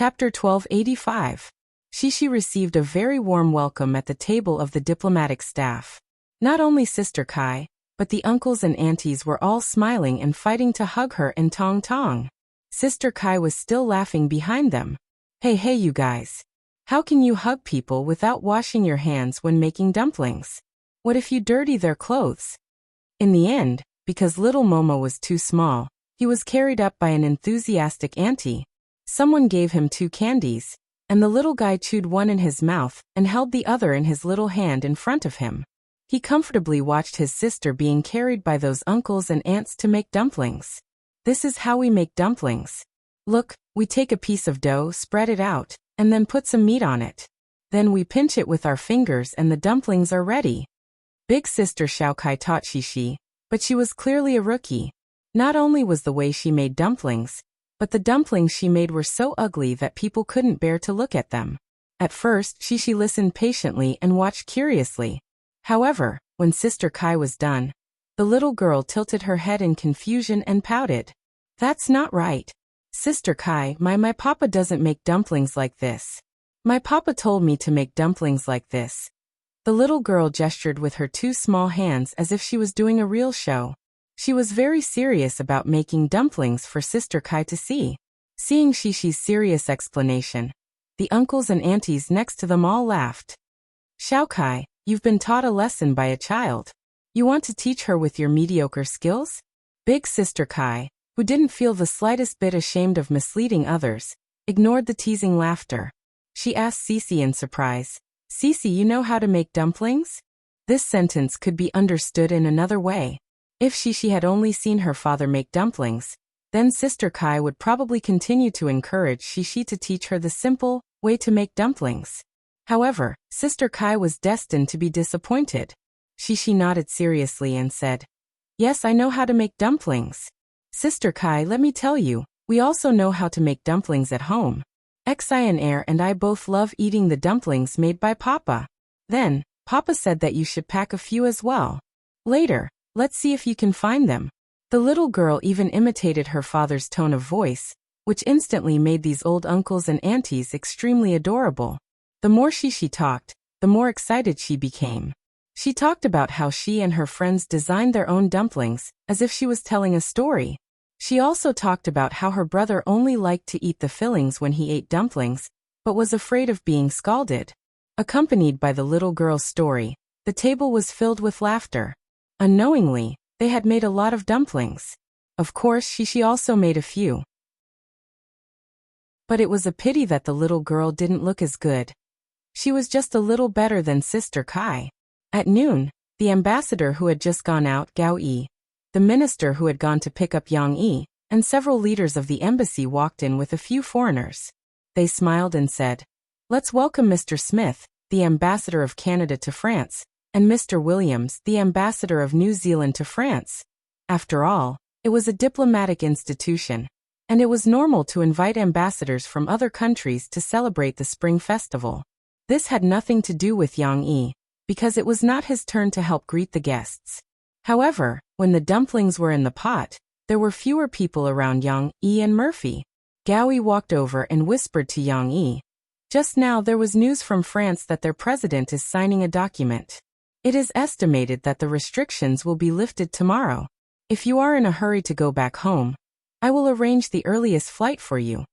Chapter 1285. Shishi received a very warm welcome at the table of the diplomatic staff. Not only Sister Kai, but the uncles and aunties were all smiling and fighting to hug her and Tong Tong. Sister Kai was still laughing behind them. Hey you guys. How can you hug people without washing your hands when making dumplings? What if you dirty their clothes? In the end, because little Momo was too small, he was carried up by an enthusiastic auntie. Someone gave him 2 candies, and the little guy chewed one in his mouth and held the other in his little hand in front of him. He comfortably watched his sister being carried by those uncles and aunts to make dumplings. This is how we make dumplings. Look, we take a piece of dough, spread it out, and then put some meat on it. Then we pinch it with our fingers and the dumplings are ready. Big sister Xiao Kai taught Shishi, but she was clearly a rookie. Not only was the way she made dumplings, but the dumplings she made were so ugly that people couldn't bear to look at them. At first, Shishi listened patiently and watched curiously. However, when Sister Kai was done, the little girl tilted her head in confusion and pouted. That's not right. Sister Kai, my papa doesn't make dumplings like this. My papa told me to make dumplings like this. The little girl gestured with her 2 small hands as if she was doing a real show. She was very serious about making dumplings for Sister Kai to see. Seeing Shishi's serious explanation, the uncles and aunties next to them all laughed. Xiao Kai, you've been taught a lesson by a child. You want to teach her with your mediocre skills? Big Sister Kai, who didn't feel the slightest bit ashamed of misleading others, ignored the teasing laughter. She asked Cece in surprise, Cece, you know how to make dumplings? This sentence could be understood in another way. If Shishi had only seen her father make dumplings, then Sister Kai would probably continue to encourage Shishi to teach her the simple way to make dumplings. However, Sister Kai was destined to be disappointed. Shishi nodded seriously and said, Yes, I know how to make dumplings. Sister Kai, let me tell you, we also know how to make dumplings at home. Xian and I both love eating the dumplings made by Papa. Then, Papa said that you should pack a few as well. Later, let's see if you can find them. The little girl even imitated her father's tone of voice, which instantly made these old uncles and aunties extremely adorable. The more Shishi talked, the more excited she became. She talked about how she and her friends designed their own dumplings, as if she was telling a story. She also talked about how her brother only liked to eat the fillings when he ate dumplings, but was afraid of being scalded. Accompanied by the little girl's story, the table was filled with laughter. Unknowingly, they had made a lot of dumplings. Of course, Shishi also made a few. But it was a pity that the little girl didn't look as good. She was just a little better than Sister Kai. At noon, the ambassador who had just gone out, Gao Yi, the minister who had gone to pick up Yang Yi, and several leaders of the embassy walked in with a few foreigners. They smiled and said, Let's welcome Mr. Smith, the ambassador of Canada to France, and Mr. Williams, the ambassador of New Zealand to France. After all, it was a diplomatic institution, and it was normal to invite ambassadors from other countries to celebrate the Spring Festival. This had nothing to do with Yang Yi, because it was not his turn to help greet the guests. However, when the dumplings were in the pot, there were fewer people around Yang Yi and Murphy. Gao Yi walked over and whispered to Yang Yi, Just now there was news from France that their president is signing a document. It is estimated that the restrictions will be lifted tomorrow. If you are in a hurry to go back home, I will arrange the earliest flight for you.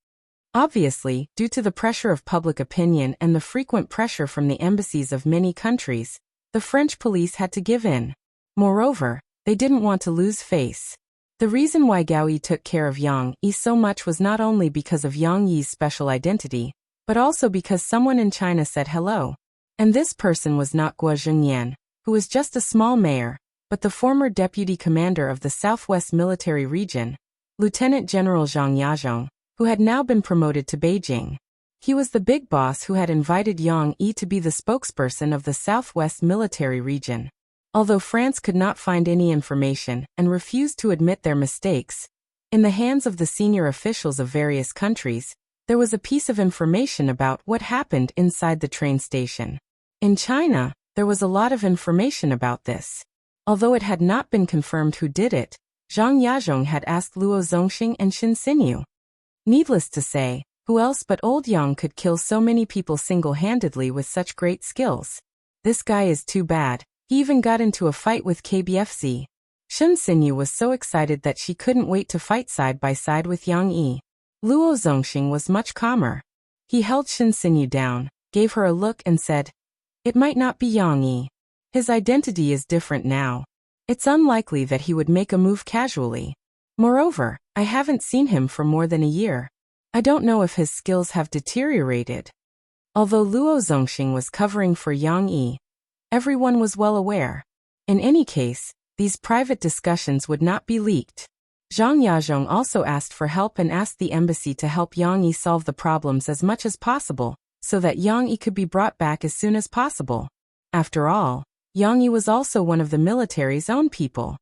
Obviously, due to the pressure of public opinion and the frequent pressure from the embassies of many countries, the French police had to give in. Moreover, they didn't want to lose face. The reason why Gao Yi took care of Yang Yi so much was not only because of Yang Yi's special identity, but also because someone in China said hello. And this person was not Guo Zhengyan, who was just a small mayor, but the former deputy commander of the Southwest Military Region, Lieutenant General Zhang Yazhong, who had now been promoted to Beijing. He was the big boss who had invited Yang Yi to be the spokesperson of the Southwest Military Region. Although France could not find any information and refused to admit their mistakes, in the hands of the senior officials of various countries, there was a piece of information about what happened inside the train station. In China, there was a lot of information about this. Although it had not been confirmed who did it, Zhang Yazhong had asked Luo Zongxing and Xin Xinyu. Needless to say, Who else but old Yang could kill so many people single-handedly with such great skills? This guy is too bad. He even got into a fight with KBFC. Shun Xinyu was so excited that she couldn't wait to fight side by side with Yang Yi. Luo Zongxing was much calmer. He held Shun Xinyu down, gave her a look and said, "It might not be Yang Yi. His identity is different now. It's unlikely that he would make a move casually. Moreover, I haven't seen him for more than a year. I don't know if his skills have deteriorated." Although Luo Zongxing was covering for Yang Yi, everyone was well aware. In any case, these private discussions would not be leaked. Zhang Yazhong also asked for help and asked the embassy to help Yang Yi solve the problems as much as possible, so that Yang Yi could be brought back as soon as possible. After all, Yang Yi was also one of the military's own people.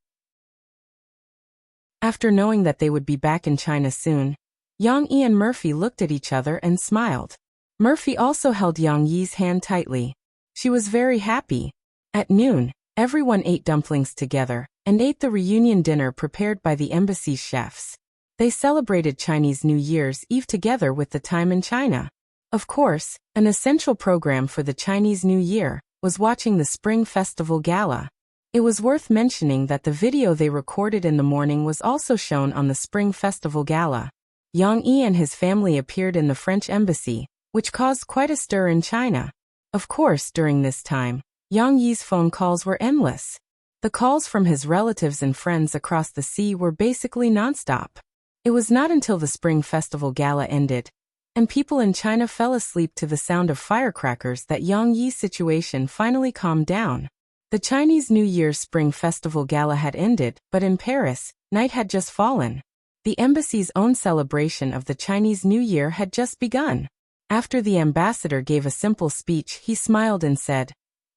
After knowing that they would be back in China soon, Yang Yi and Murphy looked at each other and smiled. Murphy also held Yang Yi's hand tightly. She was very happy. At noon, everyone ate dumplings together, and ate the reunion dinner prepared by the embassy's chefs. They celebrated Chinese New Year's Eve together with the time in China. Of course, an essential program for the Chinese New Year was watching the Spring Festival Gala. It was worth mentioning that the video they recorded in the morning was also shown on the Spring Festival Gala. Yang Yi and his family appeared in the French embassy, which caused quite a stir in China. Of course, during this time, Yang Yi's phone calls were endless. The calls from his relatives and friends across the sea were basically nonstop. It was not until the Spring Festival Gala ended, and people in China fell asleep to the sound of firecrackers, that Yang Yi's situation finally calmed down. The Chinese New Year's Spring Festival Gala had ended, but in Paris, night had just fallen. The embassy's own celebration of the Chinese New Year had just begun. After the ambassador gave a simple speech, he smiled and said,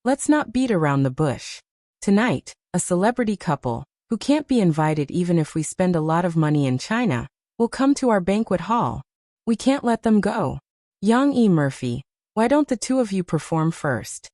"Let's not beat around the bush. Tonight, a celebrity couple, who can't be invited even if we spend a lot of money in China, will come to our banquet hall. We can't let them go. Yang Yi, Murphy, why don't the two of you perform first?"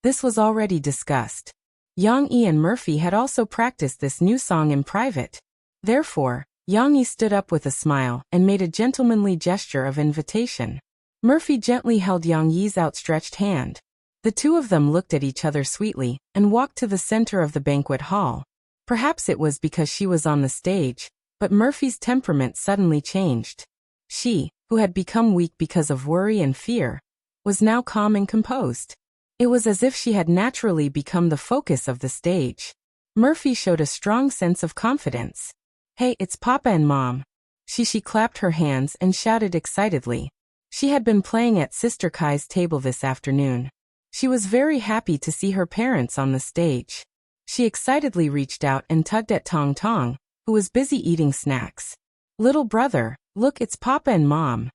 This was already discussed. Yang Yi and Murphy had also practiced this new song in private. Therefore, Yang Yi stood up with a smile and made a gentlemanly gesture of invitation. Murphy gently held Yang Yi's outstretched hand. The two of them looked at each other sweetly and walked to the center of the banquet hall. Perhaps it was because she was on the stage, but Murphy's temperament suddenly changed. She, who had become weak because of worry and fear, was now calm and composed. It was as if she had naturally become the focus of the stage. Murphy showed a strong sense of confidence. "Hey, it's Papa and Mom." She clapped her hands and shouted excitedly. She had been playing at Sister Kai's table this afternoon. She was very happy to see her parents on the stage. She excitedly reached out and tugged at Tong Tong, who was busy eating snacks. "Little brother, look, it's Papa and Mom."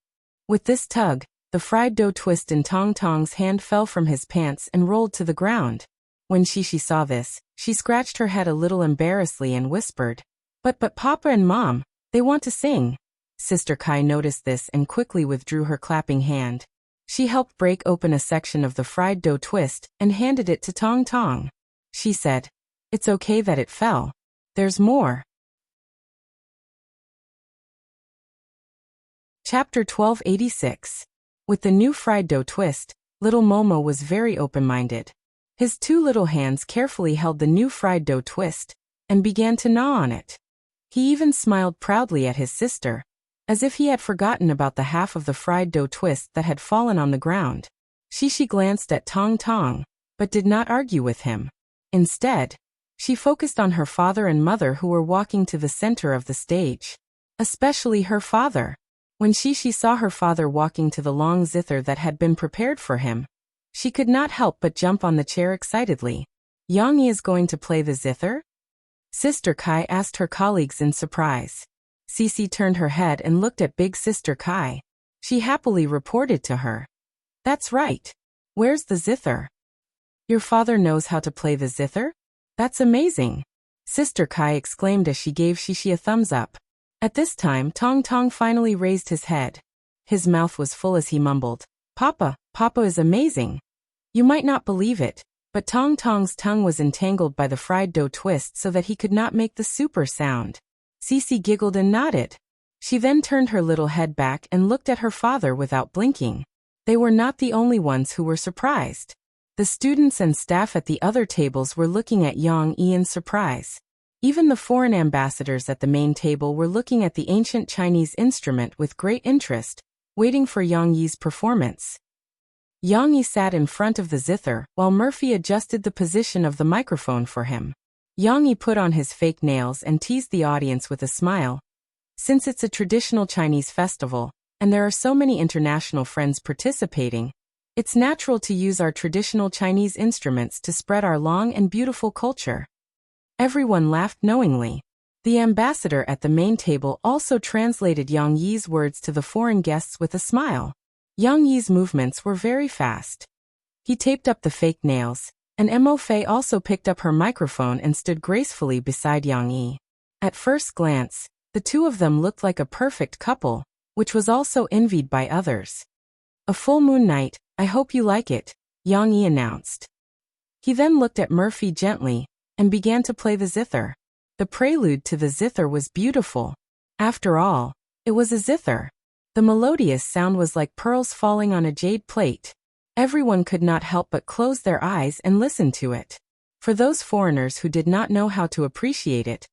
With this tug, the fried dough twist in Tong Tong's hand fell from his pants and rolled to the ground. When she saw this, she scratched her head a little embarrassedly and whispered, But Papa and Mom, they want to sing." Sister Kai noticed this and quickly withdrew her clapping hand. She helped break open a section of the fried dough twist and handed it to Tong Tong. She said, "It's okay that it fell. There's more." Chapter 1286. With the new fried dough twist, little Momo was very open-minded. His two little hands carefully held the new fried dough twist and began to gnaw on it. He even smiled proudly at his sister, as if he had forgotten about the half of the fried dough twist that had fallen on the ground. She glanced at Tong Tong, but did not argue with him. Instead, she focused on her father and mother, who were walking to the center of the stage. Especially her father. When she saw her father walking to the long zither that had been prepared for him, she could not help but jump on the chair excitedly. "Yang Yi is going to play the zither?" Sister Kai asked her colleagues in surprise. Cici turned her head and looked at Big Sister Kai. She happily reported to her, "That's right. Where's the zither?" "Your father knows how to play the zither? That's amazing," Sister Kai exclaimed as she gave Shishi a thumbs up. At this time, Tong Tong finally raised his head. His mouth was full as he mumbled, Papa is amazing. You might not believe it, but Tong Tong's tongue was entangled by the fried dough twist so that he could not make the super sound. Cici giggled and nodded. She then turned her little head back and looked at her father without blinking. They were not the only ones who were surprised. The students and staff at the other tables were looking at Yang Yi in surprise. Even the foreign ambassadors at the main table were looking at the ancient Chinese instrument with great interest, waiting for Yang Yi's performance. Yang Yi sat in front of the zither while Murphy adjusted the position of the microphone for him. Yang Yi put on his fake nails and teased the audience with a smile. Since it's a traditional Chinese festival, and there are so many international friends participating, it's natural to use our traditional Chinese instruments to spread our long and beautiful culture. Everyone laughed knowingly. The ambassador at the main table also translated Yang Yi's words to the foreign guests with a smile. Yang Yi's movements were very fast. He taped up the fake nails, and Mo Fei also picked up her microphone and stood gracefully beside Yang Yi. At first glance, the two of them looked like a perfect couple, which was also envied by others. A full moon night, I hope you like it, Yang Yi announced. He then looked at Murphy gently, and began to play the zither. The prelude to the zither was beautiful. After all, it was a zither. The melodious sound was like pearls falling on a jade plate. Everyone could not help but close their eyes and listen to it. For those foreigners who did not know how to appreciate it,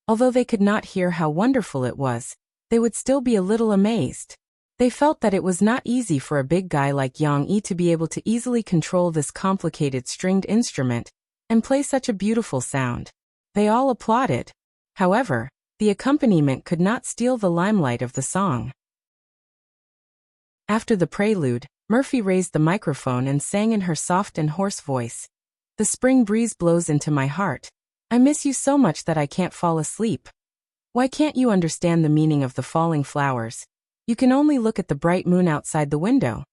although they could not hear how wonderful it was, they would still be a little amazed. They felt that it was not easy for a big guy like Yang Yi to be able to easily control this complicated stringed instrument and play such a beautiful sound. They all applauded. However, the accompaniment could not steal the limelight of the song. After the prelude, Murphy raised the microphone and sang in her soft and hoarse voice. The spring breeze blows into my heart. I miss you so much that I can't fall asleep. Why can't you understand the meaning of the falling flowers? You can only look at the bright moon outside the window.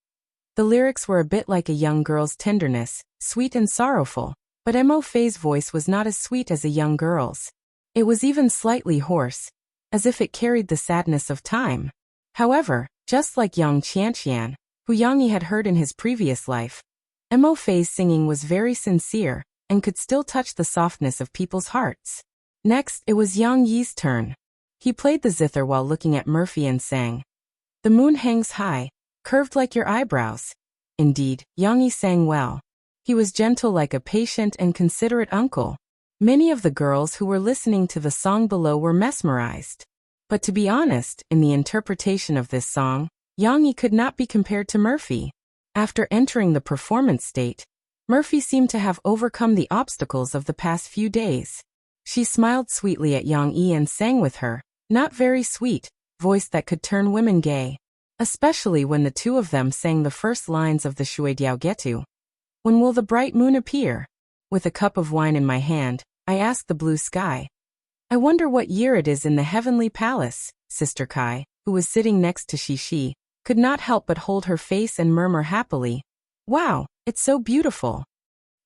The lyrics were a bit like a young girl's tenderness, sweet and sorrowful, but Mo Fei's voice was not as sweet as a young girl's. It was even slightly hoarse, as if it carried the sadness of time. However, just like Yang Qianqian, who Yang Yi had heard in his previous life, Mo Fei's singing was very sincere and could still touch the softness of people's hearts. Next, it was Yang Yi's turn. He played the zither while looking at Murphy and sang, "The moon hangs high, curved like your eyebrows." Indeed, Yang Yi sang well. He was gentle like a patient and considerate uncle. Many of the girls who were listening to the song below were mesmerized. But to be honest, in the interpretation of this song, Yang Yi could not be compared to Murphy. After entering the performance state, Murphy seemed to have overcome the obstacles of the past few days. She smiled sweetly at Yang Yi and sang with her, not very sweet, voice that could turn women gay. Especially when the two of them sang the first lines of the Shui Diao Getu. When will the bright moon appear? With a cup of wine in my hand, I asked the blue sky. I wonder what year it is in the heavenly palace. Sister Kai, who was sitting next to Shishi, could not help but hold her face and murmur happily, "Wow, it's so beautiful."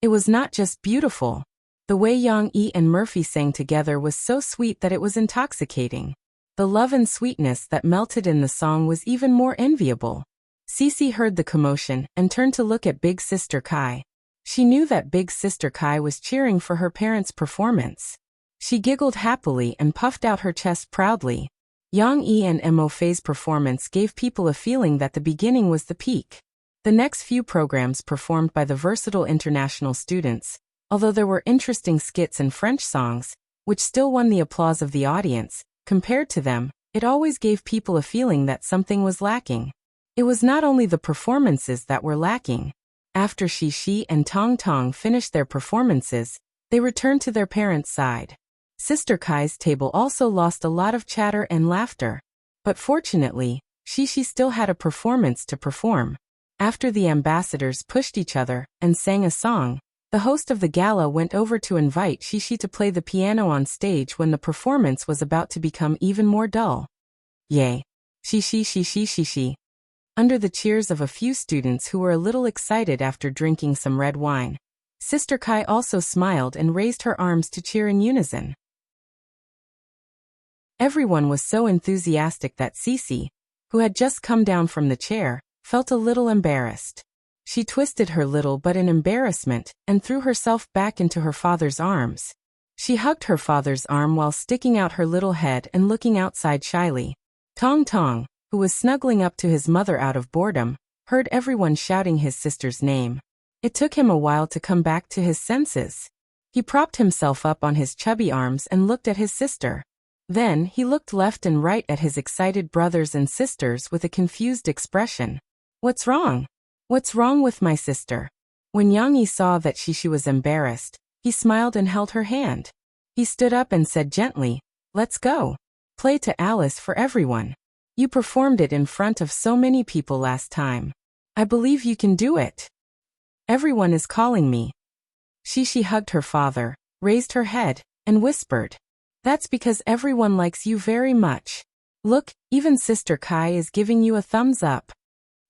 It was not just beautiful. The way Yang Yi and Murphy sang together was so sweet that it was intoxicating. The love and sweetness that melted in the song was even more enviable. Cece heard the commotion and turned to look at Big Sister Kai. She knew that Big Sister Kai was cheering for her parents' performance. She giggled happily and puffed out her chest proudly. Yang Yi and Mo Fei's performance gave people a feeling that the beginning was the peak. The next few programs performed by the versatile international students, although there were interesting skits and French songs, which still won the applause of the audience, compared to them, it always gave people a feeling that something was lacking. It was not only the performances that were lacking. After Shishi and Tong Tong finished their performances, they returned to their parents' side. Sister Kai's table also lost a lot of chatter and laughter. But fortunately, Shishi still had a performance to perform. After the ambassadors pushed each other and sang a song, the host of the gala went over to invite Shishi to play the piano on stage when the performance was about to become even more dull. Yay! Shishi, Shishi, Shishi. Under the cheers of a few students who were a little excited after drinking some red wine, Sister Kai also smiled and raised her arms to cheer in unison. Everyone was so enthusiastic that Cece, who had just come down from the chair, felt a little embarrassed. She twisted her little butt in embarrassment and threw herself back into her father's arms. She hugged her father's arm while sticking out her little head and looking outside shyly. Tong Tong, who was snuggling up to his mother out of boredom, heard everyone shouting his sister's name. It took him a while to come back to his senses. He propped himself up on his chubby arms and looked at his sister. Then he looked left and right at his excited brothers and sisters with a confused expression. What's wrong? What's wrong with my sister? When Yang Yi saw that she was embarrassed, he smiled and held her hand. He stood up and said gently, "Let's go. Play to Alice for everyone. You performed it in front of so many people last time. I believe you can do it. Everyone is calling me." She hugged her father, raised her head, and whispered, "That's because everyone likes you very much. Look, even Sister Kai is giving you a thumbs up."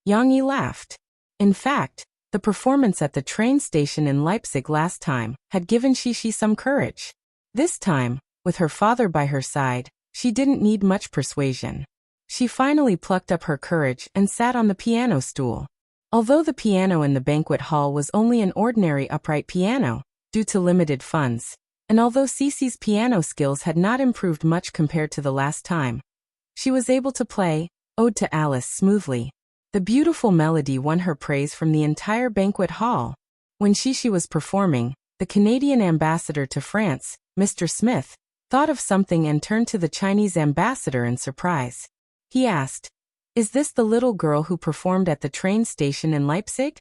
Yang Yi laughed. In fact, the performance at the train station in Leipzig last time had given Shi some courage. This time, with her father by her side, she didn't need much persuasion. She finally plucked up her courage and sat on the piano stool. Although the piano in the banquet hall was only an ordinary upright piano, due to limited funds, and although Cece's piano skills had not improved much compared to the last time, she was able to play Ode to Alice smoothly. The beautiful melody won her praise from the entire banquet hall. When Shi was performing, the Canadian ambassador to France, Mr. Smith, thought of something and turned to the Chinese ambassador in surprise. He asked, "Is this the little girl who performed at the train station in Leipzig?"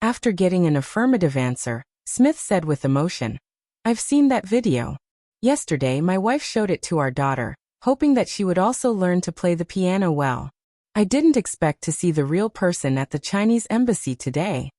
After getting an affirmative answer, Smith said with emotion, "I've seen that video. Yesterday my wife showed it to our daughter, hoping that she would also learn to play the piano well. I didn't expect to see the real person at the Chinese embassy today."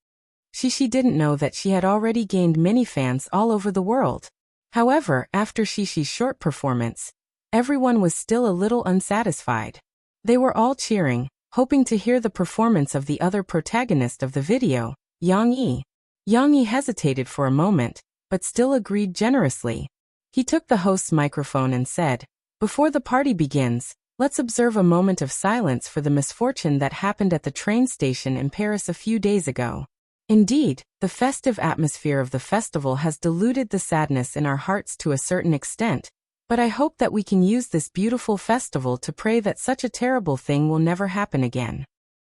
She didn't know that she had already gained many fans all over the world. However, after Shi's short performance, everyone was still a little unsatisfied. They were all cheering, hoping to hear the performance of the other protagonist of the video, Yang Yi. Yang Yi hesitated for a moment, but still agreed generously. He took the host's microphone and said, "Before the party begins, let's observe a moment of silence for the misfortune that happened at the train station in Paris a few days ago. Indeed, the festive atmosphere of the festival has diluted the sadness in our hearts to a certain extent, but I hope that we can use this beautiful festival to pray that such a terrible thing will never happen again."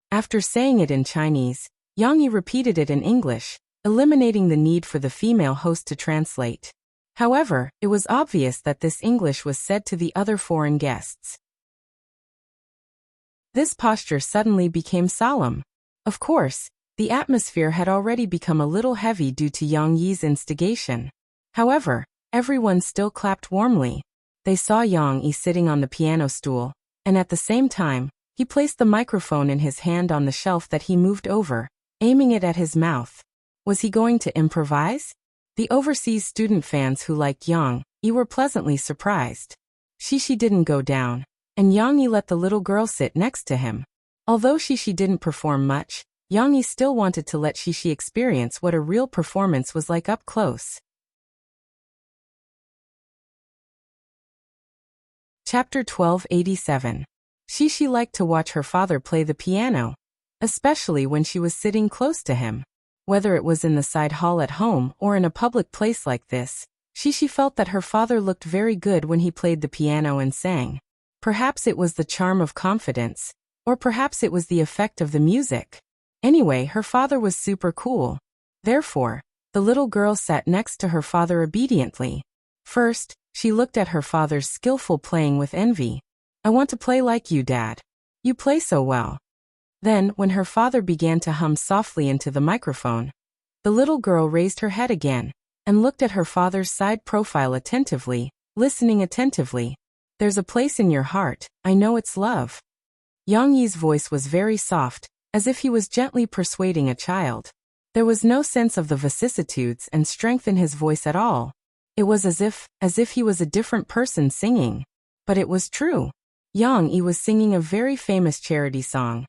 After saying it in Chinese, Yang Yi repeated it in English, eliminating the need for the female host to translate. However, it was obvious that this English was said to the other foreign guests. This posture suddenly became solemn. Of course, the atmosphere had already become a little heavy due to Yang Yi's instigation. However, everyone still clapped warmly. They saw Yang Yi sitting on the piano stool, and at the same time, he placed the microphone in his hand on the shelf that he moved over, aiming it at his mouth. Was he going to improvise? The overseas student fans who liked Yang Yi were pleasantly surprised. Shi didn't go down, and Yang Yi let the little girl sit next to him. Although Shi didn't perform much, Yang Yi still wanted to let Shi experience what a real performance was like up close. Chapter 1287. Shi liked to watch her father play the piano, especially when she was sitting close to him. Whether it was in the side hall at home or in a public place like this, Shi felt that her father looked very good when he played the piano and sang. Perhaps it was the charm of confidence, or perhaps it was the effect of the music. Anyway, her father was super cool. Therefore, the little girl sat next to her father obediently. First, she looked at her father's skillful playing with envy. "I want to play like you, Dad. You play so well." Then, when her father began to hum softly into the microphone, the little girl raised her head again and looked at her father's side profile attentively, listening attentively. "There's a place in your heart, I know it's love." Yang Yi's voice was very soft, as if he was gently persuading a child. There was no sense of the vicissitudes and strength in his voice at all. It was as if he was a different person singing. But it was true. Yang Yi was singing a very famous charity song,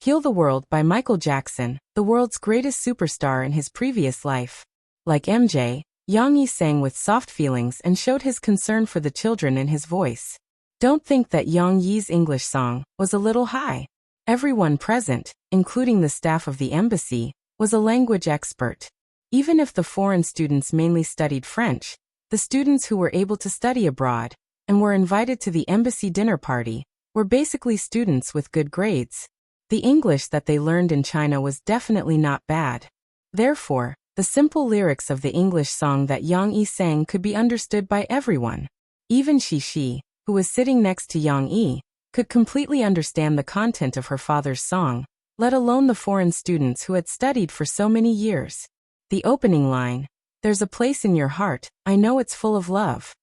"Heal the World" by Michael Jackson, the world's greatest superstar in his previous life. Like MJ, Yang Yi sang with soft feelings and showed his concern for the children in his voice. Don't think that Yang Yi's English song was a little high. Everyone present, including the staff of the embassy, was a language expert. Even if the foreign students mainly studied French, the students who were able to study abroad and were invited to the embassy dinner party were basically students with good grades. The English that they learned in China was definitely not bad. Therefore, the simple lyrics of the English song that Yang Yi sang could be understood by everyone. Even Xi, who was sitting next to Yang Yi, could completely understand the content of her father's song, let alone the foreign students who had studied for so many years. The opening line, "There's a place in your heart, I know it's full of love."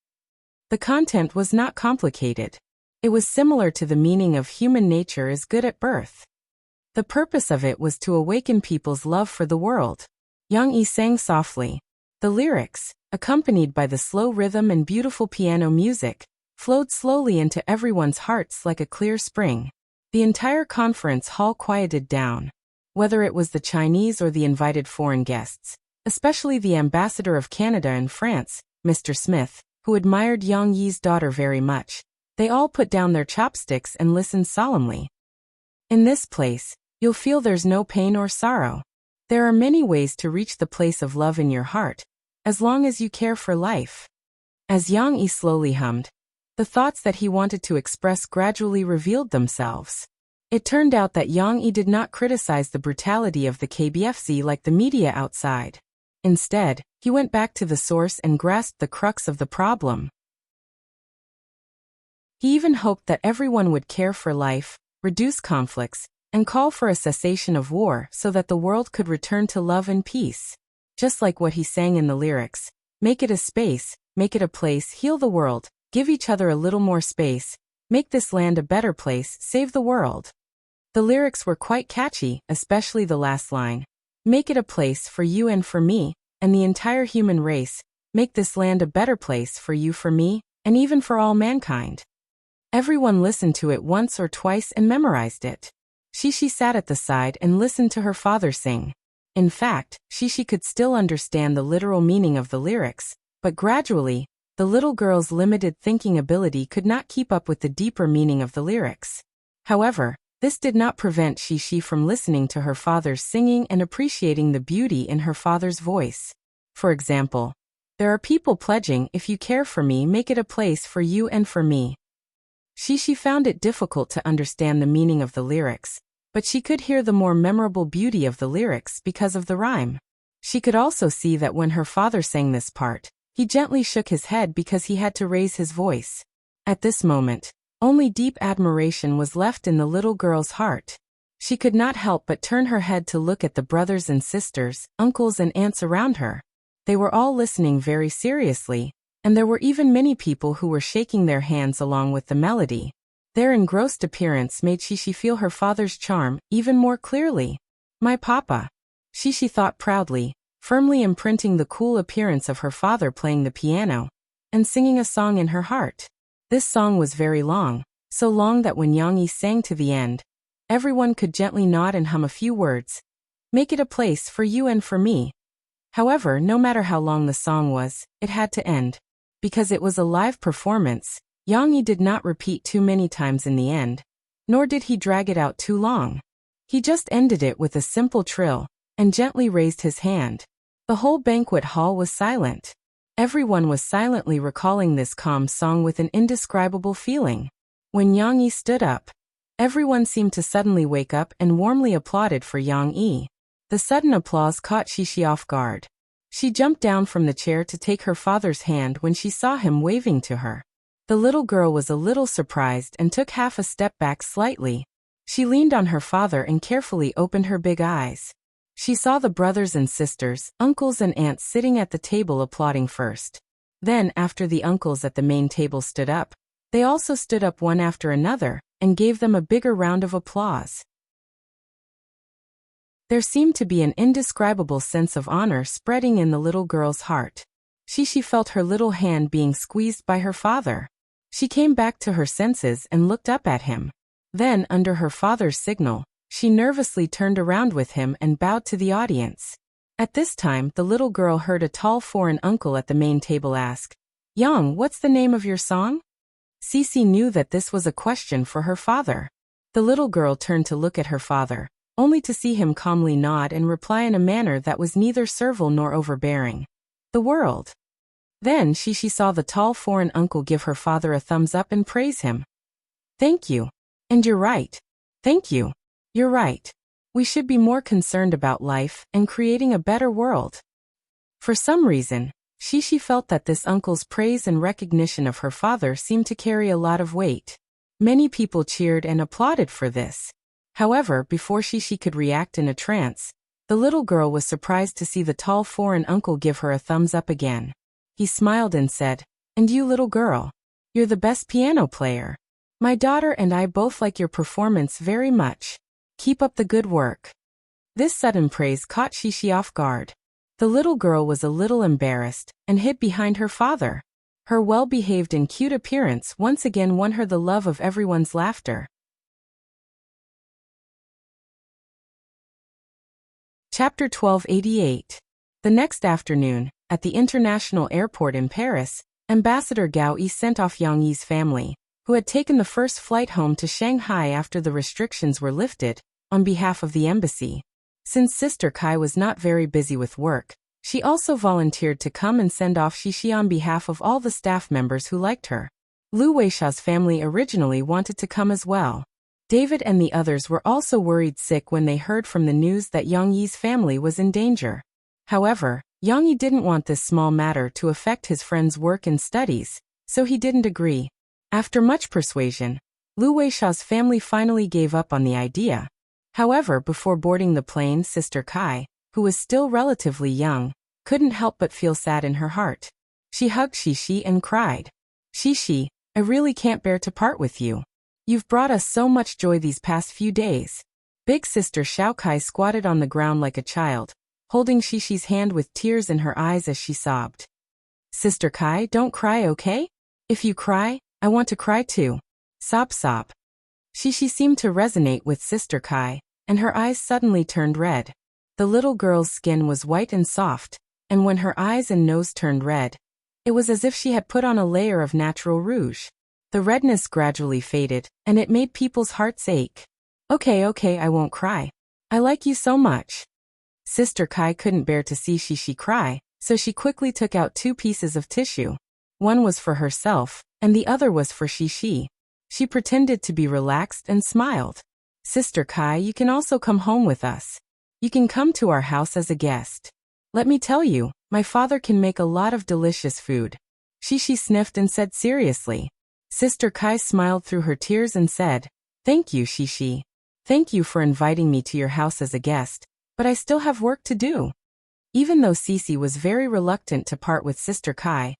The content was not complicated. It was similar to the meaning of human nature is good at birth. The purpose of it was to awaken people's love for the world. Yang Yi sang softly. The lyrics, accompanied by the slow rhythm and beautiful piano music, flowed slowly into everyone's hearts like a clear spring. The entire conference hall quieted down. Whether it was the Chinese or the invited foreign guests, especially the ambassador of Canada and France, Mr. Smith, who admired Yang Yi's daughter very much, they all put down their chopsticks and listened solemnly. In this place, you'll feel there's no pain or sorrow. There are many ways to reach the place of love in your heart, as long as you care for life. As Yang Yi slowly hummed, the thoughts that he wanted to express gradually revealed themselves. It turned out that Yang Yi did not criticize the brutality of the KBFC like the media outside. Instead, he went back to the source and grasped the crux of the problem. He even hoped that everyone would care for life, reduce conflicts, and call for a cessation of war so that the world could return to love and peace. Just like what he sang in the lyrics, "Make it a space, make it a place, heal the world, give each other a little more space, make this land a better place, save the world." The lyrics were quite catchy, especially the last line, "Make it a place for you and for me, and the entire human race, make this land a better place for you, for me, and even for all mankind." Everyone listened to it once or twice and memorized it. Xi sat at the side and listened to her father sing. In fact, Xi could still understand the literal meaning of the lyrics, but gradually, the little girl's limited thinking ability could not keep up with the deeper meaning of the lyrics. However, this did not prevent Xi from listening to her father's singing and appreciating the beauty in her father's voice. For example, "There are people pledging, if you care for me, make it a place for you and for me." Xi found it difficult to understand the meaning of the lyrics, but she could hear the more memorable beauty of the lyrics because of the rhyme. She could also see that when her father sang this part, he gently shook his head because he had to raise his voice. At this moment, only deep admiration was left in the little girl's heart. She could not help but turn her head to look at the brothers and sisters, uncles and aunts around her. They were all listening very seriously, and there were even many people who were shaking their hands along with the melody. Their engrossed appearance made Xi feel her father's charm even more clearly. "My papa," Xi thought proudly, firmly imprinting the cool appearance of her father playing the piano and singing a song in her heart. This song was very long, so long that when Yang Yi sang to the end, everyone could gently nod and hum a few words. "Make it a place for you and for me." However, no matter how long the song was, it had to end. Because it was a live performance, Yang Yi did not repeat too many times in the end, nor did he drag it out too long. He just ended it with a simple trill, and gently raised his hand. The whole banquet hall was silent. Everyone was silently recalling this calm song with an indescribable feeling. When Yang Yi stood up, everyone seemed to suddenly wake up and warmly applauded for Yang Yi. The sudden applause caught Xi off guard. She jumped down from the chair to take her father's hand when she saw him waving to her. The little girl was a little surprised and took half a step back slightly. She leaned on her father and carefully opened her big eyes. She saw the brothers and sisters, uncles and aunts sitting at the table applauding first. Then, after the uncles at the main table stood up, they also stood up one after another and gave them a bigger round of applause. There seemed to be an indescribable sense of honor spreading in the little girl's heart. Xi felt her little hand being squeezed by her father. She came back to her senses and looked up at him. Then, under her father's signal, she nervously turned around with him and bowed to the audience. At this time, the little girl heard a tall foreign uncle at the main table ask, "Yang, what's the name of your song?" Xi knew that this was a question for her father. The little girl turned to look at her father, only to see him calmly nod and reply in a manner that was neither servile nor overbearing. "The world." Then Xi saw the tall foreign uncle give her father a thumbs up and praise him. "Thank you," And you're right. Thank you. You're right. We should be more concerned about life and creating a better world. For some reason, Shishi felt that this uncle's praise and recognition of her father seemed to carry a lot of weight. Many people cheered and applauded for this. However, before Shishi could react in a trance, the little girl was surprised to see the tall foreign uncle give her a thumbs up again. He smiled and said, "And you, little girl, you're the best piano player. My daughter and I both like your performance very much. Keep up the good work." This sudden praise caught Shishi off guard. The little girl was a little embarrassed and hid behind her father. Her well-behaved and cute appearance once again won her the love of everyone's laughter. Chapter 1288. The next afternoon, at the international airport in Paris, Ambassador Gao Yi sent off Yang Yi's family, who had taken the first flight home to Shanghai after the restrictions were lifted, on behalf of the embassy. Since Sister Kai was not very busy with work, she also volunteered to come and send off Shishi on behalf of all the staff members who liked her. Lu Weisha's family originally wanted to come as well. David and the others were also worried sick when they heard from the news that Yang Yi's family was in danger. However, Yang Yi didn't want this small matter to affect his friend's work and studies, so he didn't agree. After much persuasion, Lu Weisha's family finally gave up on the idea. However, before boarding the plane, Sister Kai, who was still relatively young, couldn't help but feel sad in her heart. She hugged Shishi and cried, "Shishi, I really can't bear to part with you. You've brought us so much joy these past few days." Big sister Xiao Kai squatted on the ground like a child, holding Shishi's hand with tears in her eyes as she sobbed. "Sister Kai, don't cry, okay? If you cry, I want to cry too." Sob sob. Shishi seemed to resonate with Sister Kai, and her eyes suddenly turned red. The little girl's skin was white and soft, and when her eyes and nose turned red, it was as if she had put on a layer of natural rouge. The redness gradually faded, and it made people's hearts ache. Okay, I won't cry. I like you so much." Sister Kai couldn't bear to see Shishi cry, so she quickly took out 2 pieces of tissue. One was for herself, and the other was for Shishi. She pretended to be relaxed and smiled. "Sister Kai, you can also come home with us. You can come to our house as a guest. Let me tell you, my father can make a lot of delicious food." Shishi sniffed and said seriously. Sister Kai smiled through her tears and said, "Thank you, Shishi. Thank you for inviting me to your house as a guest, but I still have work to do." Even though Sisi was very reluctant to part with Sister Kai,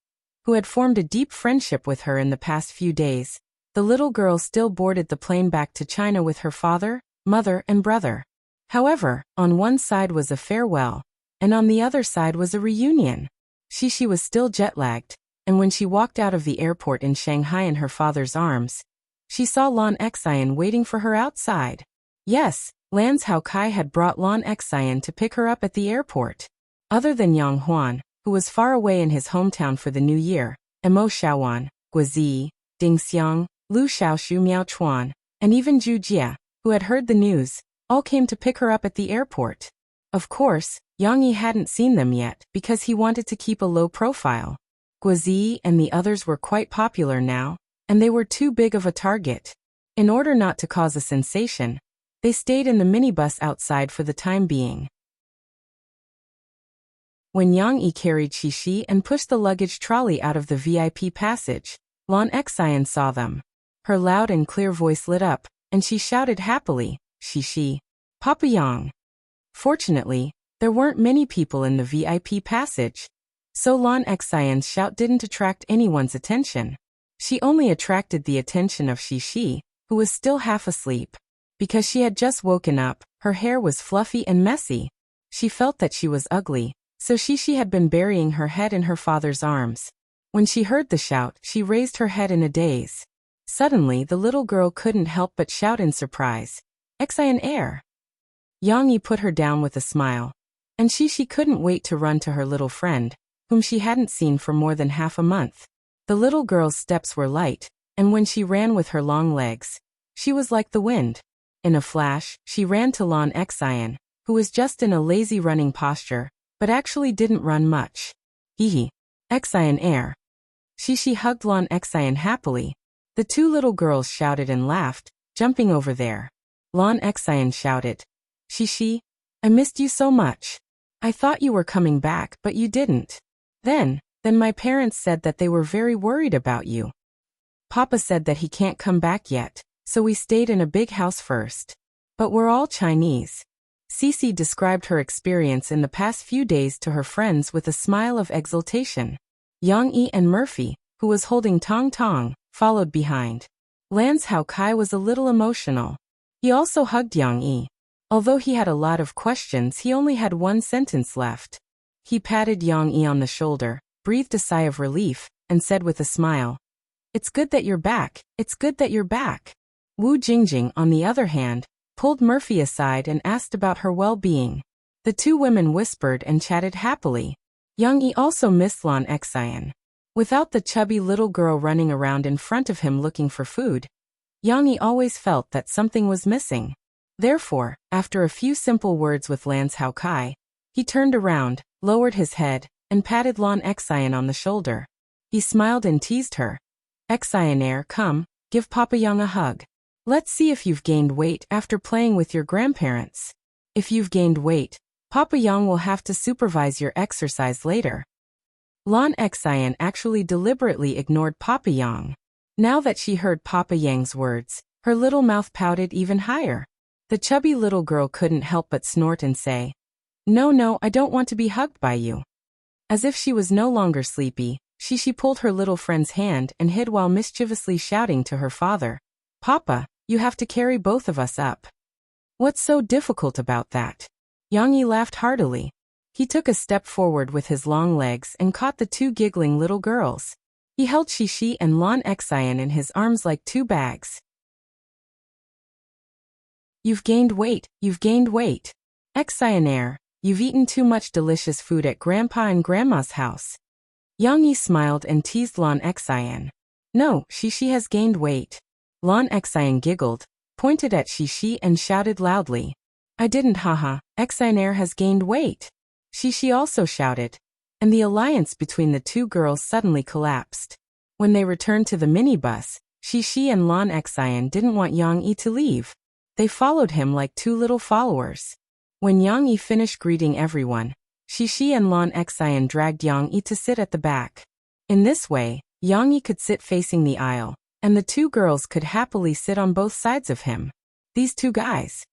who had formed a deep friendship with her in the past few days, the little girl still boarded the plane back to China with her father, mother, and brother. However, on one side was a farewell, and on the other side was a reunion. Shishi was still jet-lagged, and when she walked out of the airport in Shanghai in her father's arms, she saw Lan Xian waiting for her outside. Yes, Lan Hao Kai had brought Lan Xian to pick her up at the airport. Other than Yang Huan, who was far away in his hometown for the new year, Mo Xiaowan, Guazi, Ding Xiang, Lu Xiaoshu Miao Chuan, and even Zhu Jia, who had heard the news, all came to pick her up at the airport. Of course, Yang Yi hadn't seen them yet because he wanted to keep a low profile. Guazi and the others were quite popular now, and they were too big of a target. In order not to cause a sensation, they stayed in the minibus outside for the time being. When Yang Yi carried Shishi and pushed the luggage trolley out of the VIP passage, Lan Xian saw them. Her loud and clear voice lit up, and she shouted happily, "Shishi, Papa Yang." Fortunately, there weren't many people in the VIP passage, so Lan Xian's shout didn't attract anyone's attention. She only attracted the attention of Shishi, who was still half asleep. Because she had just woken up, her hair was fluffy and messy. She felt that she was ugly, so Shishi had been burying her head in her father's arms. When she heard the shout, she raised her head in a daze. Suddenly, the little girl couldn't help but shout in surprise, "Xian air!" Yang Yi put her down with a smile, and Shishi couldn't wait to run to her little friend, whom she hadn't seen for more than half a month. The little girl's steps were light, and when she ran with her long legs, she was like the wind. In a flash, she ran to Lan Xian, who was just in a lazy running posture, but actually didn't run much. Hee Xian air. Shishi hugged Lan Xian happily. The 2 little girls shouted and laughed, jumping over there. Lon Xian shouted. Shishi, I missed you so much. I thought you were coming back, but you didn't. Then my parents said that they were very worried about you. Papa said that he can't come back yet, so we stayed in a big house first. But we're all Chinese. Cece described her experience in the past few days to her friends with a smile of exultation. Yang Yi and Murphy, who was holding Tong Tong, followed behind. Lance Hao Kai was a little emotional. He also hugged Yang Yi. Although he had a lot of questions, he only had one sentence left. He patted Yang Yi on the shoulder, breathed a sigh of relief, and said with a smile, "It's good that you're back, it's good that you're back." Wu Jingjing, on the other hand, pulled Murphy aside and asked about her well-being. The two women whispered and chatted happily. Yang Yi also missed Lon Xian. Without the chubby little girl running around in front of him looking for food, Yang Yi always felt that something was missing. Therefore, after a few simple words with Lance Hao Kai, he turned around, lowered his head, and patted Lon Xian on the shoulder. He smiled and teased her. "Xianaire, come, give Papa Yang a hug. Let's see if you've gained weight after playing with your grandparents. If you've gained weight, Papa Yang will have to supervise your exercise later." Lon Xian actually deliberately ignored Papa Yang. Now that she heard Papa Yang's words, her little mouth pouted even higher. The chubby little girl couldn't help but snort and say, No, I don't want to be hugged by you." As if she was no longer sleepy, she pulled her little friend's hand and hid while mischievously shouting to her father, "Papa, you have to carry both of us up." "What's so difficult about that?" Yang Yi laughed heartily. He took a step forward with his long legs and caught the two giggling little girls. He held Shishi and Lon Xian in his arms like two bags. "You've gained weight, you've gained weight. Xianaire, you've eaten too much delicious food at Grandpa and Grandma's house." Yang Yi smiled and teased Lon Xian. "No, Shishi has gained weight." Lon Xian giggled, pointed at Shishi and shouted loudly, "I didn't, haha, Xianaire has gained weight." Shishi also shouted, and the alliance between the two girls suddenly collapsed. When they returned to the minibus, Shishi and Lon Xian didn't want Yang Yi to leave. They followed him like two little followers. When Yang Yi finished greeting everyone, Shishi and Lon Xian dragged Yang Yi to sit at the back. In this way, Yang Yi could sit facing the aisle, and the two girls could happily sit on both sides of him. These two guys.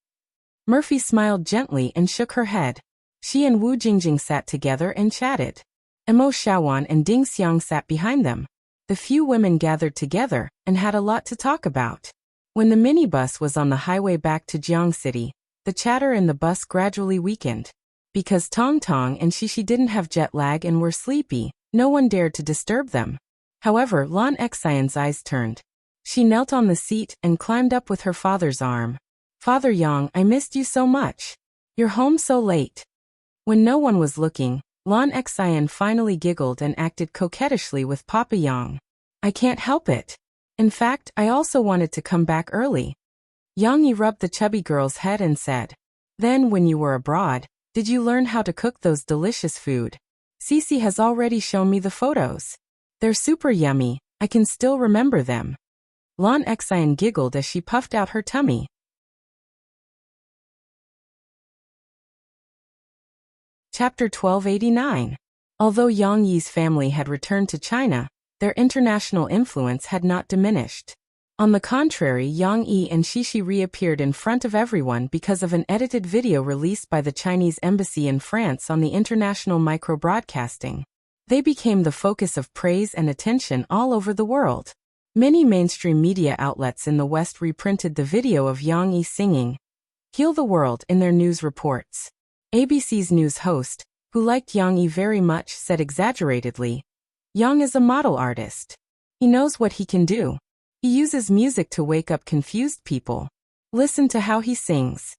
Murphy smiled gently and shook her head. She and Wu Jingjing sat together and chatted. Mo Xiaowan and Ding Xiang sat behind them. The few women gathered together and had a lot to talk about. When the minibus was on the highway back to Jiang City, the chatter in the bus gradually weakened. Because Tong Tong and Shishi didn't have jet lag and were sleepy, no one dared to disturb them. However, Lon Xian's eyes turned. She knelt on the seat and climbed up with her father's arm. "Father Yang, I missed you so much. You're home so late." When no one was looking, Lon Xian finally giggled and acted coquettishly with Papa Yang. "I can't help it. In fact, I also wanted to come back early." Yang Yi rubbed the chubby girl's head and said, "Then when you were abroad, did you learn how to cook those delicious food? Cece has already shown me the photos. They're super yummy, I can still remember them." Lon Xian giggled as she puffed out her tummy. Chapter 1289. Although Yang Yi's family had returned to China, their international influence had not diminished. On the contrary, Yang Yi and Shishi reappeared in front of everyone because of an edited video released by the Chinese embassy in France on the international micro-broadcasting. They became the focus of praise and attention all over the world. Many mainstream media outlets in the West reprinted the video of Yang Yi singing "Heal the World" in their news reports. ABC's news host, who liked Yang Yi very much, said exaggeratedly, "Yang is a model artist. He knows what he can do. He uses music to wake up confused people. Listen to how he sings."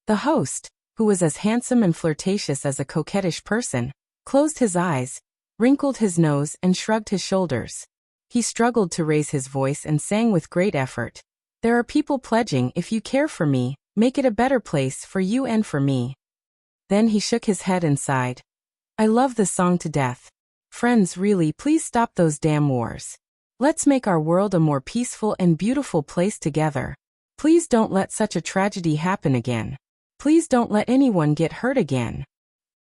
The host, who was as handsome and flirtatious as a coquettish person, closed his eyes, wrinkled his nose and shrugged his shoulders. He struggled to raise his voice and sang with great effort, "There are people pledging, if you care for me, make it a better place for you and for me." Then he shook his head and sighed. "I love this song to death. Friends, really, please stop those damn wars. Let's make our world a more peaceful and beautiful place together." Please don't let such a tragedy happen again. Please don't let anyone get hurt again.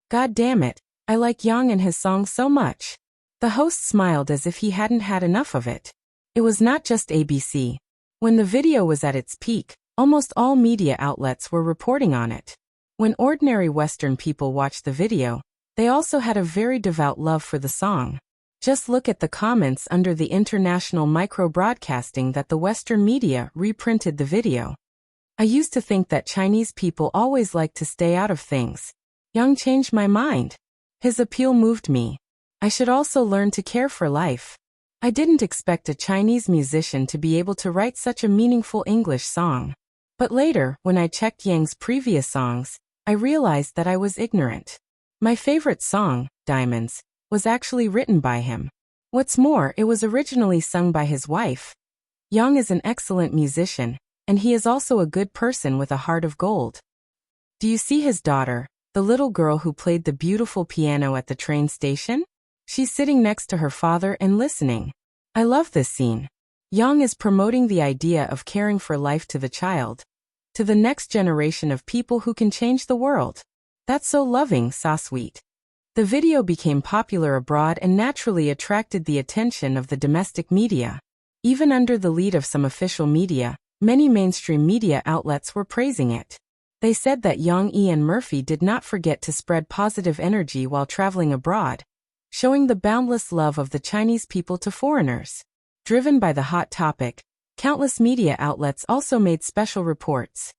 God damn it, I like Yang and his song so much. The host smiled as if he hadn't had enough of it. It was not just ABC. When the video was at its peak, almost all media outlets were reporting on it. When ordinary Western people watched the video, they also had a very devout love for the song. Just look at the comments under the international micro-broadcasting that the Western media reprinted the video. I used to think that Chinese people always like to stay out of things. Yang changed my mind. His appeal moved me. I should also learn to care for life. I didn't expect a Chinese musician to be able to write such a meaningful English song. But later, when I checked Yang's previous songs, I realized that I was ignorant. My favorite song, Diamonds, was actually written by him. What's more, it was originally sung by his wife. Yang is an excellent musician, and he is also a good person with a heart of gold. Do you see his daughter, the little girl who played the beautiful piano at the train station? She's sitting next to her father and listening. I love this scene. Yang is promoting the idea of caring for life to the child, to the next generation of people who can change the world. That's so loving, so sweet. The video became popular abroad and naturally attracted the attention of the domestic media. Even under the lead of some official media, many mainstream media outlets were praising it. They said that Yang E and Murphy did not forget to spread positive energy while traveling abroad, showing the boundless love of the Chinese people to foreigners. Driven by the hot topic, countless media outlets also made special reports.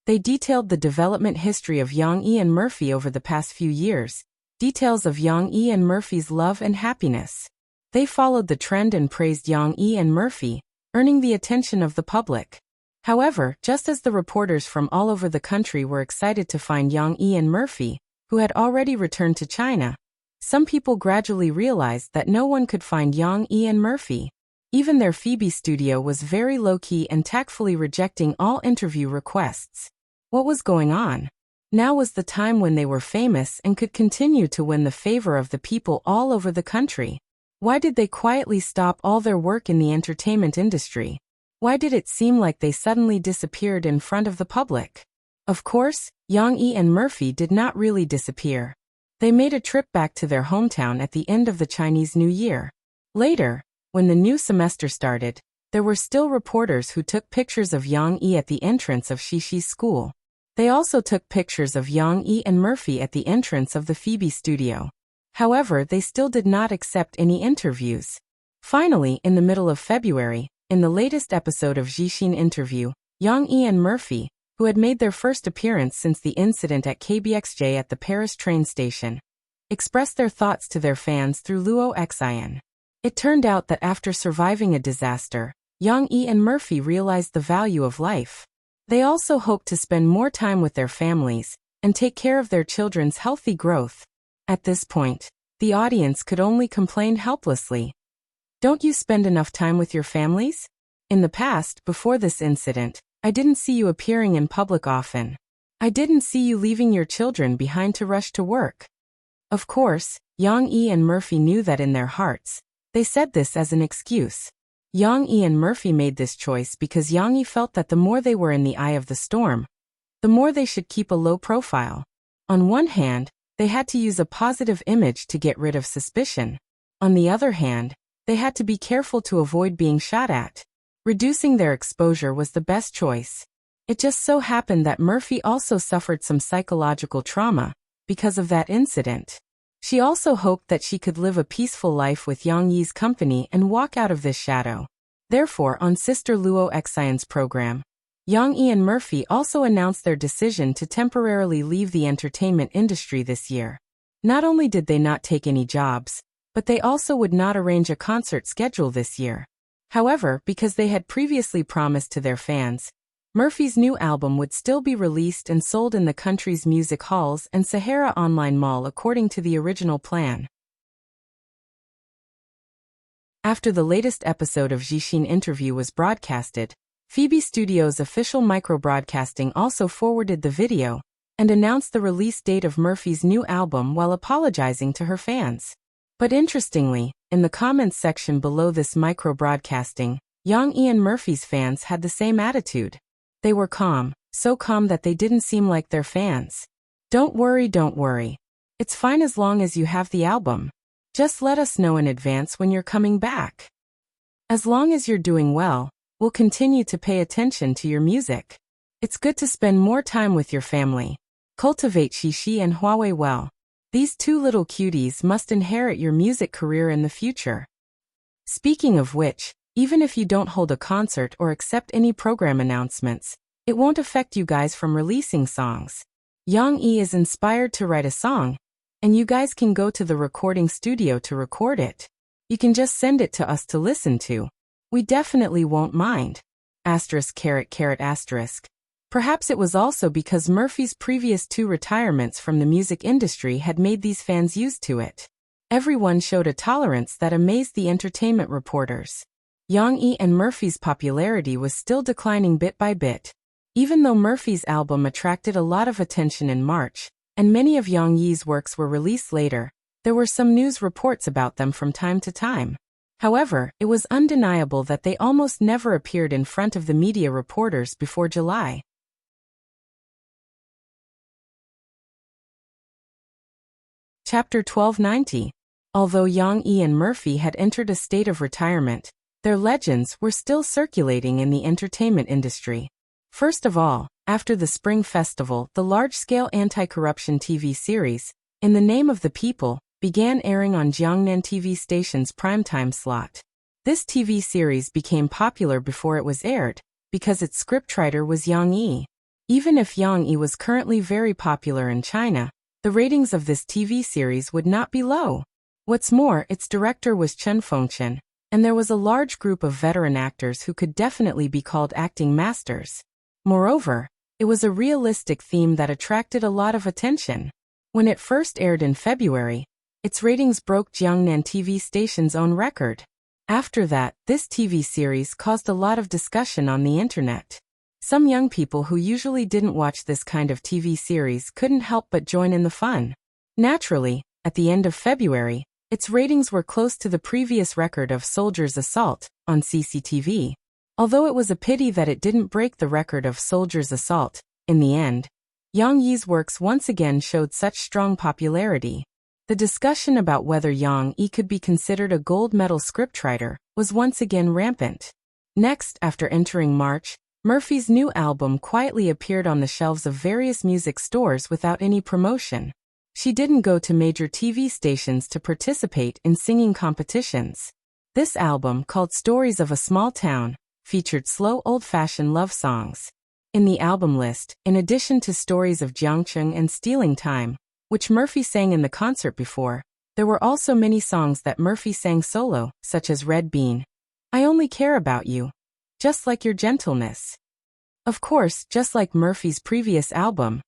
They detailed the development history of Yang E and Murphy over the past few years, details of Yang E and Murphy's love and happiness. They followed the trend and praised Yang E and Murphy, earning the attention of the public. However, just as the reporters from all over the country were excited to find Yang E and Murphy, who had already returned to China, some people gradually realized that no one could find Yang E and Murphy. Even their Phoebe studio was very low-key and tactfully rejecting all interview requests. What was going on? Now was the time when they were famous and could continue to win the favor of the people all over the country. Why did they quietly stop all their work in the entertainment industry? Why did it seem like they suddenly disappeared in front of the public? Of course, Yang E and Murphy did not really disappear. They made a trip back to their hometown at the end of the Chinese New Year. Later, when the new semester started, there were still reporters who took pictures of Yang E at the entrance of Shishi's school. They also took pictures of Yang E and Murphy at the entrance of the Phoebe studio. However, they still did not accept any interviews. Finally, in the middle of February, in the latest episode of Jixin Interview, Yang E and Murphy, who had made their first appearance since the incident at KBXJ at the Paris train station, expressed their thoughts to their fans through Luo Xin. It turned out that after surviving a disaster, Yang E and Murphy realized the value of life. They also hoped to spend more time with their families and take care of their children's healthy growth. At this point, the audience could only complain helplessly. Don't you spend enough time with your families? In the past, before this incident, I didn't see you appearing in public often. I didn't see you leaving your children behind to rush to work. Of course, Yang E and Murphy knew that in their hearts. They said this as an excuse. Yang E and Murphy made this choice because Yang E felt that the more they were in the eye of the storm, the more they should keep a low profile. On one hand, they had to use a positive image to get rid of suspicion. On the other hand, they had to be careful to avoid being shot at. Reducing their exposure was the best choice. It just so happened that Murphy also suffered some psychological trauma because of that incident. She also hoped that she could live a peaceful life with Yang Yi's company and walk out of this shadow. Therefore, on Sister Luo Xion's program, Yang E and Murphy also announced their decision to temporarily leave the entertainment industry this year. Not only did they not take any jobs, but they also would not arrange a concert schedule this year. However, because they had previously promised to their fans, Murphy's new album would still be released and sold in the country's music halls and Sahara Online Mall according to the original plan. After the latest episode of Jixin Interview was broadcasted, Phoebe Studios' official micro-broadcasting also forwarded the video and announced the release date of Murphy's new album while apologizing to her fans. But interestingly, in the comments section below this micro-broadcasting, Yang E and Murphy's fans had the same attitude. They were calm, so calm that they didn't seem like their fans. Don't worry, don't worry. It's fine as long as you have the album. Just let us know in advance when you're coming back. As long as you're doing well, we'll continue to pay attention to your music. It's good to spend more time with your family. Cultivate Shishi and Huawei well. These two little cuties must inherit your music career in the future. Speaking of which, even if you don't hold a concert or accept any program announcements, it won't affect you guys from releasing songs. Yang E is inspired to write a song, and you guys can go to the recording studio to record it. You can just send it to us to listen to. We definitely won't mind. Asterisk. Perhaps it was also because Murphy's previous 2 retirements from the music industry had made these fans used to it. Everyone showed a tolerance that amazed the entertainment reporters. Yang E and Murphy's popularity was still declining bit by bit. Even though Murphy's album attracted a lot of attention in March, and many of Yang Yi's works were released later, there were some news reports about them from time to time. However, it was undeniable that they almost never appeared in front of the media reporters before July. Chapter 1290. Although Yang E and Murphy had entered a state of retirement, their legends were still circulating in the entertainment industry. First of all, after the Spring Festival, the large-scale anti-corruption TV series, In the Name of the People, began airing on Jiangnan TV station's primetime slot. This TV series became popular before it was aired, because its scriptwriter was Yang E. Even if Yang E was currently very popular in China, the ratings of this TV series would not be low. What's more, its director was Chen Fengchen, and there was a large group of veteran actors who could definitely be called acting masters. Moreover, it was a realistic theme that attracted a lot of attention. When it first aired in February, its ratings broke Jiangnan TV station's own record. After that, this TV series caused a lot of discussion on the internet. Some young people who usually didn't watch this kind of TV series couldn't help but join in the fun. Naturally, at the end of February, its ratings were close to the previous record of Soldier's Assault on CCTV. Although it was a pity that it didn't break the record of Soldier's Assault, in the end, Yang Yi's works once again showed such strong popularity. The discussion about whether Yang Yi could be considered a gold medal scriptwriter was once again rampant. Next, after entering March, Murphy's new album quietly appeared on the shelves of various music stores without any promotion. She didn't go to major TV stations to participate in singing competitions. This album, called Stories of a Small Town, featured slow old-fashioned love songs. In the album list, in addition to Stories of Jiangcheng and Stealing Time, which Murphy sang in the concert before, there were also many songs that Murphy sang solo, such as Red Bean, I Only Care About You, Just Like Your Gentleness. Of course, just like Murphy's previous album,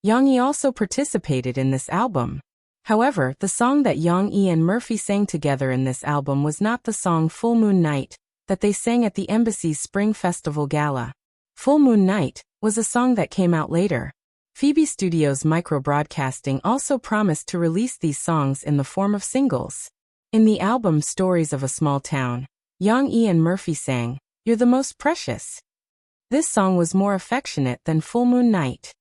Yang Yi also participated in this album. However, the song that Yang Yi and Murphy sang together in this album was not the song Full Moon Night that they sang at the Embassy's Spring Festival Gala. Full Moon Night was a song that came out later. Phoebe Studios Microbroadcasting also promised to release these songs in the form of singles. In the album Stories of a Small Town, Yang Yi and Murphy sang, You're the Most Precious. This song was more affectionate than Full Moon Night.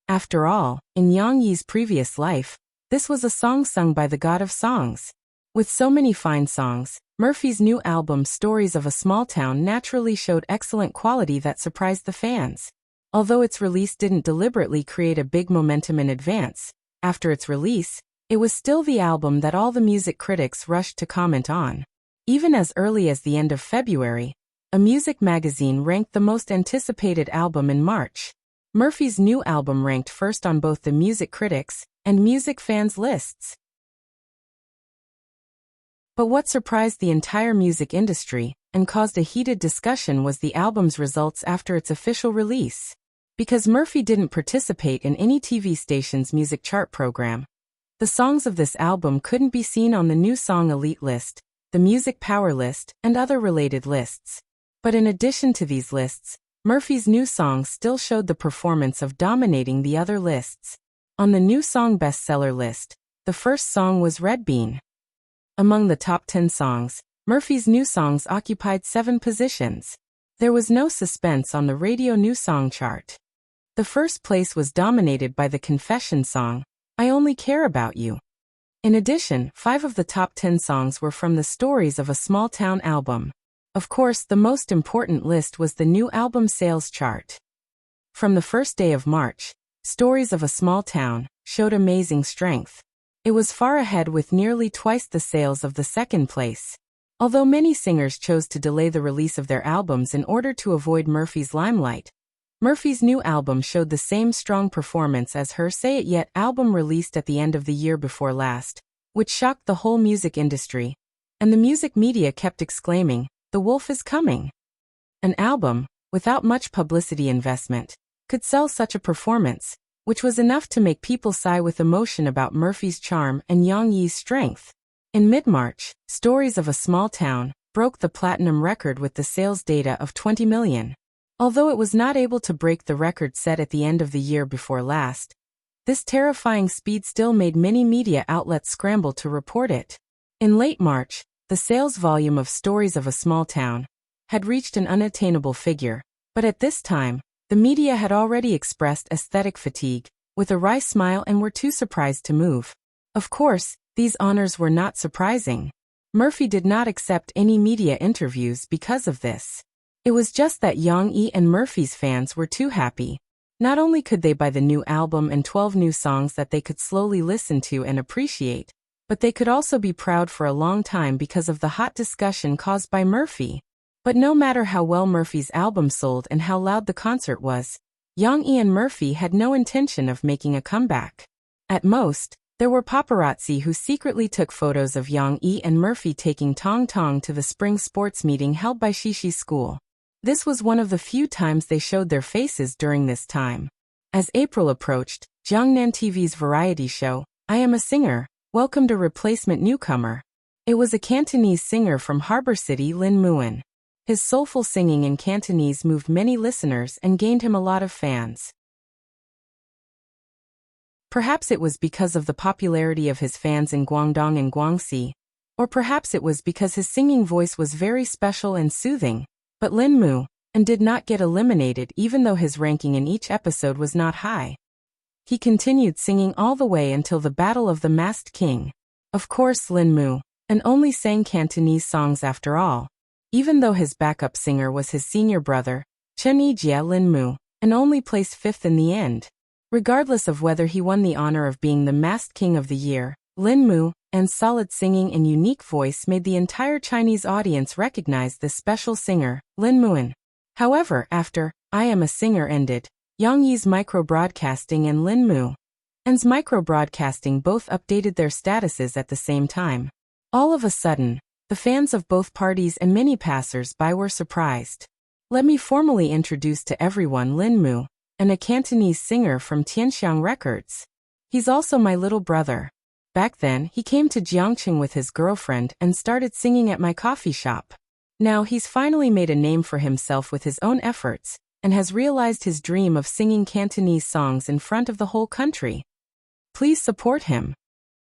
After all, in Yang Yi's previous life, this was a song sung by the god of songs. With so many fine songs, Murphy's new album Stories of a Small Town naturally showed excellent quality that surprised the fans. Although its release didn't deliberately create a big momentum in advance, after its release, it was still the album that all the music critics rushed to comment on. Even as early as the end of February, a music magazine ranked the most anticipated album in March. Murphy's new album ranked first on both the music critics and music fans lists. But what surprised the entire music industry and caused a heated discussion was the album's results after its official release. Because Murphy didn't participate in any TV station's music chart program, the songs of this album couldn't be seen on the New Song Elite list, the Music Power list, and other related lists. But in addition to these lists, Murphy's new songs still showed the performance of dominating the other lists. On the New Song Bestseller list, the first song was Red Bean. Among the top 10 songs, Murphy's new songs occupied 7 positions. There was no suspense on the radio new song chart. The first place was dominated by the confession song, I Only Care About You. In addition, 5 of the top 10 songs were from the Stories of a Small Town album. Of course, the most important list was the new album sales chart. From the first day of March, Stories of a Small Town showed amazing strength. It was far ahead with nearly twice the sales of the second place. Although many singers chose to delay the release of their albums in order to avoid Murphy's limelight, Murphy's new album showed the same strong performance as her Say It Yet album released at the end of the year before last, which shocked the whole music industry. And the music media kept exclaiming, "The wolf is coming." An album, without much publicity investment, could sell such a performance, which was enough to make people sigh with emotion about Murphy's charm and Yang Yi's strength. In mid-March, Stories of a Small Town broke the platinum record with the sales data of 20 million. Although it was not able to break the record set at the end of the year before last, this terrifying speed still made many media outlets scramble to report it. In late March, the sales volume of Stories of a Small Town had reached an unattainable figure, but at this time, the media had already expressed aesthetic fatigue, with a wry smile, and were too surprised to move. Of course, these honors were not surprising. Murphy did not accept any media interviews because of this. It was just that Yang Yi and Murphy's fans were too happy. Not only could they buy the new album and 12 new songs that they could slowly listen to and appreciate, but they could also be proud for a long time because of the hot discussion caused by Murphy. But no matter how well Murphy's album sold and how loud the concert was, Yang Yi and Murphy had no intention of making a comeback. At most, there were paparazzi who secretly took photos of Yang Yi and Murphy taking Tong Tong to the spring sports meeting held by Shishi's school. This was one of the few times they showed their faces during this time. As April approached, Jiangnan TV's variety show, I Am a Singer, welcomed a replacement newcomer. It was a Cantonese singer from Harbor City, Lin Muan. His soulful singing in Cantonese moved many listeners and gained him a lot of fans. Perhaps it was because of the popularity of his fans in Guangdong and Guangxi, or perhaps it was because his singing voice was very special and soothing. But Lin Muan did not get eliminated even though his ranking in each episode was not high. He continued singing all the way until the Battle of the Masked King. Of course, Lin Muan only sang Cantonese songs after all. Even though his backup singer was his senior brother, Chen Yijie, Lin Muan only placed 5th in the end. Regardless of whether he won the honor of being the Masked King of the Year, Lin Muan's solid singing and unique voice made the entire Chinese audience recognize this special singer, Lin Muan. However, after I Am a Singer ended, Yang Yi's micro-broadcasting and Lin Muan's micro-broadcasting both updated their statuses at the same time. All of a sudden, the fans of both parties and many passers-by were surprised. Let me formally introduce to everyone Lin Muan, a Cantonese singer from Tianxiang Records. He's also my little brother. Back then, he came to Jiangqing with his girlfriend and started singing at my coffee shop. Now he's finally made a name for himself with his own efforts, and has realized his dream of singing Cantonese songs in front of the whole country. Please support him.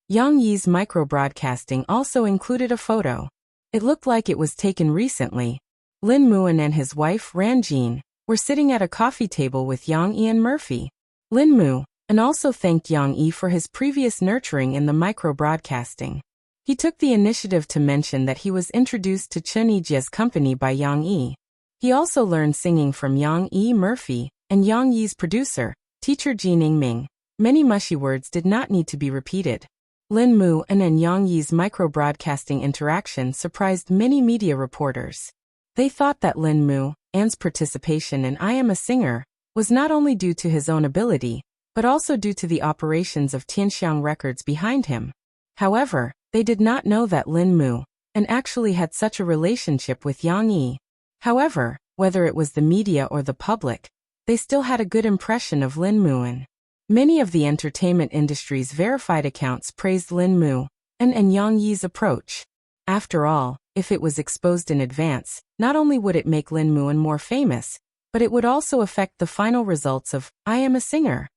Yang Yi's micro-broadcasting also included a photo. It looked like it was taken recently. Lin Muan and his wife, Ran Jin, were sitting at a coffee table with Yang Yi and Murphy. Lin Muan also thanked Yang Yi for his previous nurturing in the micro-broadcasting. He took the initiative to mention that he was introduced to Chen Yijie's company by Yang Yi. He also learned singing from Yang Yi, Murphy, and Yang Yi's producer, teacher Jining Ming. Many mushy words did not need to be repeated. Lin Muan and Yang Yi's micro-broadcasting interaction surprised many media reporters. They thought that Lin Muan's participation in I Am a Singer was not only due to his own ability, but also due to the operations of Tianxiang Records behind him. However, they did not know that Lin Muan actually had such a relationship with Yang Yi. However, whether it was the media or the public, they still had a good impression of Lin Muan. Many of the entertainment industry's verified accounts praised Lin Muan and Yang Yi's approach. After all, if it was exposed in advance, not only would it make Lin Muan more famous, but it would also affect the final results of I Am a Singer.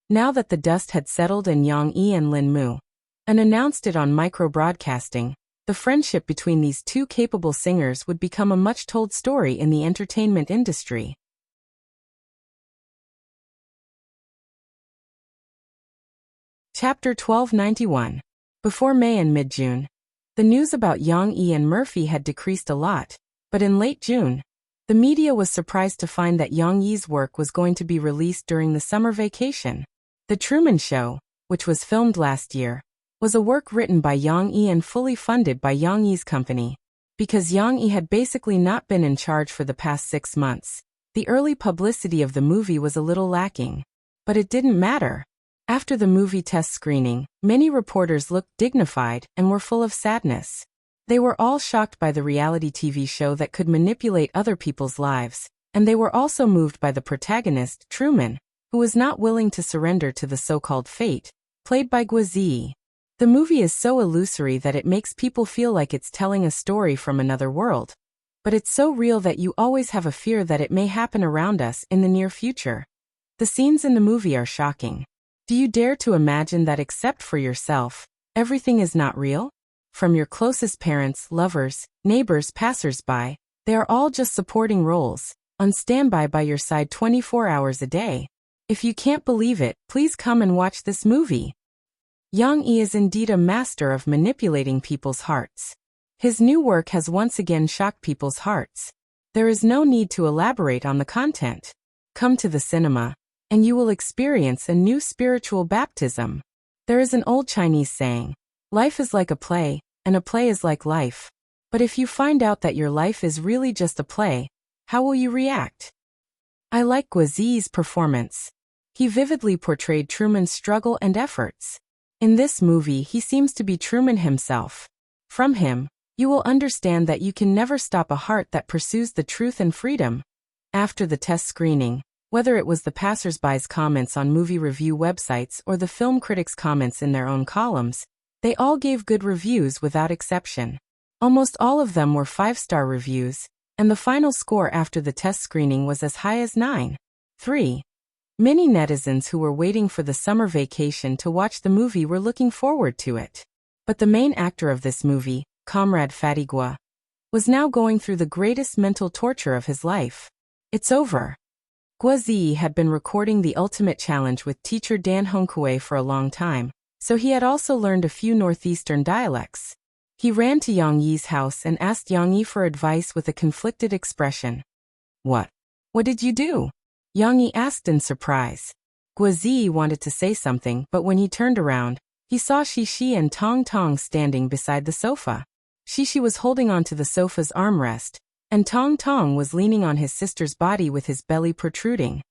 Now that the dust had settled and Yang Yi and Lin Muan announced it on micro-broadcasting, The friendship between these two capable singers would become a much-told story in the entertainment industry. Chapter 1291. Before May and mid-June. The news about Yang Yi and Murphy had decreased a lot, but in late June, the media was surprised to find that Yang Yi's work was going to be released during the summer vacation. The Truman Show, which was filmed last year, was a work written by Yang Yi and fully funded by Yang Yi's company. Because Yang Yi had basically not been in charge for the past 6 months, the early publicity of the movie was a little lacking. But it didn't matter. After the movie test screening, many reporters looked dignified and were full of sadness. They were all shocked by the reality TV show that could manipulate other people's lives, and they were also moved by the protagonist, Truman, who was not willing to surrender to the so-called fate, played by Guo. The movie is so illusory that it makes people feel like it's telling a story from another world. But it's so real that you always have a fear that it may happen around us in the near future. The scenes in the movie are shocking. Do you dare to imagine that except for yourself, everything is not real? From your closest parents, lovers, neighbors, passers-by, they are all just supporting roles, on standby by your side 24 hours a day. If you can't believe it, please come and watch this movie. Yang Yi is indeed a master of manipulating people's hearts. His new work has once again shocked people's hearts. There is no need to elaborate on the content. Come to the cinema, and you will experience a new spiritual baptism. There is an old Chinese saying, life is like a play, and a play is like life. But if you find out that your life is really just a play, how will you react? I like Guozi's performance. He vividly portrayed Truman's struggle and efforts. In this movie, he seems to be Truman himself. From him, you will understand that you can never stop a heart that pursues the truth and freedom. After the test screening, whether it was the passers-by's comments on movie review websites or the film critics' comments in their own columns, they all gave good reviews without exception. Almost all of them were 5-star reviews, and the final score after the test screening was as high as 9.3. Many netizens who were waiting for the summer vacation to watch the movie were looking forward to it. But the main actor of this movie, Comrade Fatty Guo, was now going through the greatest mental torture of his life. It's over. Guo had been recording The Ultimate Challenge with teacher Dan Hongkue for a long time, so he had also learned a few northeastern dialects. He ran to Yang Yi's house and asked Yang Yi for advice with a conflicted expression. What did you do? Yang Yi asked in surprise. Guo wanted to say something, but when he turned around, he saw Shishi and Tong Tong standing beside the sofa. Shishi was holding onto the sofa's armrest, and Tong Tong was leaning on his sister's body with his belly protruding.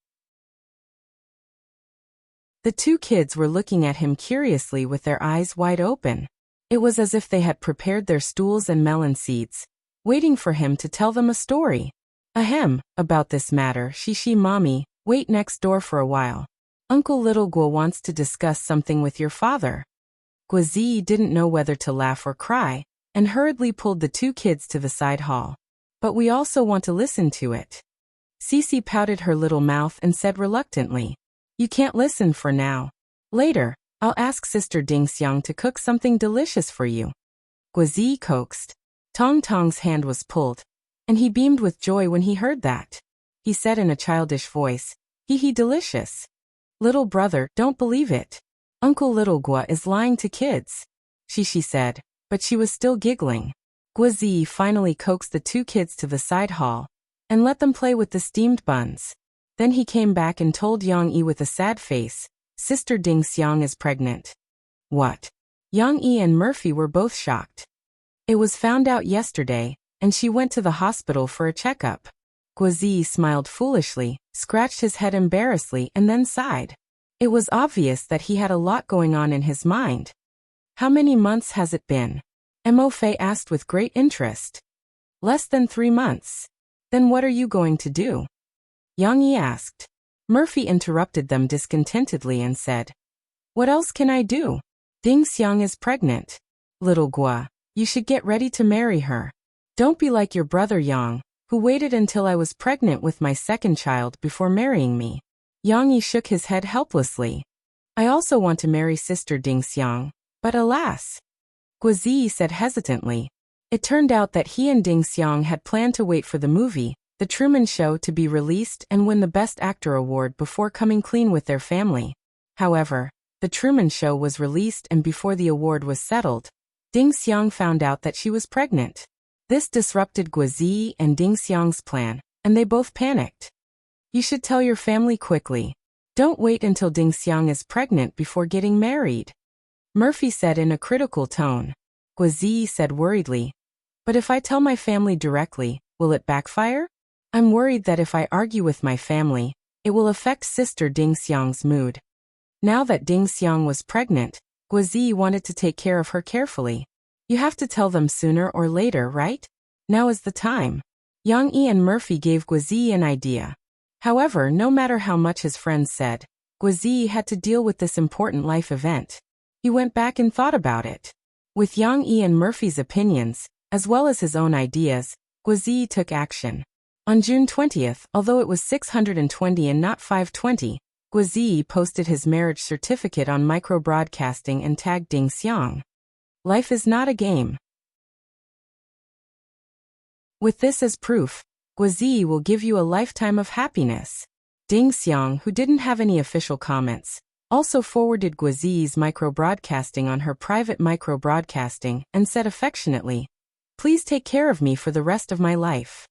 The two kids were looking at him curiously with their eyes wide open. It was as if they had prepared their stools and melon seeds, waiting for him to tell them a story. Ahem, about this matter, Shishi mommy, wait next door for a while. Uncle Little Guo wants to discuss something with your father. Guo didn't know whether to laugh or cry, and hurriedly pulled the two kids to the side hall. But we also want to listen to it. Cece pouted her little mouth and said reluctantly, you can't listen for now. Later, I'll ask Sister Ding Xiang to cook something delicious for you. Guo coaxed. Tong Tong's hand was pulled, and he beamed with joy when he heard that. He said in a childish voice, hee delicious. Little brother, don't believe it. Uncle Little Guo is lying to kids. She said, but she was still giggling. Guo finally coaxed the two kids to the side hall, and let them play with the steamed buns. Then he came back and told Yang Yi with a sad face, Sister Ding Xiang is pregnant. What? Yang Yi and Murphy were both shocked. It was found out yesterday, and she went to the hospital for a checkup. Guo smiled foolishly, scratched his head embarrassedly, and then sighed. It was obvious that he had a lot going on in his mind. How many months has it been? Mo Fei asked with great interest. Less than 3 months. Then what are you going to do? Yang Yi asked. Murphy interrupted them discontentedly and said, what else can I do? Ding Xiang is pregnant. Little Guo, you should get ready to marry her. Don't be like your brother Yang, who waited until I was pregnant with my second child before marrying me. Yang Yi shook his head helplessly. I also want to marry Sister Ding Xiang, but alas. Guo said hesitantly. It turned out that he and Ding Xiang had planned to wait for the movie, The Truman Show, to be released and win the Best Actor award before coming clean with their family. However, The Truman Show was released, and before the award was settled, Ding Xiang found out that she was pregnant. This disrupted Guo and Ding Xiang's plan, and they both panicked. You should tell your family quickly. Don't wait until Ding Xiang is pregnant before getting married, Murphy said in a critical tone. Guo said worriedly. But if I tell my family directly, will it backfire? I'm worried that if I argue with my family, it will affect sister Ding Xiang's mood. Now that Ding Xiang was pregnant, Guo wanted to take care of her carefully. You have to tell them sooner or later, right? Now is the time. Yang Yi and Murphy gave Guo an idea. However, no matter how much his friends said, Guo had to deal with this important life event. He went back and thought about it. With Yang Yi and Murphy's opinions, as well as his own ideas, Guo took action. On June 20th, although it was 620 and not 520, Guo posted his marriage certificate on micro-broadcasting and tagged Ding Xiang. Life is not a game. With this as proof, Guo will give you a lifetime of happiness. Ding Xiang, who didn't have any official comments, also forwarded Guo's micro-broadcasting on her private micro-broadcasting and said affectionately, "Please take care of me for the rest of my life."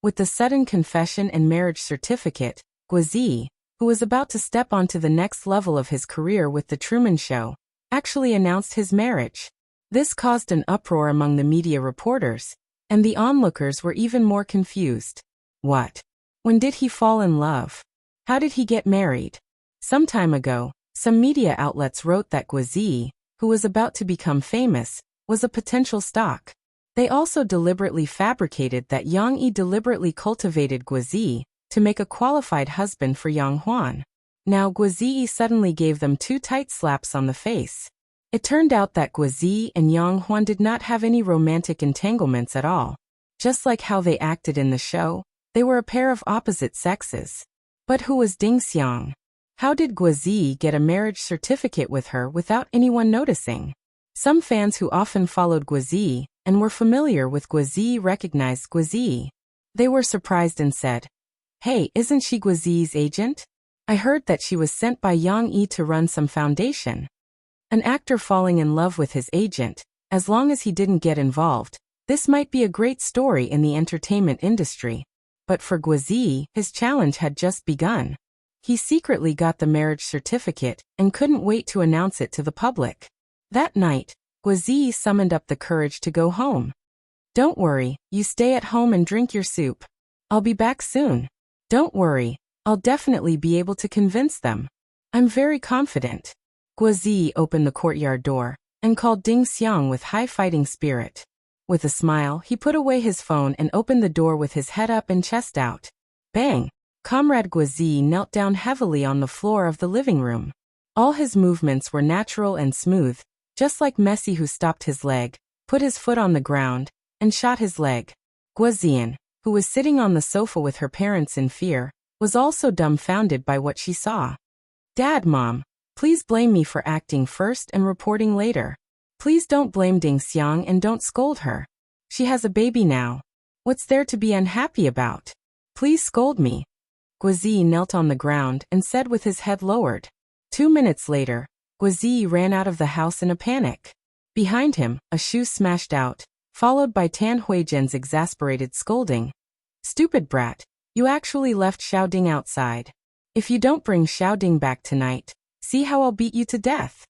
With the sudden confession and marriage certificate, Guo, who was about to step onto the next level of his career with The Truman Show, actually announced his marriage. This caused an uproar among the media reporters, and the onlookers were even more confused. What? When did he fall in love? How did he get married? Some time ago, some media outlets wrote that Guo, who was about to become famous, was a potential stock. They also deliberately fabricated that Yang Yi deliberately cultivated Guo to make a qualified husband for Yang Huan. Now Guo suddenly gave them two tight slaps on the face. It turned out that Guo and Yang Huan did not have any romantic entanglements at all. Just like how they acted in the show, they were a pair of opposite sexes. But who was Ding Xiang? How did Guo get a marriage certificate with her without anyone noticing? Some fans who often followed Guo and were familiar with Guo recognized Guo. They were surprised and said, "Hey, isn't she Guo's agent? I heard that she was sent by Yang Yi to run some foundation." An actor falling in love with his agent, as long as he didn't get involved, this might be a great story in the entertainment industry. But for Guo, his challenge had just begun. He secretly got the marriage certificate and couldn't wait to announce it to the public. That night, Guo summoned up the courage to go home. "Don't worry, you stay at home and drink your soup. I'll be back soon. Don't worry, I'll definitely be able to convince them. I'm very confident." Guo opened the courtyard door and called Ding Xiang with high fighting spirit. With a smile, he put away his phone and opened the door with his head up and chest out. Bang! Comrade Guo knelt down heavily on the floor of the living room. All his movements were natural and smooth, just like Messi, who stopped his leg, put his foot on the ground, and shot his leg. Guo, who was sitting on the sofa with her parents in fear, was also dumbfounded by what she saw. "Dad, Mom, please blame me for acting first and reporting later. Please don't blame Ding Xiang and don't scold her. She has a baby now. What's there to be unhappy about? Please scold me." Guo knelt on the ground and said with his head lowered. 2 minutes later, Guo ran out of the house in a panic. Behind him, a shoe smashed out, followed by Tan Huijian's exasperated scolding. "Stupid brat, you actually left Xiaoding outside. If you don't bring Xiaoding back tonight, see how I'll beat you to death."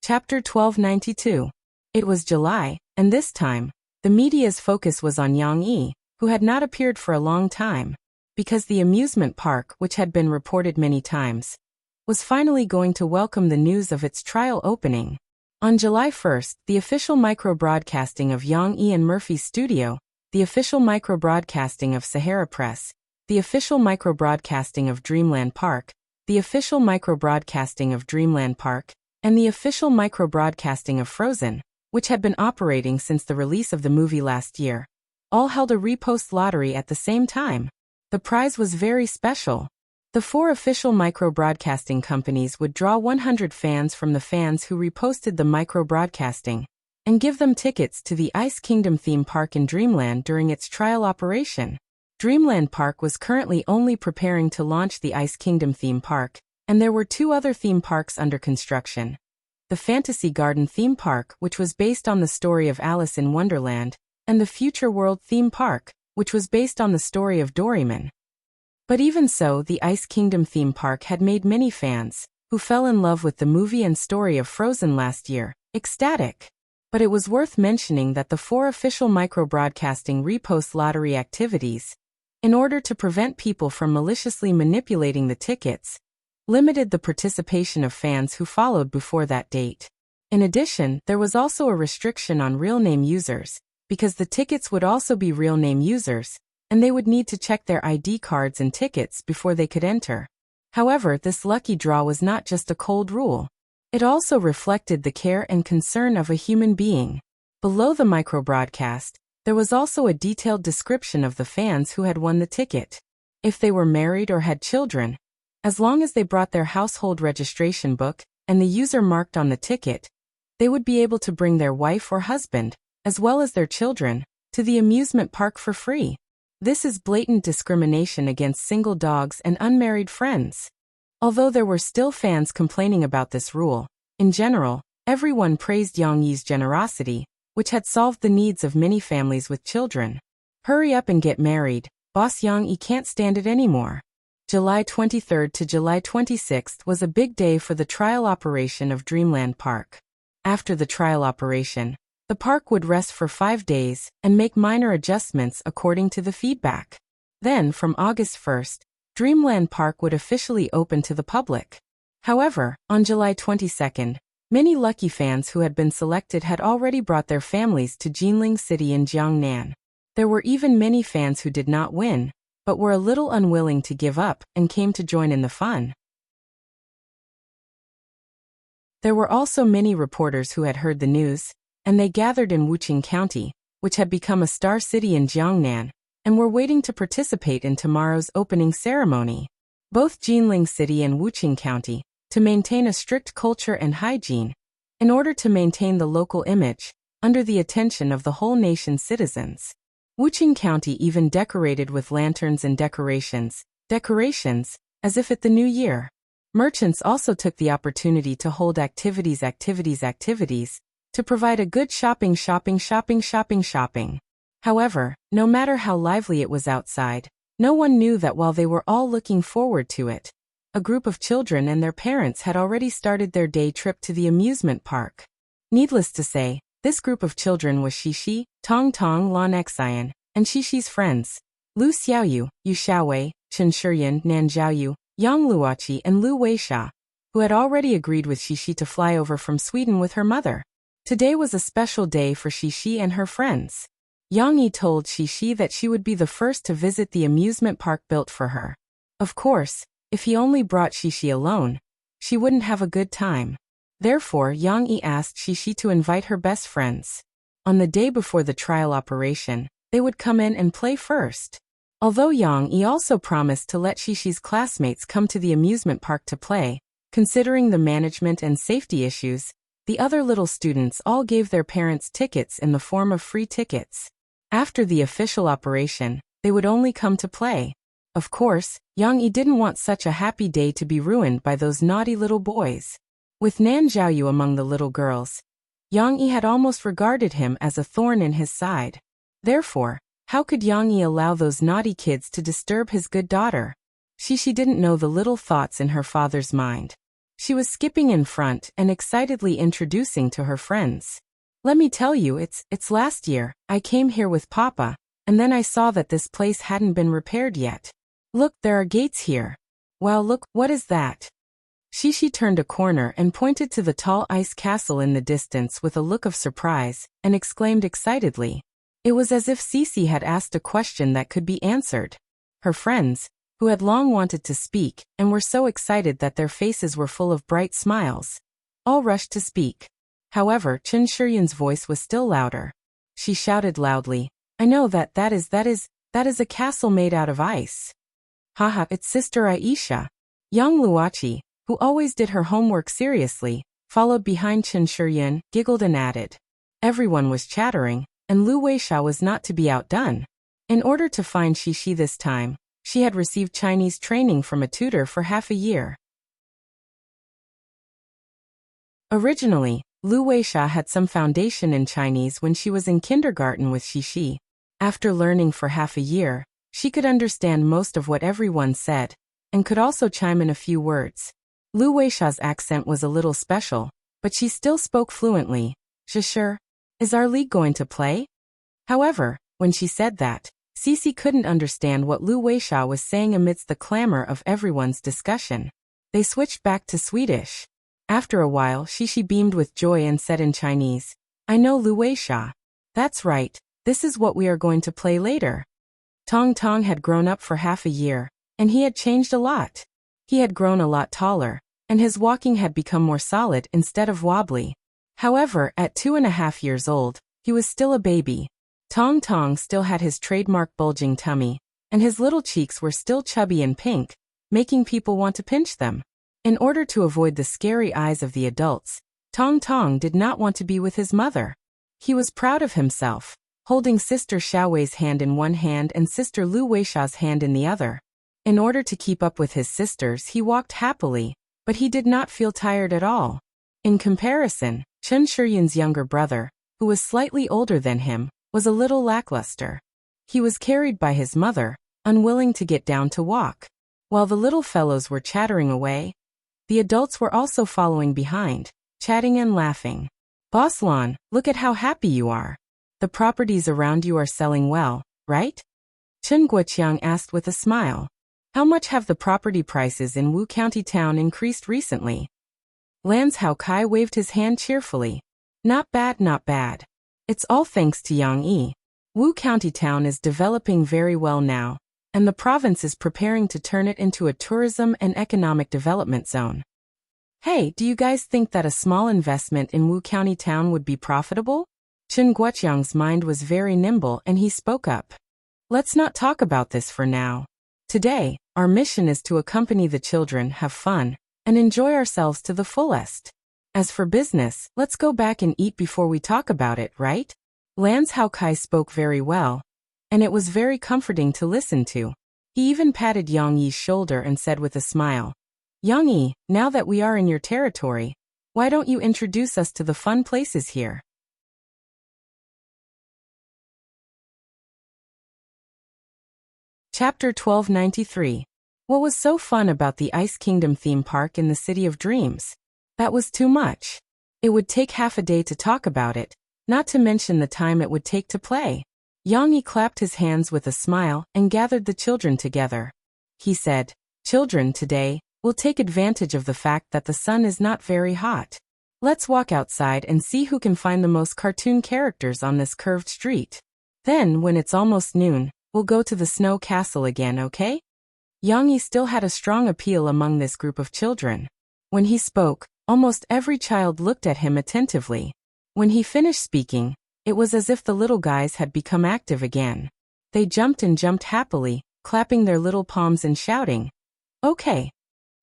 Chapter 1292. It was July, and this time, the media's focus was on Yang Yi, who had not appeared for a long time, because the amusement park, which had been reported many times, was finally going to welcome the news of its trial opening. On July 1st, the official micro-broadcasting of Yang Yi and Murphy's studio, the official micro-broadcasting of Sahara Press, the official micro-broadcasting of Dreamland Park, the official micro-broadcasting of Dreamland Park, and the official micro-broadcasting of Frozen, which had been operating since the release of the movie last year, all held a repost lottery at the same time. The prize was very special. The 4 official micro-broadcasting companies would draw 100 fans from the fans who reposted the micro-broadcasting and give them tickets to the Ice Kingdom theme park in Dreamland during its trial operation. Dreamland Park was currently only preparing to launch the Ice Kingdom theme park, and there were 2 other theme parks under construction. The Fantasy Garden theme park, which was based on the story of Alice in Wonderland, and the Future World theme park, which was based on the story of Doraemon. But even so, the Ice Kingdom theme park had made many fans, who fell in love with the movie and story of Frozen last year, ecstatic. But it was worth mentioning that the 4 official micro-broadcasting repost lottery activities, in order to prevent people from maliciously manipulating the tickets, limited the participation of fans who followed before that date. In addition, there was also a restriction on real name users, because the tickets would also be real name users, and they would need to check their ID cards and tickets before they could enter. However, this lucky draw was not just a cold rule. It also reflected the care and concern of a human being. Below the micro-broadcast, there was also a detailed description of the fans who had won the ticket. If they were married or had children, as long as they brought their household registration book and the user marked on the ticket, they would be able to bring their wife or husband, as well as their children, to the amusement park for free. This is blatant discrimination against single dogs and unmarried friends. Although there were still fans complaining about this rule, in general, everyone praised Yang Yi's generosity, which had solved the needs of many families with children. Hurry up and get married, Boss Yang Yi can't stand it anymore. July 23rd to July 26th was a big day for the trial operation of Dreamland Park. After the trial operation, the park would rest for 5 days and make minor adjustments according to the feedback. Then, from August 1st, Dreamland Park would officially open to the public. However, on July 22nd, many lucky fans who had been selected had already brought their families to Jinling City in Jiangnan. There were even many fans who did not win, but were a little unwilling to give up and came to join in the fun. There were also many reporters who had heard the news, and they gathered in Wuqing County, which had become a star city in Jiangnan, and were waiting to participate in tomorrow's opening ceremony. Both Jinling City and Wuqing County, to maintain a strict culture and hygiene, in order to maintain the local image, under the attention of the whole nation's citizens. Wuqing County even decorated with lanterns and decorations, as if at the new year. Merchants also took the opportunity to hold activities, to provide a good shopping. However, no matter how lively it was outside, no one knew that while they were all looking forward to it, a group of children and their parents had already started their day trip to the amusement park. Needless to say, this group of children was Xixi, Tong Tong, Lan Xian, and Xixi's friends, Lu Xiaoyu, Yu Xiaowei, Chen Shiyan, Nan Zhaoyu, Yang Luoqi, and Lu Weixia, who had already agreed with Xixi to fly over from Sweden with her mother. Today was a special day for Xixi and her friends. Yang Yi told Xixi that she would be the first to visit the amusement park built for her. Of course, if he only brought Xixi alone, she wouldn't have a good time. Therefore, Yang Yi asked Xixi to invite her best friends. On the day before the trial operation, they would come in and play first. Although Yang Yi also promised to let Xixi's classmates come to the amusement park to play, considering the management and safety issues, the other little students all gave their parents tickets in the form of free tickets. After the official operation, they would only come to play. Of course, Yang Yi didn't want such a happy day to be ruined by those naughty little boys. With Nan Zhaoyu among the little girls, Yang Yi had almost regarded him as a thorn in his side. Therefore, how could Yang Yi allow those naughty kids to disturb his good daughter? Xixi didn't know the little thoughts in her father's mind. She was skipping in front and excitedly introducing to her friends. Let me tell you, it's last year, I came here with Papa, and then I saw that this place hadn't been repaired yet. Look, there are gates here. Wow, look, what is that? Xixi turned a corner and pointed to the tall ice castle in the distance with a look of surprise, and exclaimed excitedly. It was as if Xixi had asked a question that could be answered. Her friends, who had long wanted to speak, and were so excited that their faces were full of bright smiles, all rushed to speak. However, Chen Shiyan's voice was still louder. She shouted loudly, I know that is a castle made out of ice. Haha, it's Sister Aisha. Young Luochi, who always did her homework seriously, followed behind Chen Shiyun, giggled and added. Everyone was chattering, and Lu Weisha was not to be outdone. In order to find Shishi this time, she had received Chinese training from a tutor for half a year. Originally, Lu Weisha had some foundation in Chinese when she was in kindergarten with Shishi. After learning for half a year, she could understand most of what everyone said, and could also chime in a few words. Lu Weisha's accent was a little special, but she still spoke fluently. Sure, is our league going to play? However, when she said that, Cici couldn't understand what Lu Weisha was saying amidst the clamor of everyone's discussion. They switched back to Swedish. After a while, Shishi beamed with joy and said in Chinese, I know Lu Weisha. That's right, this is what we are going to play later. Tong Tong had grown up for half a year, and he had changed a lot. He had grown a lot taller, and his walking had become more solid instead of wobbly. However, at 2.5 years old, he was still a baby. Tong Tong still had his trademark bulging tummy, and his little cheeks were still chubby and pink, making people want to pinch them. In order to avoid the scary eyes of the adults, Tong Tong did not want to be with his mother. He was proud of himself, holding Sister Xiaowei's hand in one hand and Sister Lu Weisha's hand in the other. In order to keep up with his sisters, he walked happily, but he did not feel tired at all. In comparison, Chen Shiyun's younger brother, who was slightly older than him, was a little lackluster. He was carried by his mother, unwilling to get down to walk. While the little fellows were chattering away, the adults were also following behind, chatting and laughing. Boss Lon, look at how happy you are. The properties around you are selling well, right? Chen Guoqiang asked with a smile. How much have the property prices in Wu County Town increased recently? Lans Hao Kai waved his hand cheerfully. Not bad, not bad. It's all thanks to Yang Yi. Wu County Town is developing very well now, and the province is preparing to turn it into a tourism and economic development zone. Hey, do you guys think that a small investment in Wu County Town would be profitable? Chen Guoqiang's mind was very nimble and he spoke up. Let's not talk about this for now. Today, our mission is to accompany the children, have fun, and enjoy ourselves to the fullest. As for business, let's go back and eat before we talk about it, right? Lans Hao Kai spoke very well, and it was very comforting to listen to. He even patted Yang Yi's shoulder and said with a smile, Yang Yi, now that we are in your territory, why don't you introduce us to the fun places here? Chapter 1293. What was so fun about the Ice Kingdom theme park in the City of Dreams? That was too much. It would take half a day to talk about it, not to mention the time it would take to play. Yang Yi clapped his hands with a smile and gathered the children together. He said, Children, today, we'll take advantage of the fact that the sun is not very hot. Let's walk outside and see who can find the most cartoon characters on this curved street. Then, when it's almost noon, we'll go to the snow castle again, okay? Yang Yi still had a strong appeal among this group of children. When he spoke, almost every child looked at him attentively. When he finished speaking, it was as if the little guys had become active again. They jumped and jumped happily, clapping their little palms and shouting, Okay.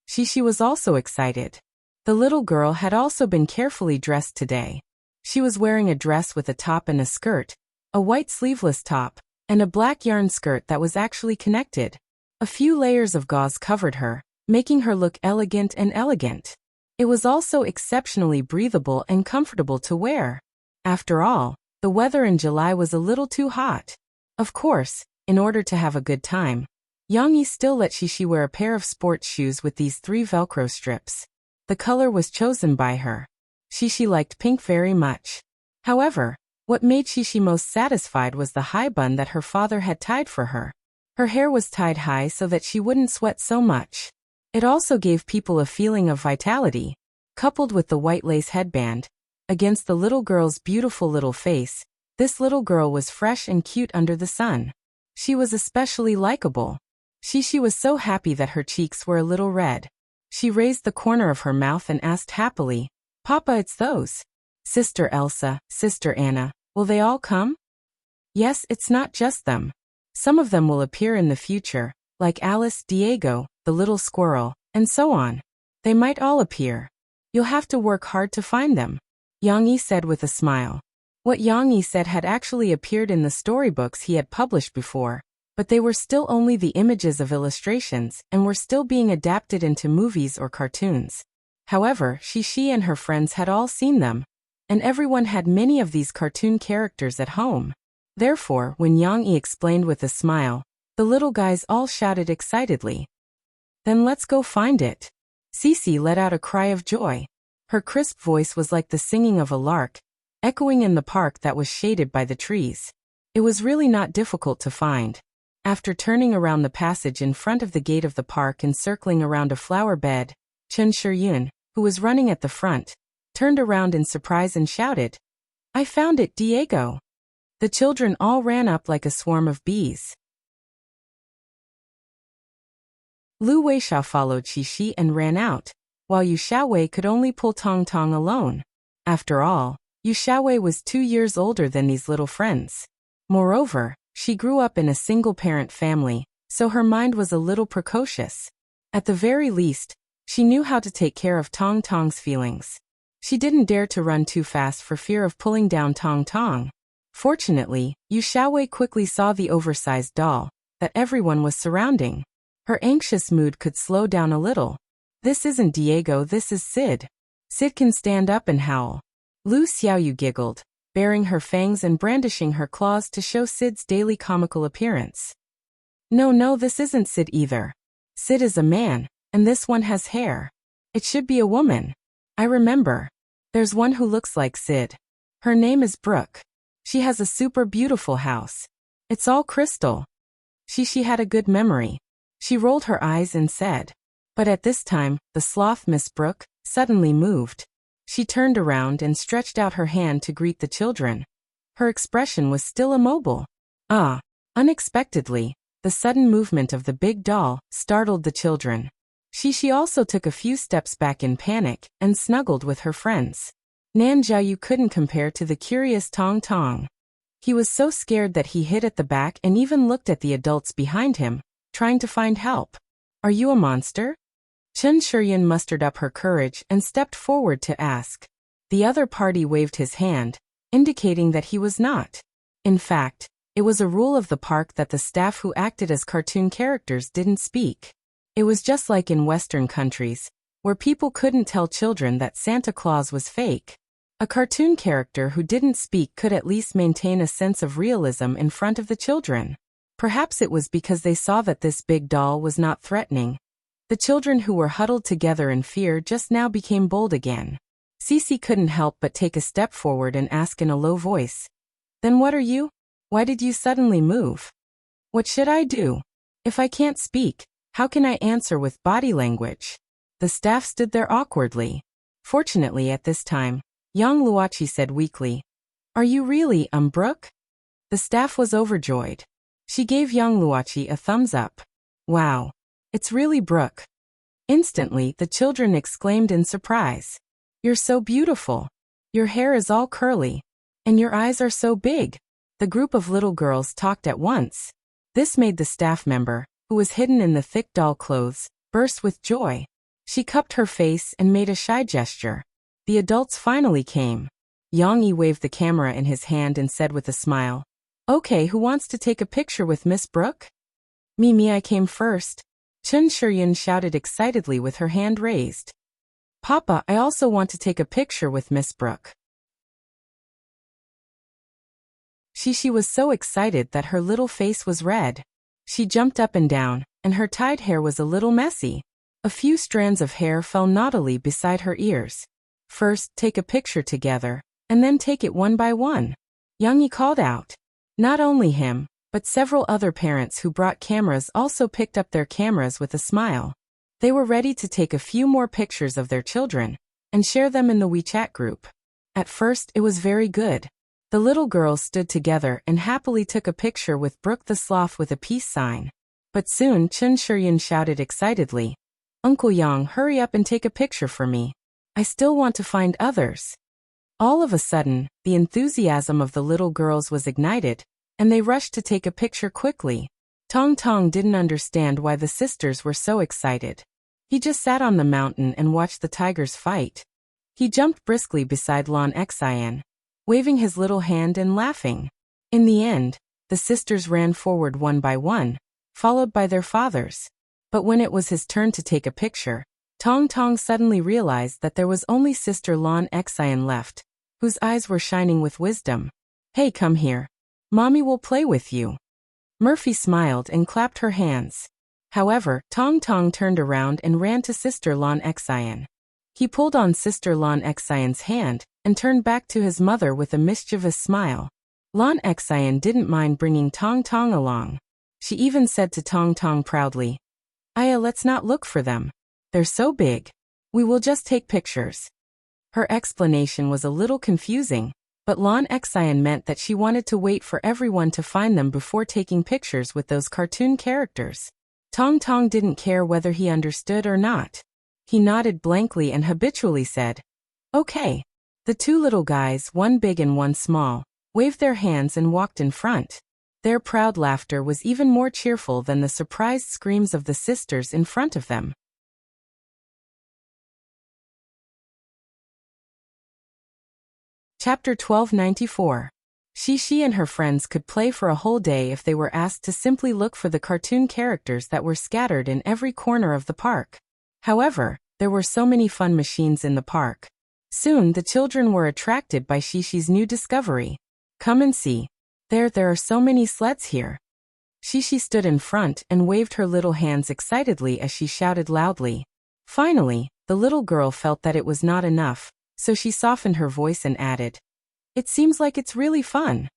Shishi was also excited. The little girl had also been carefully dressed today. She was wearing a dress with a top and a skirt, a white sleeveless top, and a black yarn skirt that was actually connected. A few layers of gauze covered her, making her look elegant and elegant. It was also exceptionally breathable and comfortable to wear. After all, the weather in July was a little too hot. Of course, in order to have a good time, Yang Yi still let Shishi wear a pair of sports shoes with these 3 Velcro strips. The color was chosen by her. Shishi liked pink very much. However, what made Shishi most satisfied was the high bun that her father had tied for her. Her hair was tied high so that she wouldn't sweat so much. It also gave people a feeling of vitality, coupled with the white lace headband. Against the little girl's beautiful little face, this little girl was fresh and cute under the sun. She was especially likable. Shishi was so happy that her cheeks were a little red. She raised the corner of her mouth and asked happily, Papa, it's those. Sister Elsa, Sister Anna, will they all come? Yes, it's not just them. Some of them will appear in the future, like Alice, Diego, the little squirrel, and so on. They might all appear. You'll have to work hard to find them, Yang Yi said with a smile. What Yang Yi said had actually appeared in the storybooks he had published before, but they were still only the images of illustrations and were still being adapted into movies or cartoons. However, Shishi and her friends had all seen them, and everyone had many of these cartoon characters at home. Therefore, when Yang Yi explained with a smile, the little guys all shouted excitedly. Then let's go find it. Cece let out a cry of joy. Her crisp voice was like the singing of a lark, echoing in the park that was shaded by the trees. It was really not difficult to find. After turning around the passage in front of the gate of the park and circling around a flower bed, Chen Shiyun, who was running at the front, turned around in surprise and shouted, "I found it, Diego!" The children all ran up like a swarm of bees. Lu Weisha followed Shishi and ran out, while Yu Xiaowei could only pull Tong Tong alone. After all, Yu Xiaowei was 2 years older than these little friends. Moreover, she grew up in a single-parent family, so her mind was a little precocious. At the very least, she knew how to take care of Tong Tong's feelings. She didn't dare to run too fast for fear of pulling down Tong Tong. Fortunately, Yu Xiaowei quickly saw the oversized doll that everyone was surrounding. Her anxious mood could slow down a little. This isn't Diego, this is Sid. Sid can stand up and howl. Lu Xiaoyu giggled, baring her fangs and brandishing her claws to show Sid's daily comical appearance. No, this isn't Sid either. Sid is a man, and this one has hair. It should be a woman. I remember. There's one who looks like Sid. Her name is Brooke. She has a super beautiful house. It's all crystal. She had a good memory. She rolled her eyes and said. But at this time, the sloth Miss Brooke suddenly moved. She turned around and stretched out her hand to greet the children. Her expression was still immobile. Unexpectedly, the sudden movement of the big doll startled the children. She also took a few steps back in panic and snuggled with her friends. Nan Jiaoyu couldn't compare to the curious Tong Tong. He was so scared that he hid at the back and even looked at the adults behind him, trying to find help. Are you a monster? Chen Shiyun mustered up her courage and stepped forward to ask. The other party waved his hand, indicating that he was not. In fact, it was a rule of the park that the staff who acted as cartoon characters didn't speak. It was just like in Western countries, where people couldn't tell children that Santa Claus was fake. A cartoon character who didn't speak could at least maintain a sense of realism in front of the children. Perhaps it was because they saw that this big doll was not threatening. The children who were huddled together in fear just now became bold again. Cece couldn't help but take a step forward and ask in a low voice. Then what are you? Why did you suddenly move? What should I do? If I can't speak, how can I answer with body language? The staff stood there awkwardly. Fortunately at this time, young Luochi said weakly, Are you really, Brooke? The staff was overjoyed. She gave young Luochi a thumbs up. Wow. It's really Brooke. Instantly, the children exclaimed in surprise. You're so beautiful. Your hair is all curly. And your eyes are so big. The group of little girls talked at once. This made the staff member, who was hidden in the thick doll clothes, burst with joy. She cupped her face and made a shy gesture. The adults finally came. Yang Yi waved the camera in his hand and said with a smile, Okay, who wants to take a picture with Miss Brooke? Me, I came first. Chen Shiyun shouted excitedly with her hand raised. Papa, I also want to take a picture with Miss Brooke. She was so excited that her little face was red. She jumped up and down, and her tied hair was a little messy. A few strands of hair fell naughtily beside her ears. First, take a picture together, and then take it one by one. Yang Yi called out. Not only him, but several other parents who brought cameras also picked up their cameras with a smile. They were ready to take a few more pictures of their children and share them in the WeChat group. At first, it was very good. The little girls stood together and happily took a picture with Brooke the sloth with a peace sign. But soon Chen Shiyun shouted excitedly, Uncle Yang, hurry up and take a picture for me. I still want to find others. All of a sudden, the enthusiasm of the little girls was ignited, and they rushed to take a picture quickly. Tong Tong didn't understand why the sisters were so excited. He just sat on the mountain and watched the tigers fight. He jumped briskly beside Lon Xian, waving his little hand and laughing. In the end, the sisters ran forward one by one, followed by their fathers. But when it was his turn to take a picture, Tong Tong suddenly realized that there was only Sister Lon Xian left, whose eyes were shining with wisdom. "Hey, come here. Mommy will play with you." Murphy smiled and clapped her hands. However, Tong Tong turned around and ran to Sister Lon Xian. He pulled on Sister Lon Xian's hand and turned back to his mother with a mischievous smile. Lon Xian didn't mind bringing Tong Tong along. She even said to Tong Tong proudly, "Aya, let's not look for them. They're so big. We will just take pictures." Her explanation was a little confusing, but Lon Xian meant that she wanted to wait for everyone to find them before taking pictures with those cartoon characters. Tong Tong didn't care whether he understood or not. He nodded blankly and habitually said, "Okay." The two little guys, one big and one small, waved their hands and walked in front. Their proud laughter was even more cheerful than the surprised screams of the sisters in front of them. Chapter 1294. Shishi and her friends could play for a whole day if they were asked to simply look for the cartoon characters that were scattered in every corner of the park. However, there were so many fun machines in the park. Soon the children were attracted by Shishi's new discovery. "Come and see. There are so many sleds here." Shishi stood in front and waved her little hands excitedly as she shouted loudly. Finally, the little girl felt that it was not enough, so she softened her voice and added, "It seems like it's really fun."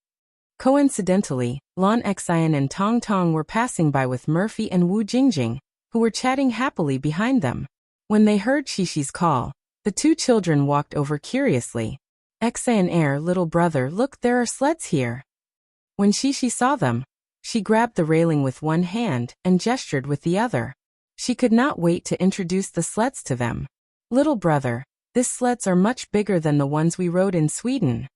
Coincidentally, Lon Xian and Tong Tong were passing by with Murphy and Wu Jingjing, who were chatting happily behind them. When they heard Shishi's call, the two children walked over curiously. "Xian, little brother, look, there are sleds here." When Shishi saw them, she grabbed the railing with one hand and gestured with the other. She could not wait to introduce the sleds to them. "Little brother, these sleds are much bigger than the ones we rode in Sweden."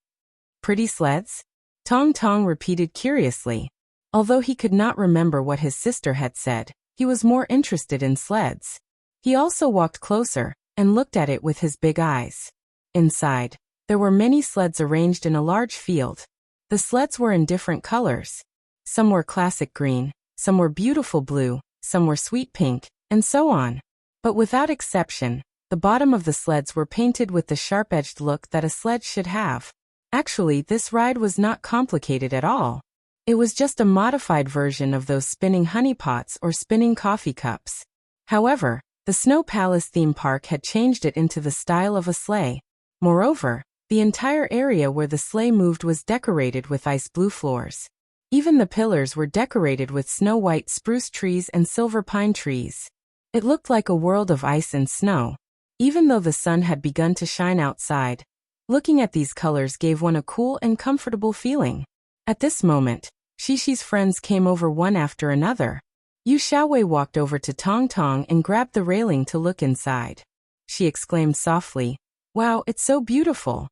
"Pretty sleds?" Tong Tong repeated curiously. Although he could not remember what his sister had said, he was more interested in sleds. He also walked closer and looked at it with his big eyes. Inside, there were many sleds arranged in a large field. The sleds were in different colors. Some were classic green, some were beautiful blue, some were sweet pink, and so on. But without exception, the bottom of the sleds were painted with the sharp-edged look that a sled should have. Actually, this ride was not complicated at all. It was just a modified version of those spinning honeypots or spinning coffee cups. However, the Snow Palace theme park had changed it into the style of a sleigh. Moreover, the entire area where the sleigh moved was decorated with ice blue floors. Even the pillars were decorated with snow-white spruce trees and silver pine trees. It looked like a world of ice and snow. Even though the sun had begun to shine outside, looking at these colors gave one a cool and comfortable feeling. At this moment, Shishi's friends came over one after another. Yu Xiaowei walked over to Tong Tong and grabbed the railing to look inside. She exclaimed softly, "Wow, it's so beautiful."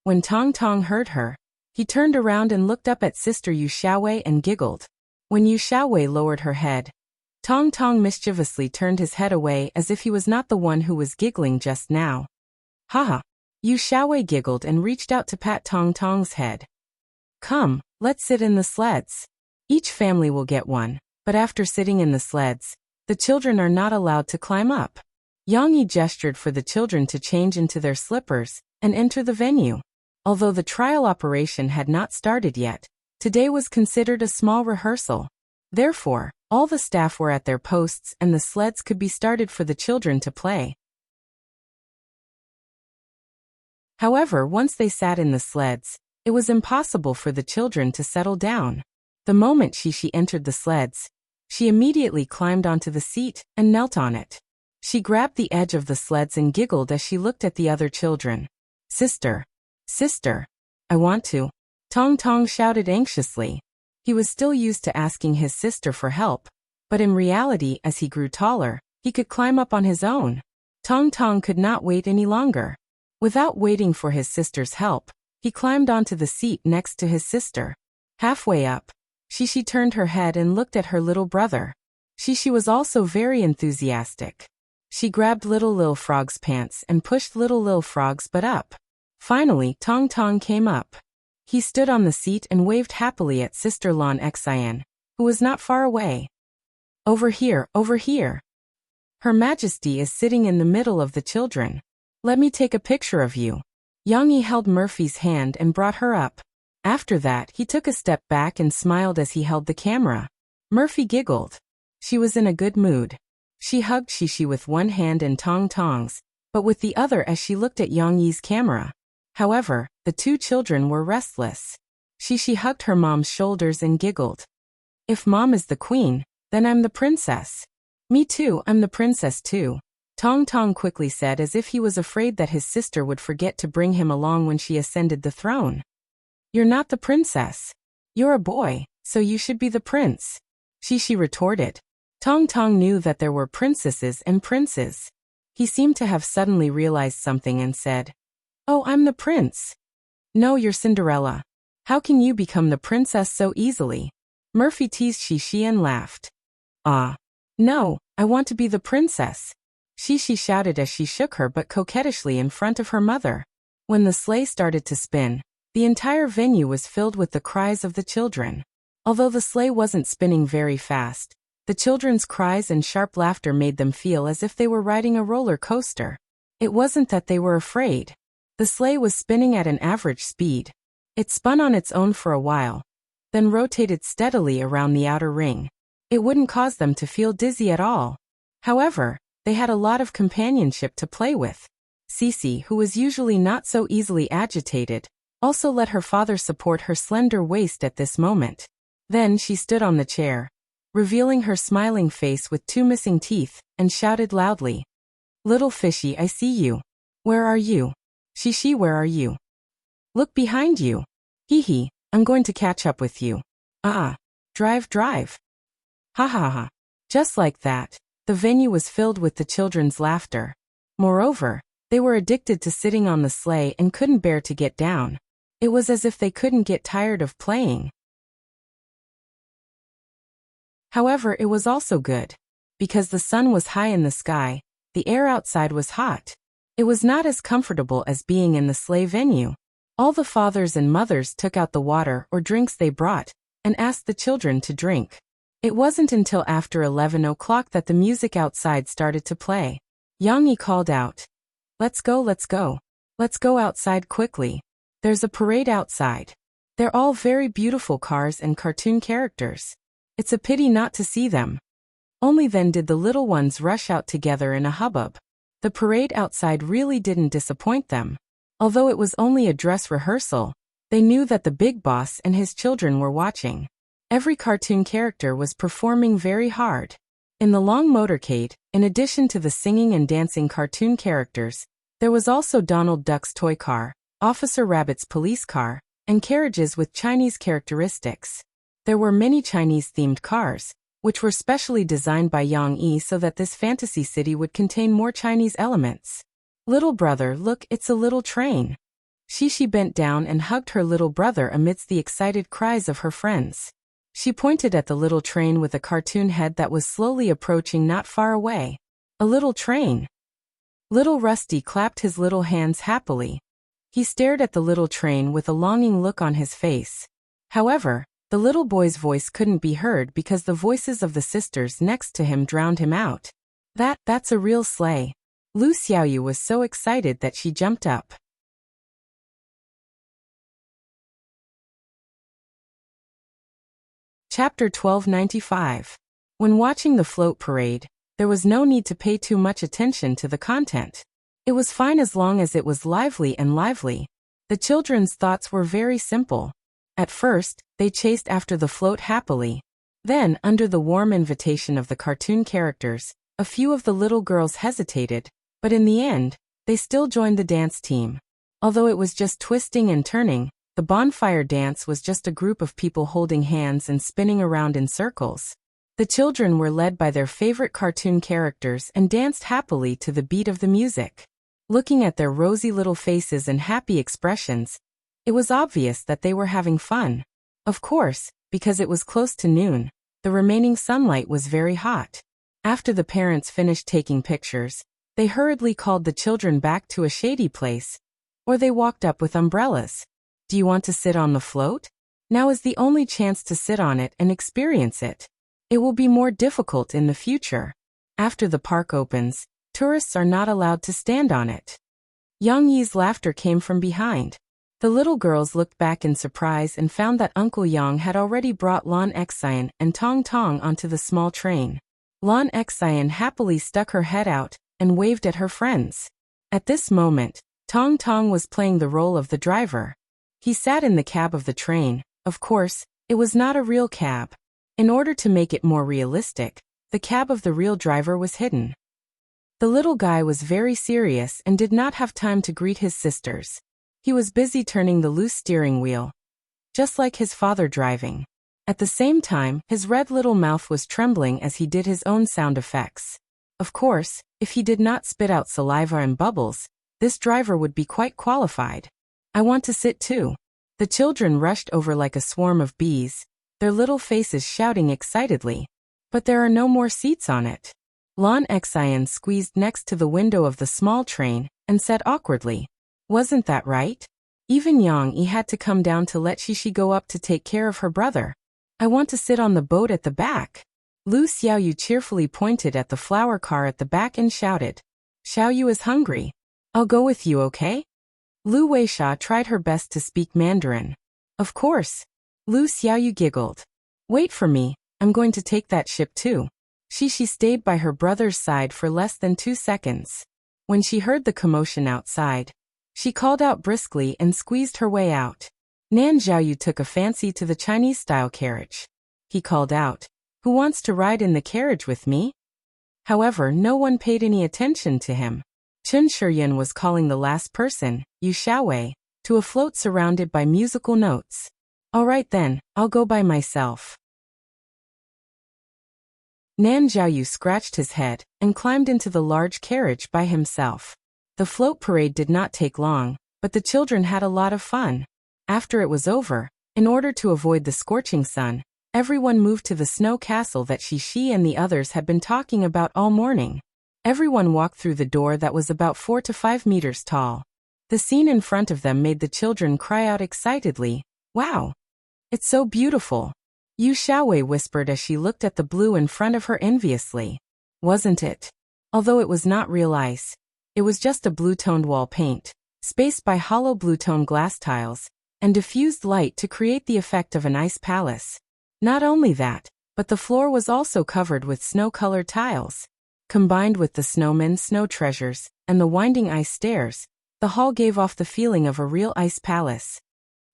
When Tong Tong heard her, he turned around and looked up at Sister Yu Xiaowei and giggled. When Yu Xiaowei lowered her head, Tong Tong mischievously turned his head away as if he was not the one who was giggling just now. "Haha." Yu Xiaowei giggled and reached out to pat Tong Tong's head. "Come, let's sit in the sleds. Each family will get one, but after sitting in the sleds, the children are not allowed to climb up." Yang Yi gestured for the children to change into their slippers and enter the venue. Although the trial operation had not started yet, today was considered a small rehearsal. Therefore, all the staff were at their posts and the sleds could be started for the children to play. However, once they sat in the sleds, it was impossible for the children to settle down. The moment Shishi entered the sleds, she immediately climbed onto the seat and knelt on it. She grabbed the edge of the sleds and giggled as she looked at the other children. Sister, I want to." Tong Tong shouted anxiously. He was still used to asking his sister for help, but in reality, as he grew taller, he could climb up on his own. Tong Tong could not wait any longer. Without waiting for his sister's help, he climbed onto the seat next to his sister. Halfway up, Shishi turned her head and looked at her little brother. Shishi was also very enthusiastic. She grabbed little Lil Frog's pants and pushed little Lil Frog's butt up. Finally, Tong Tong came up. He stood on the seat and waved happily at Sister Lon Xian, who was not far away. Over here, over here. Her Majesty is sitting in the middle of the children. Let me take a picture of you. Yang Yi held Murphy's hand and brought her up. After that, he took a step back and smiled as he held the camera. Murphy giggled. She was in a good mood. She hugged Shishi with one hand and Tong Tong's, but with the other as she looked at Yang Yi's camera. However, the two children were restless. Shishi hugged her mom's shoulders and giggled. If mom is the queen, then I'm the princess. Me too, I'm the princess too. Tong Tong quickly said as if he was afraid that his sister would forget to bring him along when she ascended the throne. You're not the princess. You're a boy, so you should be the prince. Shishi retorted. Tong Tong knew that there were princesses and princes. He seemed to have suddenly realized something and said, Oh, I'm the prince. No, you're Cinderella. How can you become the princess so easily? Murphy teased Shishi and laughed. Ah. No, I want to be the princess. Shishi shouted as she shook her butt coquettishly in front of her mother. When the sleigh started to spin, the entire venue was filled with the cries of the children. Although the sleigh wasn't spinning very fast, the children's cries and sharp laughter made them feel as if they were riding a roller coaster. It wasn't that they were afraid. The sleigh was spinning at an average speed. It spun on its own for a while, then rotated steadily around the outer ring. It wouldn't cause them to feel dizzy at all. However, they had a lot of companionship to play with. Cece, who was usually not so easily agitated, also let her father support her slender waist at this moment. Then she stood on the chair, revealing her smiling face with two missing teeth, and shouted loudly. Little fishy, I see you. Where are you? Shishi, where are you? Look behind you. Hee hee, I'm going to catch up with you. Drive, drive. Ha ha ha. Just like that, the venue was filled with the children's laughter. Moreover, they were addicted to sitting on the sleigh and couldn't bear to get down. It was as if they couldn't get tired of playing. However, it was also good. Because the sun was high in the sky, the air outside was hot. It was not as comfortable as being in the sleigh venue. All the fathers and mothers took out the water or drinks they brought, and asked the children to drink. It wasn't until after 11 o'clock that the music outside started to play. Yang Yi called out, Let's go, let's go. Let's go outside quickly. There's a parade outside. They're all very beautiful cars and cartoon characters. It's a pity not to see them. Only then did the little ones rush out together in a hubbub. The parade outside really didn't disappoint them. Although it was only a dress rehearsal, they knew that the big boss and his children were watching. Every cartoon character was performing very hard. In the long motorcade, in addition to the singing and dancing cartoon characters, there was also Donald Duck's toy car, Officer Rabbit's police car, and carriages with Chinese characteristics. There were many Chinese-themed cars, which were specially designed by Yang Yi so that this fantasy city would contain more Chinese elements. Little brother, look, it's a little train. Shishi bent down and hugged her little brother amidst the excited cries of her friends. She pointed at the little train with a cartoon head that was slowly approaching not far away. A little train. Little Rusty clapped his little hands happily. He stared at the little train with a longing look on his face. However, the little boy's voice couldn't be heard because the voices of the sisters next to him drowned him out. That's a real sleigh. Lu Xiaoyu was so excited that she jumped up. Chapter 1295. When watching the float parade, there was no need to pay too much attention to the content. It was fine as long as it was lively and lively. The children's thoughts were very simple. At first, they chased after the float happily. Then, under the warm invitation of the cartoon characters, a few of the little girls hesitated, but in the end, they still joined the dance team. Although it was just twisting and turning, the bonfire dance was just a group of people holding hands and spinning around in circles. The children were led by their favorite cartoon characters and danced happily to the beat of the music. Looking at their rosy little faces and happy expressions, it was obvious that they were having fun. Of course, Because it was close to noon, the remaining sunlight was very hot. After the parents finished taking pictures, they hurriedly called the children back to a shady place, or they walked up with umbrellas. Do you want to sit on the float? Now is the only chance to sit on it and experience it. It will be more difficult in the future. After the park opens, tourists are not allowed to stand on it. Yang Yi's laughter came from behind. The little girls looked back in surprise and found that Uncle Yang had already brought Lan Xian and Tong Tong onto the small train. Lan Xian happily stuck her head out and waved at her friends. At this moment, Tong Tong was playing the role of the driver. He sat in the cab of the train. Of course, it was not a real cab. In order to make it more realistic, the cab of the real driver was hidden. The little guy was very serious and did not have time to greet his sisters. He was busy turning the loose steering wheel, just like his father driving. At the same time, his red little mouth was trembling as he did his own sound effects. Of course, if he did not spit out saliva and bubbles, this driver would be quite qualified. I want to sit too. The children rushed over like a swarm of bees, their little faces shouting excitedly. But there are no more seats on it. Lan Xian squeezed next to the window of the small train and said awkwardly, "Wasn't that right?" Even Yang Yi had to come down to let Shishi go up to take care of her brother. "I want to sit on the boat at the back." Lu Xiaoyu cheerfully pointed at the flower car at the back and shouted, "Xiaoyu is hungry. I'll go with you, okay?" Lu Weisha tried her best to speak Mandarin. "Of course." Lu Xiaoyu giggled. "Wait for me, I'm going to take that ship too." Shishi stayed by her brother's side for less than 2 seconds. When she heard the commotion outside, she called out briskly and squeezed her way out. Nan Xiaoyu took a fancy to the Chinese-style carriage. He called out, "Who wants to ride in the carriage with me?" However, no one paid any attention to him. Chun Shiryan was calling the last person, Yu Xiaowei, to a float surrounded by musical notes. "All right then, I'll go by myself." Nan Xiaoyu scratched his head and climbed into the large carriage by himself. The float parade did not take long, but the children had a lot of fun. After it was over, in order to avoid the scorching sun, everyone moved to the snow castle that Shishi and the others had been talking about all morning. Everyone walked through the door that was about 4 to 5 meters tall. The scene in front of them made the children cry out excitedly, "Wow! It's so beautiful!" Yu Xiaowei whispered as she looked at the blue in front of her enviously. Wasn't it? Although it was not real ice, it was just a blue-toned wall paint, spaced by hollow blue-tone glass tiles, and diffused light to create the effect of an ice palace. Not only that, but the floor was also covered with snow-colored tiles. Combined with the snowmen, snow treasures, and the winding ice stairs, the hall gave off the feeling of a real ice palace.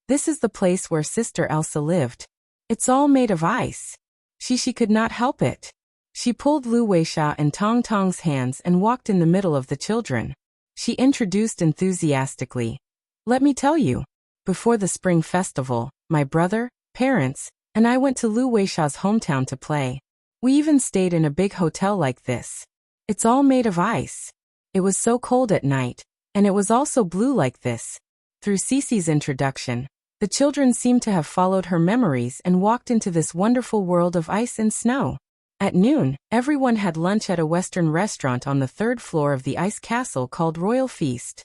This is the place where Sister Elsa lived. It's all made of ice. Shishi could not help it. She pulled Lu Weisha and Tong Tong's hands and walked in the middle of the children. She introduced enthusiastically, "Let me tell you, before the spring festival, my brother, parents, and I went to Lu Weisha's hometown to play. We even stayed in a big hotel like this. It's all made of ice. It was so cold at night, and it was also blue like this." Through Cece's introduction, the children seemed to have followed her memories and walked into this wonderful world of ice and snow. At noon, everyone had lunch at a Western restaurant on the 3rd floor of the ice castle called Royal Feast.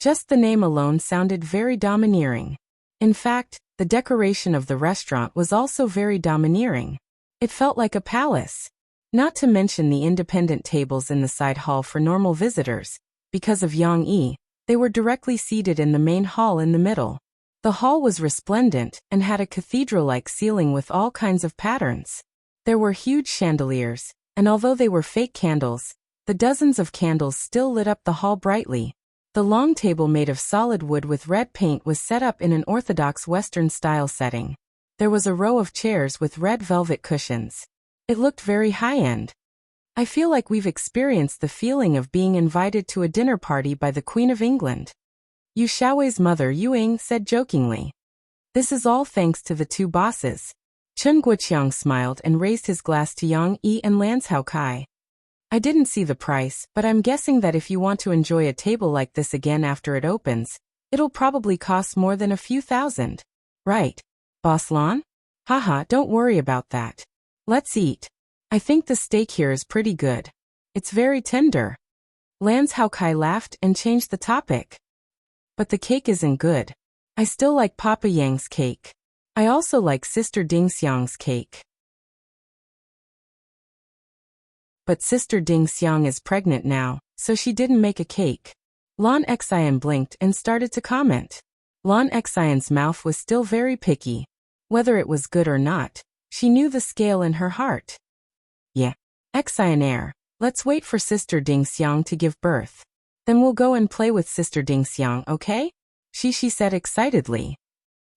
Just the name alone sounded very domineering. In fact, the decoration of the restaurant was also very domineering. It felt like a palace. Not to mention the independent tables in the side hall for normal visitors. Because of Yang Yi, they were directly seated in the main hall in the middle. The hall was resplendent and had a cathedral-like ceiling with all kinds of patterns. There were huge chandeliers, and although they were fake candles, the dozens of candles still lit up the hall brightly. The long table made of solid wood with red paint was set up in an orthodox Western-style setting. There was a row of chairs with red velvet cushions. It looked very high-end. I feel like we've experienced the feeling of being invited to a dinner party by the Queen of England. Yu Xiaowei's mother Yuing said jokingly. This is all thanks to the 2 bosses. Chun Guoqiang smiled and raised his glass to Yang Yi and Lanzhao Kai. I didn't see the price, but I'm guessing that if you want to enjoy a table like this again after it opens, it'll probably cost more than a few thousand. Right, Boss Lan? Haha, don't worry about that. Let's eat. I think the steak here is pretty good. It's very tender. Lance Hao Kai laughed and changed the topic. But the cake isn't good. I still like Papa Yang's cake. I also like Sister Ding Xiang's cake. But Sister Ding Xiang is pregnant now, so she didn't make a cake. Lan Xian blinked and started to comment. Lan Xian's mouth was still very picky. Whether it was good or not, she knew the scale in her heart. Yeah. Xian Air, let's wait for Sister Ding Xiang to give birth. Then we'll go and play with Sister Ding Xiang, okay? She said excitedly.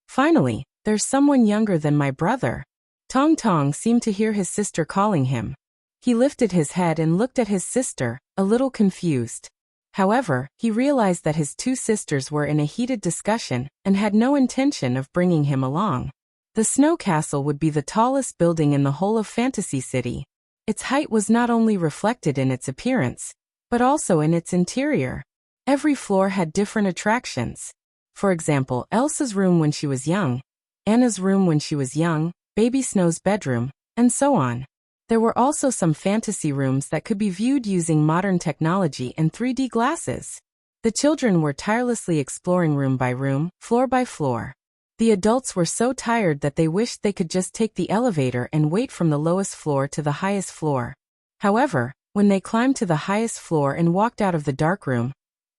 Finally, there's someone younger than my brother. Tong Tong seemed to hear his sister calling him. He lifted his head and looked at his sister, a little confused. However, he realized that his two sisters were in a heated discussion and had no intention of bringing him along. The snow castle would be the tallest building in the whole of Fantasy City. Its height was not only reflected in its appearance, but also in its interior. Every floor had different attractions. For example, Elsa's room when she was young, Anna's room when she was young, Baby Snow's bedroom, and so on. There were also some fantasy rooms that could be viewed using modern technology and 3D glasses. The children were tirelessly exploring room by room, floor by floor. The adults were so tired that they wished they could just take the elevator and wait from the lowest floor to the highest floor. However, when they climbed to the highest floor and walked out of the dark room,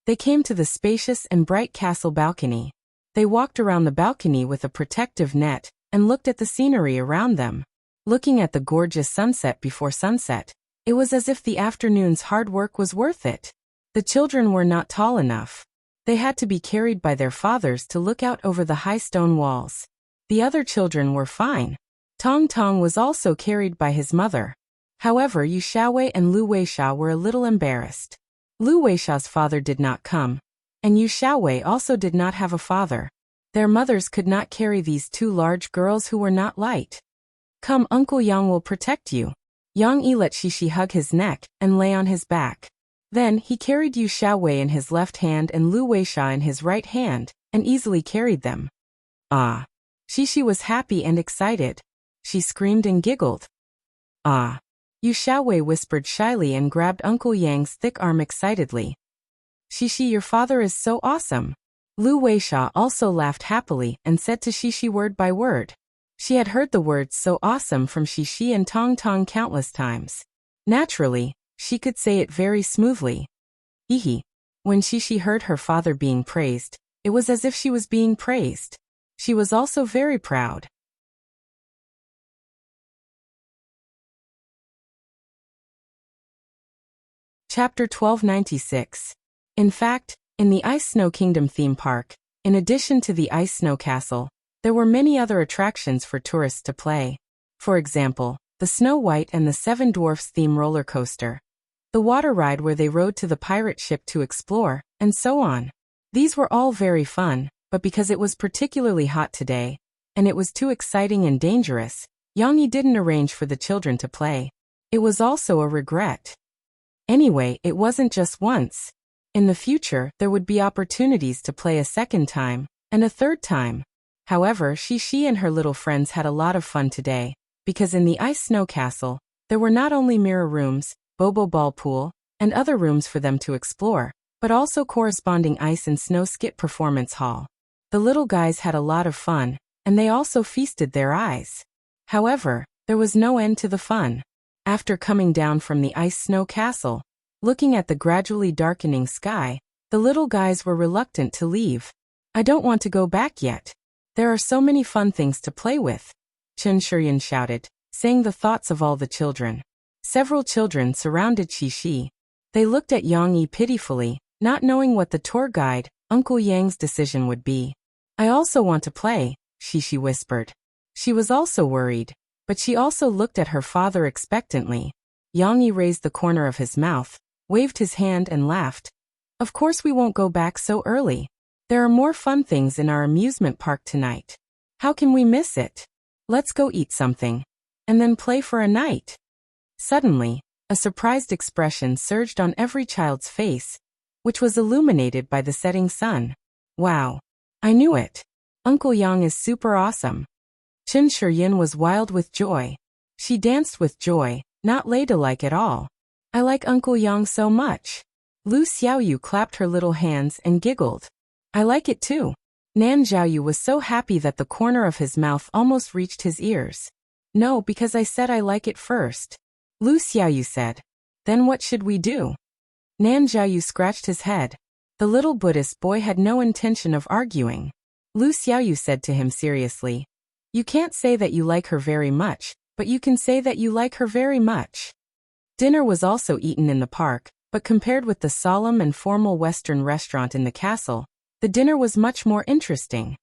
they came to the spacious and bright castle balcony. They walked around the balcony with a protective net and looked at the scenery around them. Looking at the gorgeous sunset before sunset, it was as if the afternoon's hard work was worth it. The children were not tall enough. They had to be carried by their fathers to look out over the high stone walls. The other children were fine. Tong Tong was also carried by his mother. However, Yu Xiaowei and Lu Weisha were a little embarrassed. Lu Weisha's father did not come, and Yu Xiaowei also did not have a father. Their mothers could not carry these two large girls who were not light. Come, Uncle Yang will protect you. Yang Yi let Shishi hug his neck and lay on his back. Then, he carried Yu Xiaowei in his left hand and Lu Weisha in his right hand, and easily carried them. Ah! Shishi was happy and excited. She screamed and giggled. Ah! Yu Xiaowei whispered shyly and grabbed Uncle Yang's thick arm excitedly. Shishi, your father is so awesome. Lu Weisha also laughed happily and said to Shishi word by word. She had heard the words so awesome from Shishi and Tong Tong countless times. Naturally, she could say it very smoothly. Ehe. When Shishi heard her father being praised, it was as if she was being praised. She was also very proud. Chapter 1296. In fact, in the Ice Snow Kingdom theme park, in addition to the Ice Snow Castle, there were many other attractions for tourists to play. For example, the Snow White and the Seven Dwarfs theme roller coaster, the water ride where they rode to the pirate ship to explore, and so on. These were all very fun, but because it was particularly hot today, and it was too exciting and dangerous, Yang Yi didn't arrange for the children to play. It was also a regret. Anyway, it wasn't just once. In the future, there would be opportunities to play a second time, and a third time. However, Shishi and her little friends had a lot of fun today, because in the Ice Snow Castle, there were not only mirror rooms, Bobo Ball Pool, and other rooms for them to explore, but also corresponding ice and snow skit performance hall. The little guys had a lot of fun, and they also feasted their eyes. However, there was no end to the fun. After coming down from the Ice Snow Castle, looking at the gradually darkening sky, the little guys were reluctant to leave. I don't want to go back yet. There are so many fun things to play with, Chen Shuryan shouted, saying the thoughts of all the children. Several children surrounded Shishi. They looked at Yang Yi pitifully, not knowing what the tour guide, Uncle Yang's decision would be. I also want to play, Shishi whispered. She was also worried, but she also looked at her father expectantly. Yang Yi raised the corner of his mouth, waved his hand and laughed. Of course we won't go back so early. There are more fun things in our amusement park tonight. How can we miss it? Let's go eat something. And then play for a night. Suddenly, a surprised expression surged on every child's face, which was illuminated by the setting sun. Wow. I knew it. Uncle Yang is super awesome. Chen Shiyin was wild with joy. She danced with joy, not ladylike at all. I like Uncle Yang so much. Lu Xiaoyu clapped her little hands and giggled. I like it too. Nan Zhaoyu was so happy that the corner of his mouth almost reached his ears. No, because I said I like it first. Lu Xiaoyu said. Then what should we do? Nan Zhaoyu scratched his head. The little Buddhist boy had no intention of arguing. Lu Xiaoyu said to him seriously. You can't say that you like her very much, but you can say that you like her very much. Dinner was also eaten in the park, but compared with the solemn and formal Western restaurant in the castle, the dinner was much more interesting.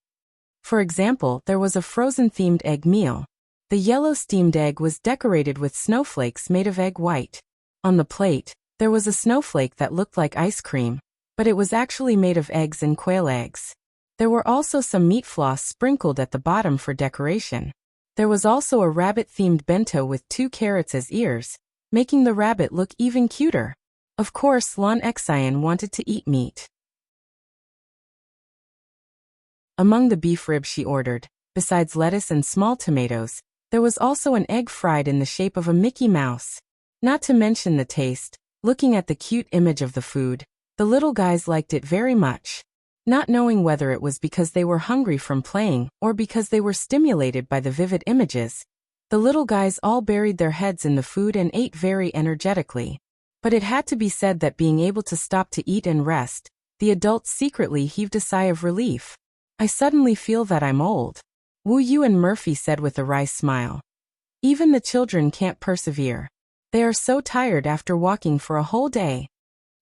For example, there was a frozen-themed egg meal. The yellow steamed egg was decorated with snowflakes made of egg white. On the plate, there was a snowflake that looked like ice cream, but it was actually made of eggs and quail eggs. There were also some meat floss sprinkled at the bottom for decoration. There was also a rabbit-themed bento with 2 carrots as ears, making the rabbit look even cuter. Of course, Lan Xian wanted to eat meat. Among the beef ribs she ordered, besides lettuce and small tomatoes, there was also an egg fried in the shape of a Mickey Mouse. Not to mention the taste, looking at the cute image of the food, the little guys liked it very much. Not knowing whether it was because they were hungry from playing or because they were stimulated by the vivid images, the little guys all buried their heads in the food and ate very energetically. But it had to be said that being able to stop to eat and rest, the adults secretly heaved a sigh of relief. I suddenly feel that I'm old. Wu Yu and Murphy said with a wry smile. Even the children can't persevere. They are so tired after walking for a whole day.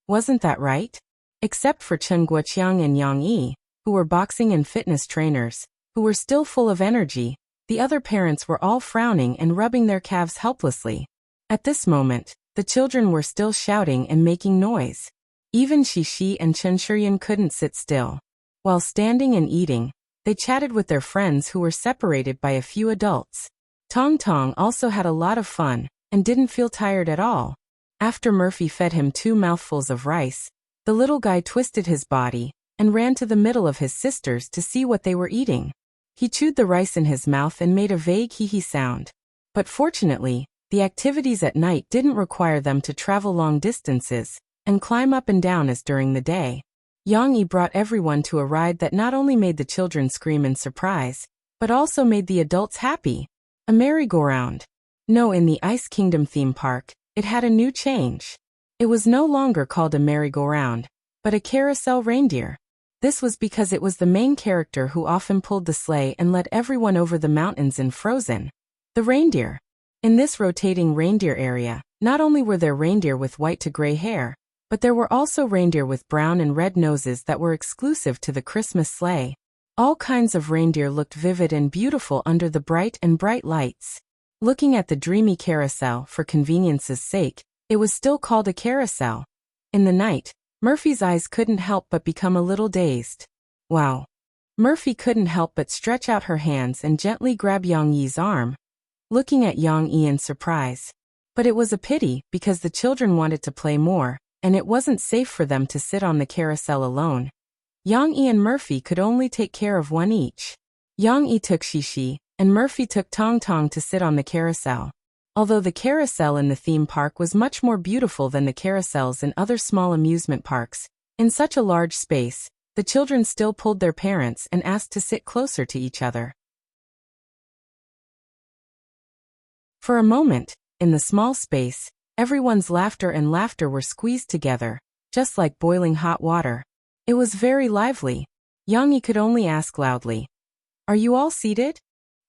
Wasn't that right? Except for Chen Guoqiang and Yang Yi, who were boxing and fitness trainers, who were still full of energy, the other parents were all frowning and rubbing their calves helplessly. At this moment, the children were still shouting and making noise. Even Shishi and Chen Shiyin couldn't sit still. While standing and eating, they chatted with their friends who were separated by a few adults. Tong Tong also had a lot of fun, and didn't feel tired at all. After Murphy fed him 2 mouthfuls of rice, the little guy twisted his body, and ran to the middle of his sisters to see what they were eating. He chewed the rice in his mouth and made a vague hee-hee sound. But fortunately, the activities at night didn't require them to travel long distances, and climb up and down as during the day. Yang Yi brought everyone to a ride that not only made the children scream in surprise, but also made the adults happy. A merry-go-round. No, in the Ice Kingdom theme park, it had a new change. It was no longer called a merry-go-round, but a carousel reindeer. This was because it was the main character who often pulled the sleigh and led everyone over the mountains in Frozen. The reindeer. In this rotating reindeer area, not only were there reindeer with white to gray hair, but there were also reindeer with brown and red noses that were exclusive to the Christmas sleigh. All kinds of reindeer looked vivid and beautiful under the bright lights. Looking at the dreamy carousel for convenience's sake, it was still called a carousel. In the night, Murphy's eyes couldn't help but become a little dazed. Wow. Murphy couldn't help but stretch out her hands and gently grab Yang Yi's arm, looking at Yang Yi in surprise. But it was a pity because the children wanted to play more, and it wasn't safe for them to sit on the carousel alone. Yang Yi and Murphy could only take care of one each. Yang Yi took Shishi, and Murphy took Tong Tong to sit on the carousel. Although the carousel in the theme park was much more beautiful than the carousels in other small amusement parks, in such a large space, the children still pulled their parents and asked to sit closer to each other. For a moment, in the small space, everyone's laughter and laughter were squeezed together, just like boiling hot water. It was very lively. Yang Yi could only ask loudly, "Are you all seated?"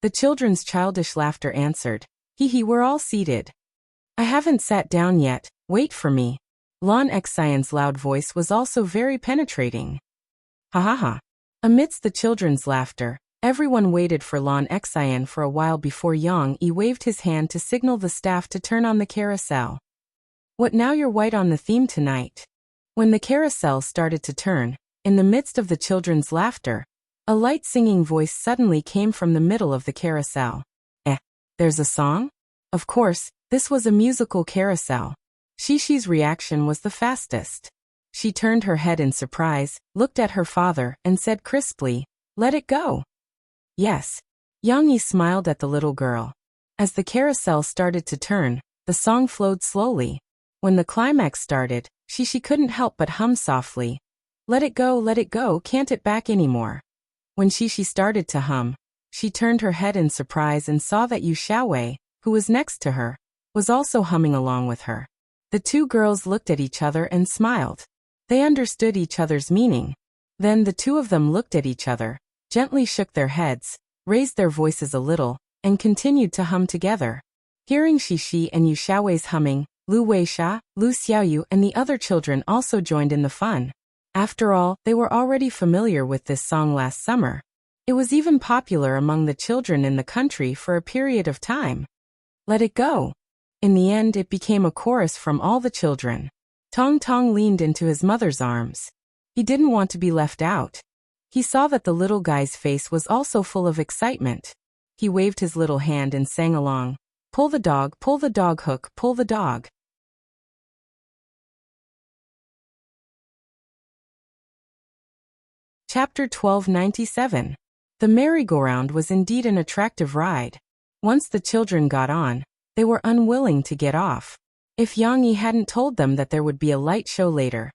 The children's childish laughter answered, "Hee, we're all seated." "I haven't sat down yet, wait for me." Lan Xian's loud voice was also very penetrating. Ha ha ha. Amidst the children's laughter, everyone waited for Lan Xian for a while before Yang Yi waved his hand to signal the staff to turn on the carousel. "What now, you're white on the theme tonight?" When the carousel started to turn, in the midst of the children's laughter, a light singing voice suddenly came from the middle of the carousel. There's a song? Of course, this was a musical carousel. Shishi's reaction was the fastest. She turned her head in surprise, looked at her father, and said crisply, "Let it go." Yes. Yang Yi smiled at the little girl. As the carousel started to turn, the song flowed slowly. When the climax started, Shishi couldn't help but hum softly. Let it go, can't it back anymore. When Shishi started to hum, she turned her head in surprise and saw that Yu Xiaowei, who was next to her, was also humming along with her. The two girls looked at each other and smiled. They understood each other's meaning. Then the two of them looked at each other, gently shook their heads, raised their voices a little, and continued to hum together. Hearing Shishi and Yu Xiaowei's humming, Lu Weisha, Lu Xiaoyu and the other children also joined in the fun. After all, they were already familiar with this song last summer. It was even popular among the children in the country for a period of time. Let it go. In the end, it became a chorus from all the children. Tong Tong leaned into his mother's arms. He didn't want to be left out. He saw that the little guy's face was also full of excitement. He waved his little hand and sang along. Pull the dog hook, pull the dog. Chapter 1297. The merry-go-round was indeed an attractive ride. Once the children got on, they were unwilling to get off. If Yang Yi hadn't told them that there would be a light show later,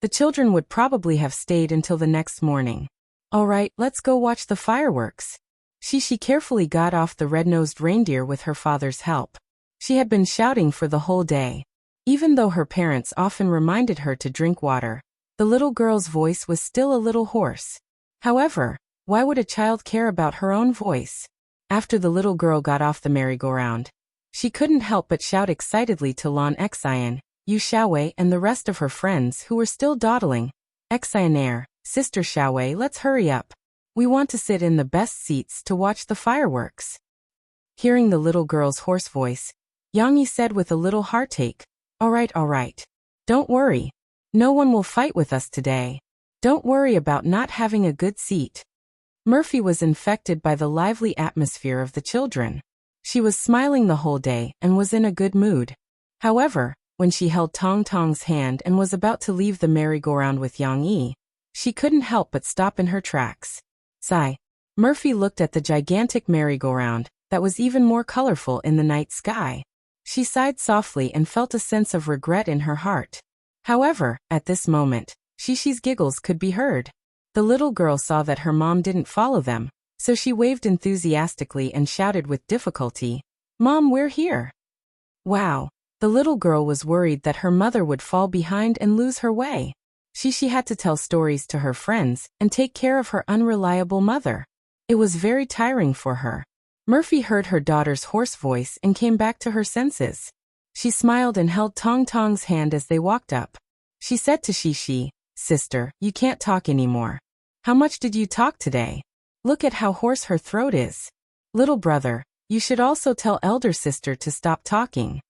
the children would probably have stayed until the next morning. All right, let's go watch the fireworks. Shishi carefully got off the red-nosed reindeer with her father's help. She had been shouting for the whole day. Even though her parents often reminded her to drink water, the little girl's voice was still a little hoarse. However, why would a child care about her own voice? After the little girl got off the merry-go-round, she couldn't help but shout excitedly to Lan Xian, Yu Xiaowei and the rest of her friends who were still dawdling. Xianair, Sister Xiaowei, let's hurry up. We want to sit in the best seats to watch the fireworks. Hearing the little girl's hoarse voice, Yang Yi said with a little heartache, all right. Don't worry. No one will fight with us today. Don't worry about not having a good seat. Murphy was infected by the lively atmosphere of the children. She was smiling the whole day and was in a good mood. However, when she held Tong Tong's hand and was about to leave the merry-go-round with Yang Yi, she couldn't help but stop in her tracks. Sigh. Murphy looked at the gigantic merry-go-round that was even more colorful in the night sky. She sighed softly and felt a sense of regret in her heart. However, at this moment, Shishi's giggles could be heard. The little girl saw that her mom didn't follow them, so she waved enthusiastically and shouted with difficulty, "Mom, we're here." Wow. The little girl was worried that her mother would fall behind and lose her way. Shishi had to tell stories to her friends and take care of her unreliable mother. It was very tiring for her. Murphy heard her daughter's hoarse voice and came back to her senses. She smiled and held Tong Tong's hand as they walked up. She said to Shishi, "Sister, you can't talk anymore. How much did you talk today? Look at how hoarse her throat is. Little brother, you should also tell elder sister to stop talking."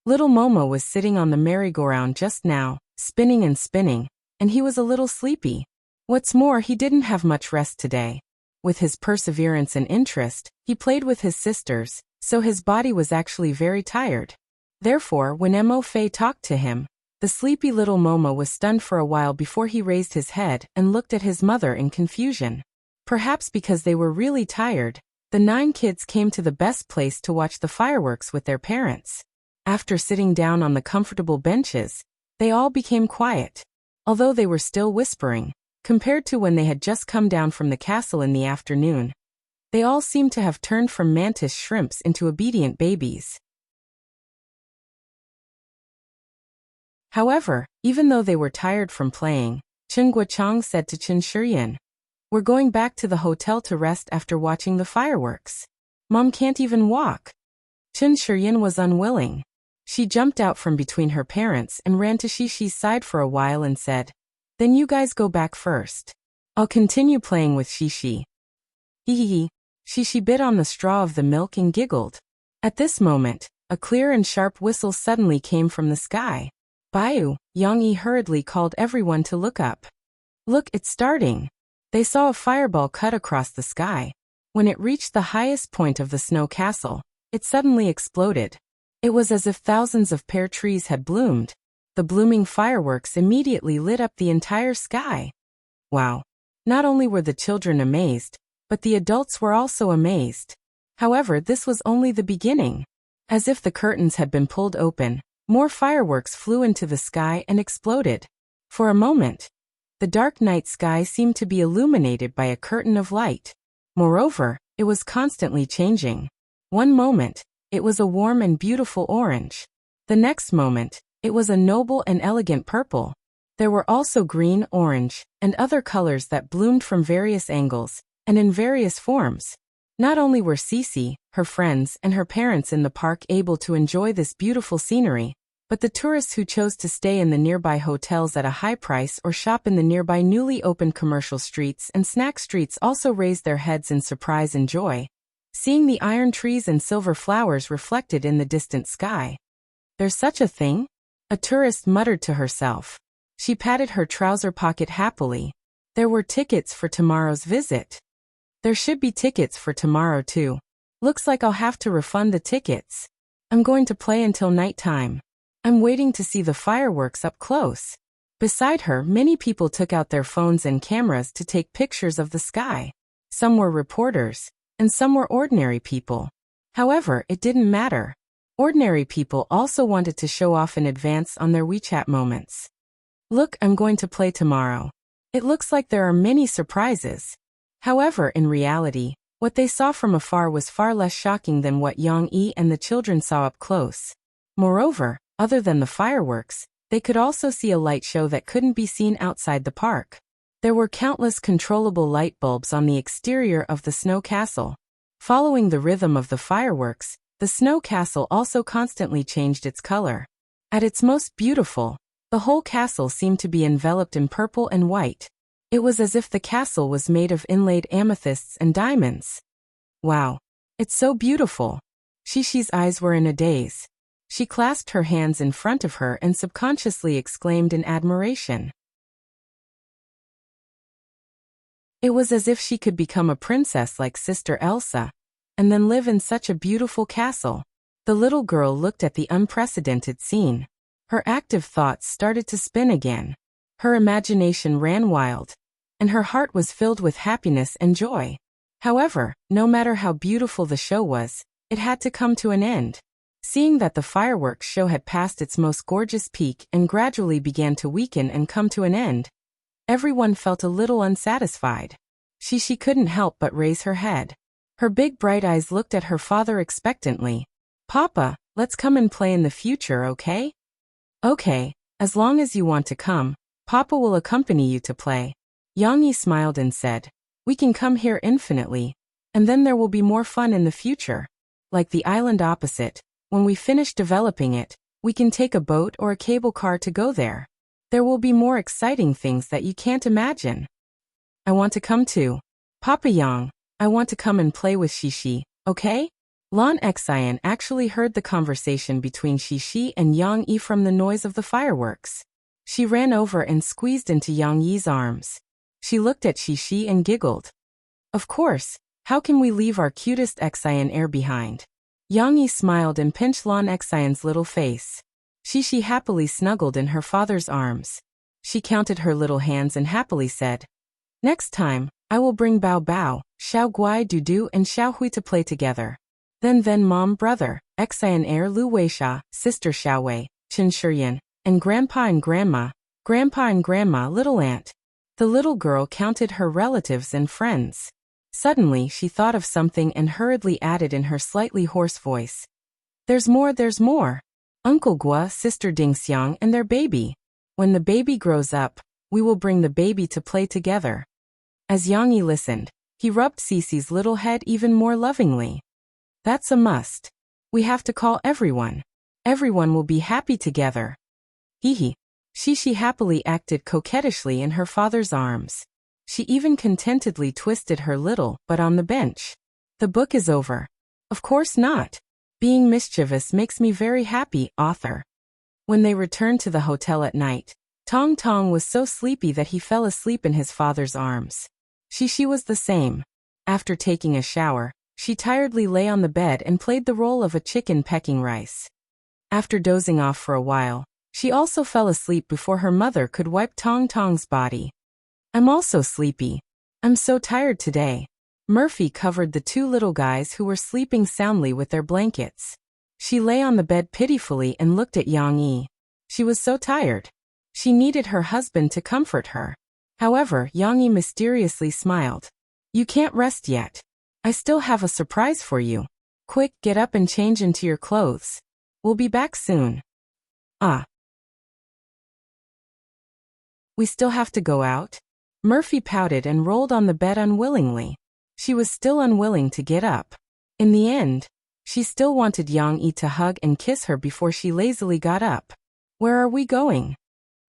Little Momo was sitting on the merry-go-round just now, spinning and spinning, and he was a little sleepy. What's more, he didn't have much rest today. With his perseverance and interest, he played with his sisters, so his body was actually very tired. Therefore, when Mo Fei talked to him, the sleepy little Momo was stunned for a while before he raised his head and looked at his mother in confusion. Perhaps because they were really tired, the 9 kids came to the best place to watch the fireworks with their parents. After sitting down on the comfortable benches, they all became quiet. Although they were still whispering, compared to when they had just come down from the castle in the afternoon, they all seemed to have turned from mantis shrimps into obedient babies. However, even though they were tired from playing, Chen Guochang said to Chen Shiyin, "We're going back to the hotel to rest after watching the fireworks. Mom can't even walk." Chen Shiyin was unwilling. She jumped out from between her parents and ran to Shishi's side for a while and said, "Then you guys go back first. I'll continue playing with Shishi." Hee. Shishi bit on the straw of the milk and giggled. At this moment, a clear and sharp whistle suddenly came from the sky. "Baiyu," Yang Yi hurriedly called everyone to look up. "Look, it's starting." They saw a fireball cut across the sky. When it reached the highest point of the snow castle, it suddenly exploded. It was as if thousands of pear trees had bloomed. The blooming fireworks immediately lit up the entire sky. Wow! Not only were the children amazed, but the adults were also amazed. However, this was only the beginning. As if the curtains had been pulled open, more fireworks flew into the sky and exploded. For a moment, the dark night sky seemed to be illuminated by a curtain of light. Moreover, it was constantly changing. One moment, it was a warm and beautiful orange. The next moment, it was a noble and elegant purple. There were also green, orange, and other colors that bloomed from various angles, and in various forms. Not only were Cece, her friends, and her parents in the park able to enjoy this beautiful scenery, but the tourists who chose to stay in the nearby hotels at a high price or shop in the nearby newly opened commercial streets and snack streets also raised their heads in surprise and joy, seeing the iron trees and silver flowers reflected in the distant sky. "There's such a thing?" a tourist muttered to herself. She patted her trouser pocket happily. There were tickets for tomorrow's visit. There should be tickets for tomorrow too. Looks like I'll have to refund the tickets. I'm going to play until nighttime. I'm waiting to see the fireworks up close. Beside her, many people took out their phones and cameras to take pictures of the sky. Some were reporters, and some were ordinary people. However, it didn't matter. Ordinary people also wanted to show off in advance on their WeChat moments. "Look, I'm going to play tomorrow. It looks like there are many surprises." However, in reality, what they saw from afar was far less shocking than what Yang Yi and the children saw up close. Moreover, other than the fireworks, they could also see a light show that couldn't be seen outside the park. There were countless controllable light bulbs on the exterior of the snow castle. Following the rhythm of the fireworks, the snow castle also constantly changed its color. At its most beautiful, the whole castle seemed to be enveloped in purple and white. It was as if the castle was made of inlaid amethysts and diamonds. "Wow. It's so beautiful." Shishi's eyes were in a daze. She clasped her hands in front of her and subconsciously exclaimed in admiration. It was as if she could become a princess like Sister Elsa, and then live in such a beautiful castle. The little girl looked at the unprecedented scene. Her active thoughts started to spin again. Her imagination ran wild, and her heart was filled with happiness and joy. However, no matter how beautiful the show was, it had to come to an end. Seeing that the fireworks show had passed its most gorgeous peak and gradually began to weaken and come to an end, everyone felt a little unsatisfied. She couldn't help but raise her head. Her big bright eyes looked at her father expectantly. "Papa, let's come and play in the future, okay?" "Okay, as long as you want to come, Papa will accompany you to play." Yang Yi smiled and said, "We can come here infinitely, and then there will be more fun in the future. Like the island opposite, when we finish developing it, we can take a boat or a cable car to go there. There will be more exciting things that you can't imagine." "I want to come too. Papa Yang, I want to come and play with Shishi, okay?" Lan Xian actually heard the conversation between Shishi and Yang Yi from the noise of the fireworks. She ran over and squeezed into Yang Yi's arms. She looked at Shishi and giggled. "Of course, how can we leave our cutest Xian heir behind?" Yang Yi smiled and pinched Lan Xian's little face. Shishi happily snuggled in her father's arms. She counted her little hands and happily said, "Next time, I will bring Bao Bao, Xiao Guai Dudu and Xiao Hui to play together. Then mom, brother, Xian heir Lu Weisha, sister Xiaowei, Chen Shiyan, and grandpa and grandma, little aunt." The little girl counted her relatives and friends. Suddenly she thought of something and hurriedly added in her slightly hoarse voice, there's more. Uncle Gua, sister Dingxiang and their baby. When the baby grows up, we will bring the baby to play together." As Yang Yi listened, he rubbed Cece's little head even more lovingly. "That's a must. We have to call everyone. Everyone will be happy together." Hee. Shishi happily acted coquettishly in her father's arms. She even contentedly twisted her little butt on the bench. "The book is over." "Of course not. Being mischievous makes me very happy, author." When they returned to the hotel at night, Tong Tong was so sleepy that he fell asleep in his father's arms. Shishi was the same. After taking a shower, she tiredly lay on the bed and played the role of a chicken pecking rice. After dozing off for a while, she also fell asleep before her mother could wipe Tong Tong's body. "I'm also sleepy. I'm so tired today." Murphy covered the two little guys who were sleeping soundly with their blankets. She lay on the bed pitifully and looked at Yang Yi. She was so tired. She needed her husband to comfort her. However, Yang Yi mysteriously smiled. "You can't rest yet. I still have a surprise for you. Quick, get up and change into your clothes. We'll be back soon." "Ah. We still have to go out?" Murphy pouted and rolled on the bed unwillingly. She was still unwilling to get up. In the end, she still wanted Yang Yi to hug and kiss her before she lazily got up. "Where are we going?"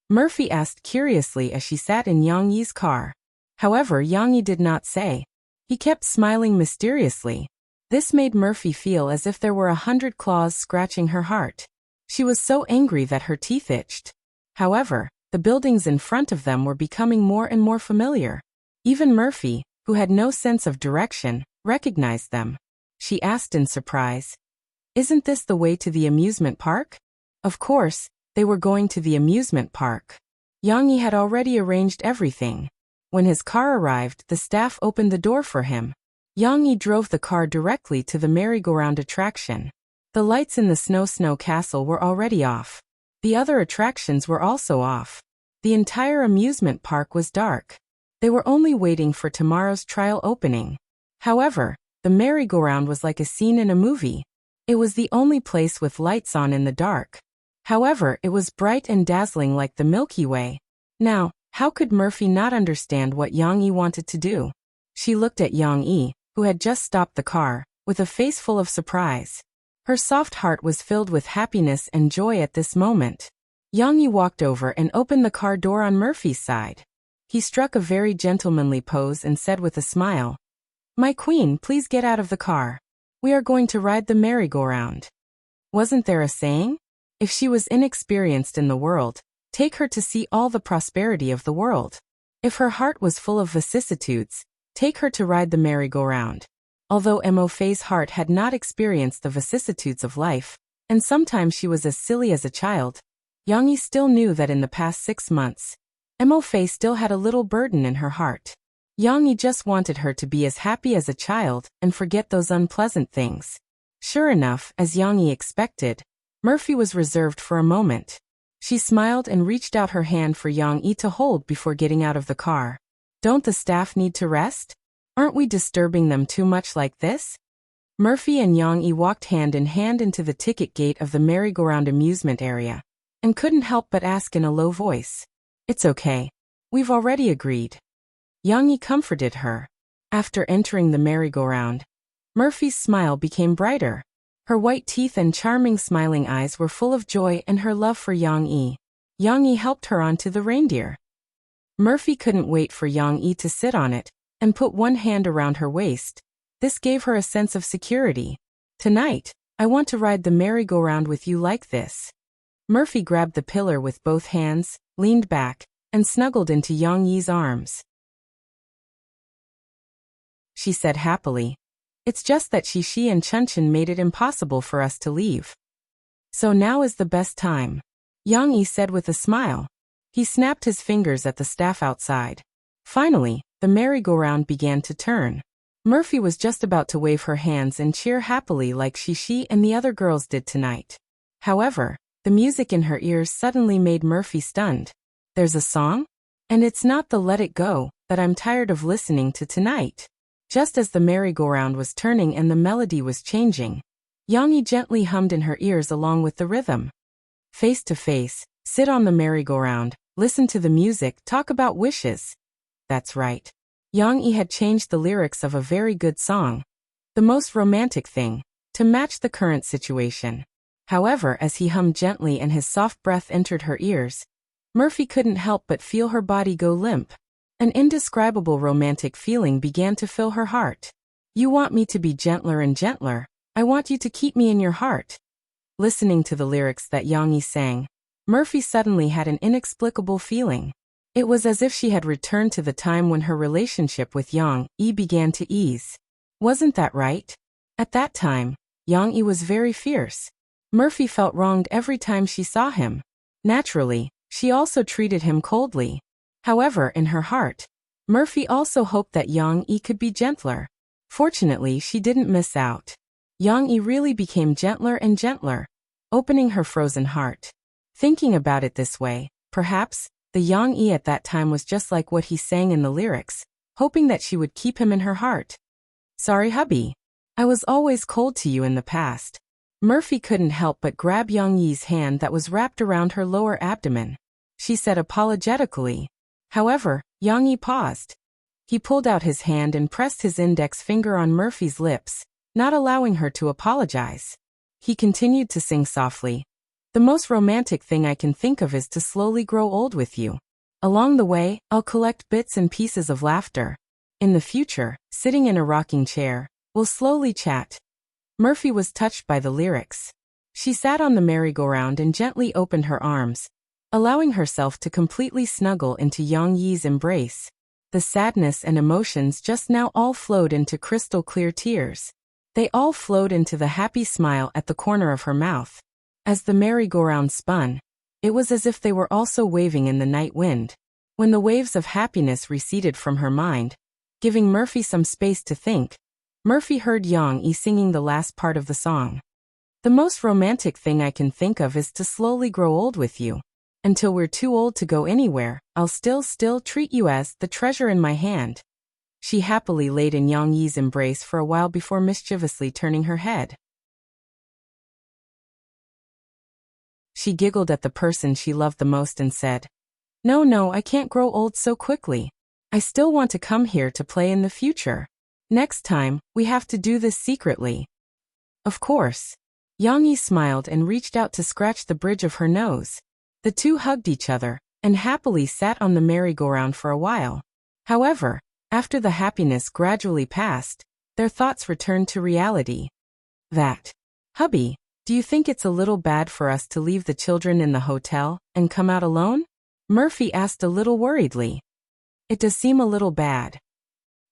Murphy asked curiously as she sat in Yang Yi's car. However, Yang Yi did not say. He kept smiling mysteriously. This made Murphy feel as if there were 100 claws scratching her heart. She was so angry that her teeth itched. However, the buildings in front of them were becoming more and more familiar. Even Murphy, who had no sense of direction, recognized them. She asked in surprise, "Isn't this the way to the amusement park?" Of course, they were going to the amusement park. Yang Yi had already arranged everything. When his car arrived, the staff opened the door for him. Yang Yi drove the car directly to the merry-go-round attraction. The lights in the Snow Castle were already off. The other attractions were also off. The entire amusement park was dark. They were only waiting for tomorrow's trial opening. However, the merry-go-round was like a scene in a movie. It was the only place with lights on in the dark. However, it was bright and dazzling like the Milky Way. Now, how could Murphy not understand what Yang Yi wanted to do? She looked at Yang Yi, who had just stopped the car, with a face full of surprise. Her soft heart was filled with happiness and joy at this moment. Yang Yi walked over and opened the car door on Murphy's side. He struck a very gentlemanly pose and said with a smile, "My queen, please get out of the car. We are going to ride the merry-go-round." Wasn't there a saying? If she was inexperienced in the world, take her to see all the prosperity of the world. If her heart was full of vicissitudes, take her to ride the merry-go-round. Although Mo Fei's heart had not experienced the vicissitudes of life, and sometimes she was as silly as a child, Yang Yi still knew that in the past 6 months, Mo Fei still had a little burden in her heart. Yang Yi just wanted her to be as happy as a child and forget those unpleasant things. Sure enough, as Yang Yi expected, Murphy was reserved for a moment. She smiled and reached out her hand for Yang Yi to hold before getting out of the car. "Don't the staff need to rest? Aren't we disturbing them too much like this?" Murphy and Yang Yi walked hand in hand into the ticket gate of the merry-go-round amusement area, and couldn't help but ask in a low voice, "It's okay. We've already agreed." Yang Yi comforted her. After entering the merry-go-round, Murphy's smile became brighter. Her white teeth and charming smiling eyes were full of joy and her love for Yang Yi. Yang Yi helped her onto the reindeer. Murphy couldn't wait for Yang Yi to sit on it and put one hand around her waist. This gave her a sense of security. "Tonight, I want to ride the merry-go-round with you like this." Murphy grabbed the pillar with both hands, leaned back, and snuggled into Yang Yi's arms. She said happily, "It's just that Shishi and Chunchen made it impossible for us to leave. So now is the best time," Yang Yi said with a smile. He snapped his fingers at the staff outside. Finally, the merry-go-round began to turn. Murphy was just about to wave her hands and cheer happily like Shishi and the other girls did tonight. However, the music in her ears suddenly made Murphy stunned. "There's a song? And it's not the Let It Go that I'm tired of listening to tonight." Just as the merry-go-round was turning and the melody was changing, Yang Yi gently hummed in her ears along with the rhythm. "Face to face, sit on the merry-go-round, listen to the music, talk about wishes." That's right. Yang Yi had changed the lyrics of a very good song. The most romantic thing, to match the current situation. However, as he hummed gently and his soft breath entered her ears, Murphy couldn't help but feel her body go limp. An indescribable romantic feeling began to fill her heart. "You want me to be gentler and gentler. I want you to keep me in your heart." Listening to the lyrics that Yang Yi sang, Murphy suddenly had an inexplicable feeling. It was as if she had returned to the time when her relationship with Yang Yi began to ease. Wasn't that right? At that time, Yang Yi was very fierce. Murphy felt wronged every time she saw him. Naturally, she also treated him coldly. However, in her heart, Murphy also hoped that Yang Yi could be gentler. Fortunately, she didn't miss out. Yang Yi really became gentler and gentler, opening her frozen heart. Thinking about it this way, perhaps, the Yang Yi at that time was just like what he sang in the lyrics, hoping that she would keep him in her heart. Sorry, hubby. I was always cold to you in the past. Murphy couldn't help but grab Yang Yi's hand that was wrapped around her lower abdomen. She said apologetically. However, Yang Yi paused. He pulled out his hand and pressed his index finger on Murphy's lips, not allowing her to apologize. He continued to sing softly. The most romantic thing I can think of is to slowly grow old with you. Along the way, I'll collect bits and pieces of laughter. In the future, sitting in a rocking chair, we'll slowly chat. Murphy was touched by the lyrics. She sat on the merry-go-round and gently opened her arms, allowing herself to completely snuggle into Yang Yi's embrace. The sadness and emotions just now all flowed into crystal-clear tears. They all flowed into the happy smile at the corner of her mouth. As the merry-go-round spun, it was as if they were also waving in the night wind. When the waves of happiness receded from her mind, giving Murphy some space to think, Murphy heard Yang Yi singing the last part of the song. The most romantic thing I can think of is to slowly grow old with you. Until we're too old to go anywhere, I'll still treat you as the treasure in my hand. She happily laid in Yang Yi's embrace for a while before mischievously turning her head. She giggled at the person she loved the most and said, No, I can't grow old so quickly. I still want to come here to play in the future. Next time, we have to do this secretly. Of course. Yang Yi smiled and reached out to scratch the bridge of her nose. The two hugged each other, and happily sat on the merry-go-round for a while. However, after the happiness gradually passed, their thoughts returned to reality. Hubby, do you think it's a little bad for us to leave the children in the hotel and come out alone? Murphy asked a little worriedly. It does seem a little bad.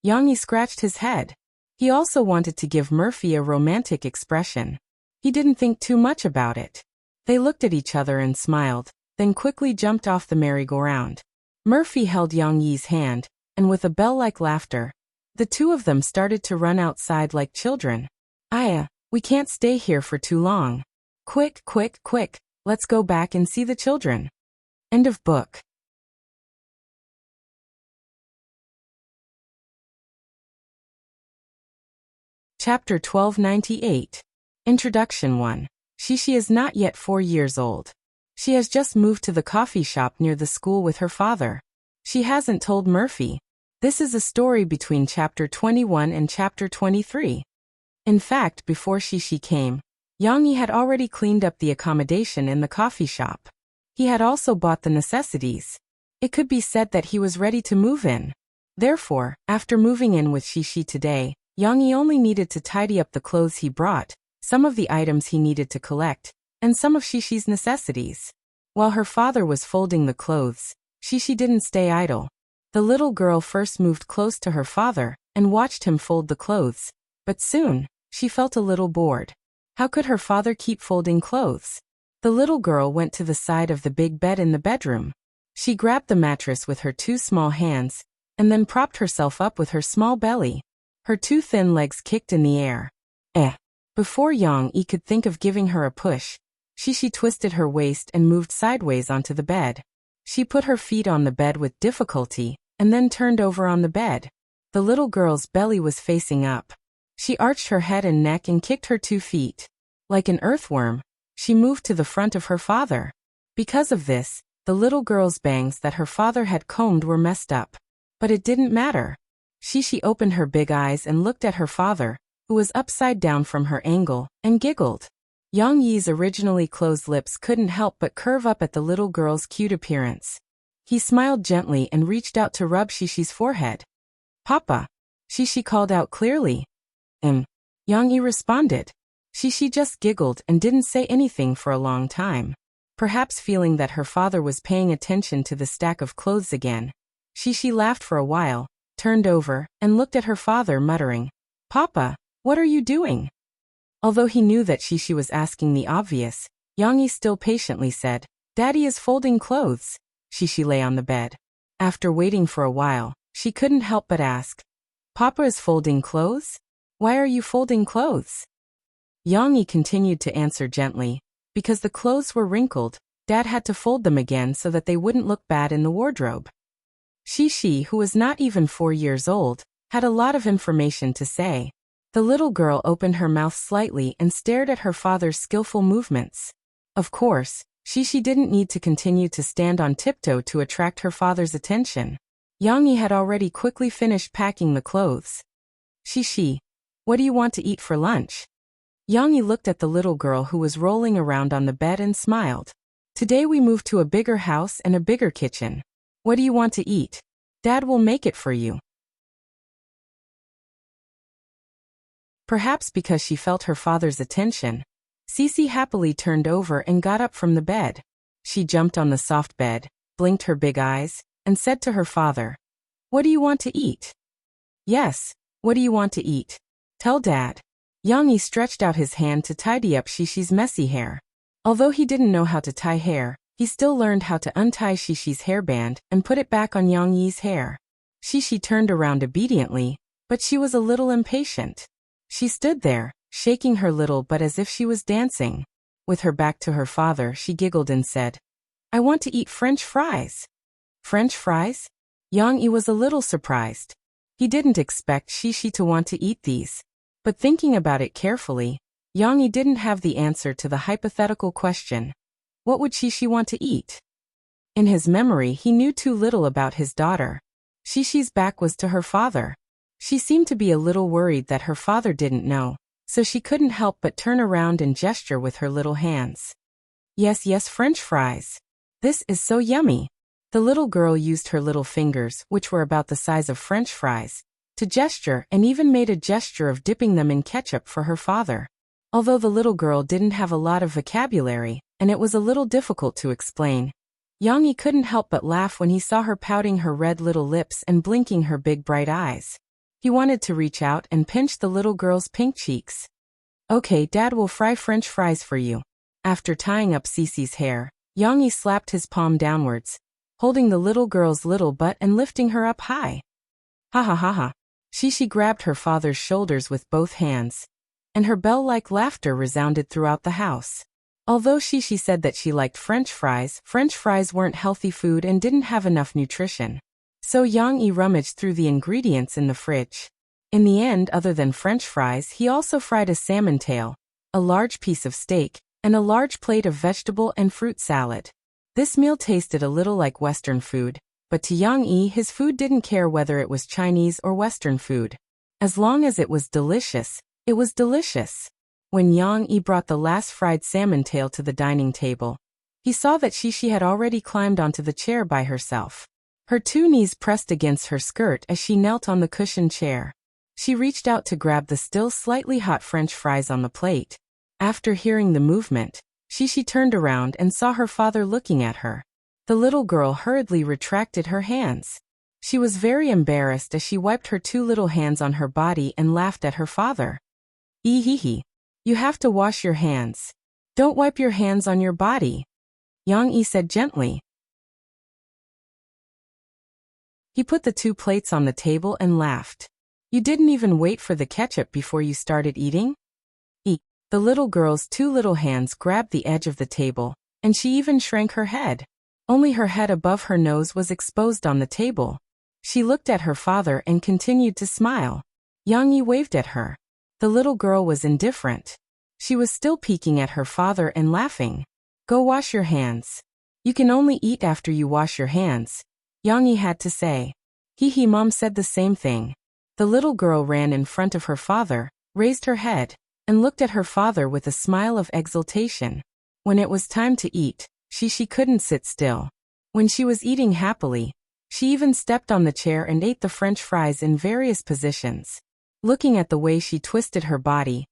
Yang Yi scratched his head. He also wanted to give Murphy a romantic expression. He didn't think too much about it. They looked at each other and smiled, then quickly jumped off the merry-go-round. Murphy held Yang Yi's hand, and with a bell-like laughter, the two of them started to run outside like children. We can't stay here for too long. Quick, let's go back and see the children. End of book. Chapter 1298. Introduction 1. Shishi is not yet 4 years old. She has just moved to the coffee shop near the school with her father. She hasn't told Murphy. This is a story between Chapter 21 and Chapter 23. In fact, before Shishi came, Yang Yi had already cleaned up the accommodation in the coffee shop. He had also bought the necessities. It could be said that he was ready to move in. Therefore, after moving in with Shishi today, Yang Yi only needed to tidy up the clothes he brought, some of the items he needed to collect, and some of Shishi's necessities. While her father was folding the clothes, Shishi didn't stay idle. The little girl first moved close to her father and watched him fold the clothes, but soon, she felt a little bored. How could her father keep folding clothes? The little girl went to the side of the big bed in the bedroom. She grabbed the mattress with her 2 small hands, and then propped herself up with her small belly. Her 2 thin legs kicked in the air. Before Yang Yi could think of giving her a push, Shishi twisted her waist and moved sideways onto the bed. She put her feet on the bed with difficulty, and then turned over on the bed. The little girl's belly was facing up. She arched her head and neck and kicked her 2 feet. Like an earthworm, she moved to the front of her father. Because of this, the little girl's bangs that her father had combed were messed up. But it didn't matter. Shishi opened her big eyes and looked at her father, who was upside down from her angle, and giggled. Yang Yi's originally closed lips couldn't help but curve up at the little girl's cute appearance. He smiled gently and reached out to rub Shishi's forehead. Papa! Shishi called out clearly. Yang Yi responded. Shishi just giggled and didn't say anything for a long time. Perhaps feeling that her father was paying attention to the stack of clothes again, Shishi laughed for a while, turned over, and looked at her father muttering, Papa, what are you doing? Although he knew that Shishi was asking the obvious, Yang Yi still patiently said, Daddy is folding clothes. Shishi lay on the bed. After waiting for a while, she couldn't help but ask, Papa is folding clothes? Why are you folding clothes? Yang continued to answer gently. Because the clothes were wrinkled, Dad had to fold them again so that they wouldn't look bad in the wardrobe. Shishi, who was not even 4 years old, had a lot of information to say. The little girl opened her mouth slightly and stared at her father's skillful movements. Of course, Shishi didn't need to continue to stand on tiptoe to attract her father's attention. Yang had already quickly finished packing the clothes. Shishi, what do you want to eat for lunch? Yang looked at the little girl who was rolling around on the bed and smiled. Today we moved to a bigger house and a bigger kitchen. What do you want to eat? Dad will make it for you. Perhaps because she felt her father's attention, Cece happily turned over and got up from the bed. She jumped on the soft bed, blinked her big eyes, and said to her father, "What do you want to eat?" "Yes, what do you want to eat? Tell Dad." Yang stretched out his hand to tidy up Shishi's messy hair. Although he didn't know how to tie hair, he still learned how to untie Shishi's hairband and put it back on Yang Yi's hair. Shishi turned around obediently, but she was a little impatient. She stood there, shaking her little butt as if she was dancing. With her back to her father, she giggled and said, "I want to eat French fries." French fries? Yang Yi was a little surprised. He didn't expect Shishi to want to eat these. But thinking about it carefully, Yang Yi didn't have the answer to the hypothetical question. What would Shishi want to eat? In his memory, he knew too little about his daughter. Shishi's back was to her father. She seemed to be a little worried that her father didn't know, so she couldn't help but turn around and gesture with her little hands. Yes, yes, French fries. This is so yummy. The little girl used her little fingers, which were about the size of French fries, to gesture and even made a gesture of dipping them in ketchup for her father. Although the little girl didn't have a lot of vocabulary, and it was a little difficult to explain, Yang Yi couldn't help but laugh when he saw her pouting her red little lips and blinking her big bright eyes. He wanted to reach out and pinch the little girl's pink cheeks. Okay, Dad will fry French fries for you. After tying up Cece's hair, Yang Yi slapped his palm downwards, holding the little girl's little butt and lifting her up high. Ha ha ha ha. Shishi grabbed her father's shoulders with both hands, and her bell-like laughter resounded throughout the house. Although Shishi said that she liked French fries weren't healthy food and didn't have enough nutrition. So Yang Yi rummaged through the ingredients in the fridge. In the end, other than French fries, he also fried a salmon tail, a large piece of steak, and a large plate of vegetable and fruit salad. This meal tasted a little like Western food, but to Yang Yi, his food didn't care whether it was Chinese or Western food. As long as it was delicious, it was delicious. When Yang Yi brought the last fried salmon tail to the dining table, he saw that Shishi had already climbed onto the chair by herself. Her 2 knees pressed against her skirt as she knelt on the cushioned chair. She reached out to grab the still slightly hot French fries on the plate. After hearing the movement, Shishi turned around and saw her father looking at her. The little girl hurriedly retracted her hands. She was very embarrassed as she wiped her 2 little hands on her body and laughed at her father. Hee. You have to wash your hands. Don't wipe your hands on your body, Yang Yi said gently. He put the 2 plates on the table and laughed. You didn't even wait for the ketchup before you started eating? The little girl's 2 little hands grabbed the edge of the table, and she even shrank her head. Only her head above her nose was exposed on the table. She looked at her father and continued to smile. Yang Yi waved at her. The little girl was indifferent. She was still peeking at her father and laughing. Go wash your hands. You can only eat after you wash your hands, Yang Yi had to say. Hee, Mom said the same thing. The little girl ran in front of her father, raised her head, and looked at her father with a smile of exultation. When it was time to eat, she couldn't sit still. When she was eating happily, she even stepped on the chair and ate the French fries in various positions. Looking at the way she twisted her body,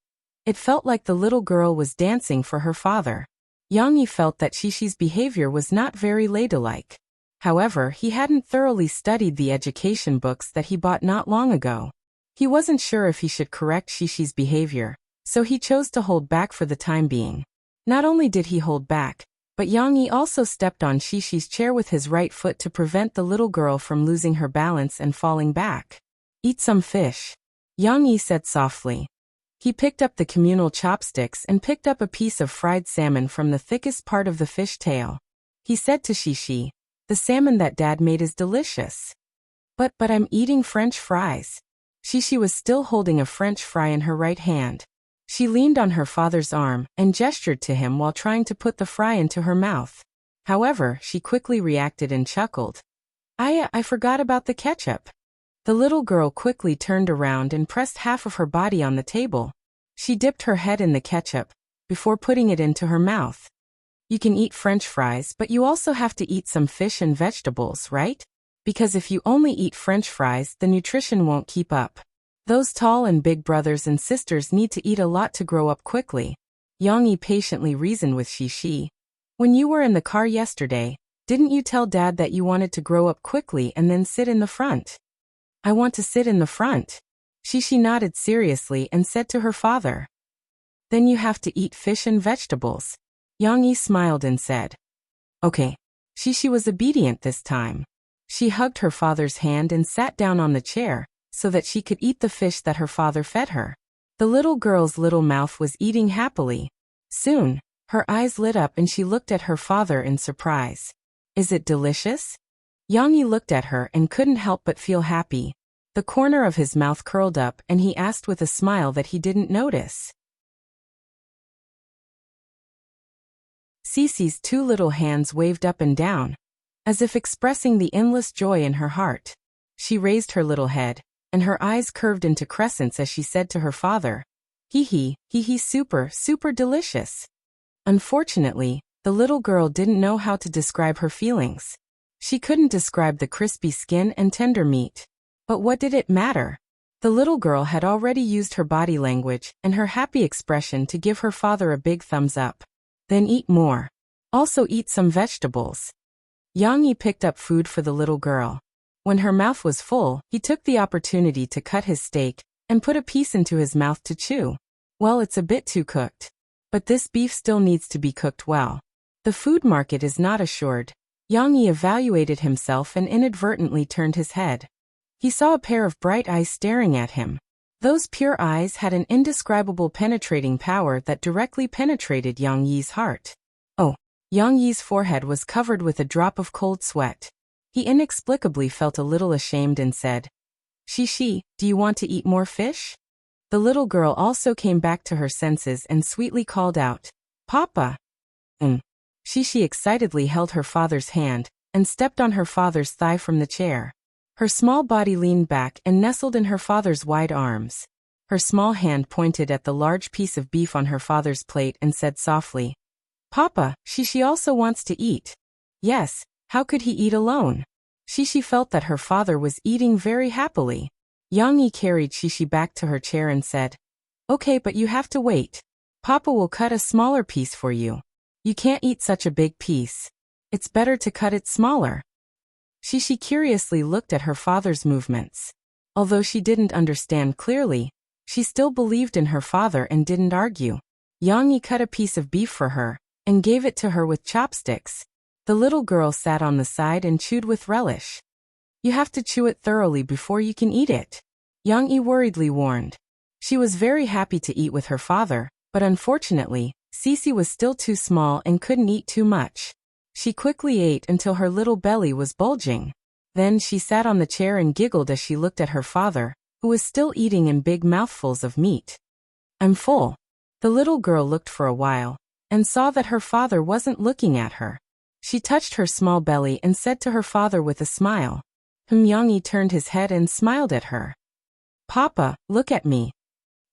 it felt like the little girl was dancing for her father. Yang Yi felt that Shishi's behavior was not very ladylike. However, he hadn't thoroughly studied the education books that he bought not long ago. He wasn't sure if he should correct Shishi's behavior, so he chose to hold back for the time being. Not only did he hold back, but Yang Yi also stepped on Shishi's chair with his right foot to prevent the little girl from losing her balance and falling back. Eat some fish. Yang Yi said softly. He picked up the communal chopsticks and picked up a piece of fried salmon from the thickest part of the fish tail. He said to Shishi, "The salmon that Dad made is delicious." But I'm eating French fries." Shishi was still holding a French fry in her right hand. She leaned on her father's arm and gestured to him while trying to put the fry into her mouth. However, she quickly reacted and chuckled. I forgot about the ketchup." The little girl quickly turned around and pressed half of her body on the table. She dipped her head in the ketchup before putting it into her mouth. "You can eat French fries, but you also have to eat some fish and vegetables, right? Because if you only eat French fries, the nutrition won't keep up. Those tall and big brothers and sisters need to eat a lot to grow up quickly." Yang Yi patiently reasoned with Shishi. "When you were in the car yesterday, didn't you tell Dad that you wanted to grow up quickly and then sit in the front?" "I want to sit in the front." Shishi nodded seriously and said to her father. "Then you have to eat fish and vegetables." Yang Yi smiled and said, "Okay." Shishi was obedient this time. She hugged her father's hand and sat down on the chair so that she could eat the fish that her father fed her. The little girl's little mouth was eating happily. Soon, her eyes lit up and she looked at her father in surprise. "Is it delicious?" Yang Yi looked at her and couldn't help but feel happy. The corner of his mouth curled up and he asked with a smile that he didn't notice. Cece's two little hands waved up and down, as if expressing the endless joy in her heart. She raised her little head, and her eyes curved into crescents as she said to her father, hee, super, super delicious." Unfortunately, the little girl didn't know how to describe her feelings. She couldn't describe the crispy skin and tender meat. But what did it matter? The little girl had already used her body language and her happy expression to give her father a big thumbs up. "Then eat more. Also eat some vegetables." Yang Yi picked up food for the little girl. When her mouth was full, he took the opportunity to cut his steak and put a piece into his mouth to chew. "Well, it's a bit too cooked. But this beef still needs to be cooked well. The food market is not assured." Yang Yi evaluated himself and inadvertently turned his head. He saw a pair of bright eyes staring at him. Those pure eyes had an indescribable penetrating power that directly penetrated Yang Yi's heart. Oh, Yang Yi's forehead was covered with a drop of cold sweat. He inexplicably felt a little ashamed and said, "Shishi, do you want to eat more fish?" The little girl also came back to her senses and sweetly called out, "Papa." Shishi excitedly held her father's hand and stepped on her father's thigh from the chair. Her small body leaned back and nestled in her father's wide arms. Her small hand pointed at the large piece of beef on her father's plate and said softly, "Papa, Shishi also wants to eat." Yes, how could he eat alone? Shishi felt that her father was eating very happily. Yang Yi carried Shishi back to her chair and said, "Okay, but you have to wait. Papa will cut a smaller piece for you. You can't eat such a big piece. It's better to cut it smaller." Shishi curiously looked at her father's movements. Although she didn't understand clearly, she still believed in her father and didn't argue. Yang Yi cut a piece of beef for her and gave it to her with chopsticks. The little girl sat on the side and chewed with relish. "You have to chew it thoroughly before you can eat it," Yang Yi worriedly warned. She was very happy to eat with her father, but unfortunately, Cece was still too small and couldn't eat too much. She quickly ate until her little belly was bulging. Then she sat on the chair and giggled as she looked at her father, who was still eating in big mouthfuls of meat. "I'm full." The little girl looked for a while and saw that her father wasn't looking at her. She touched her small belly and said to her father with a smile. Yang Yi turned his head and smiled at her. "Papa, look at me."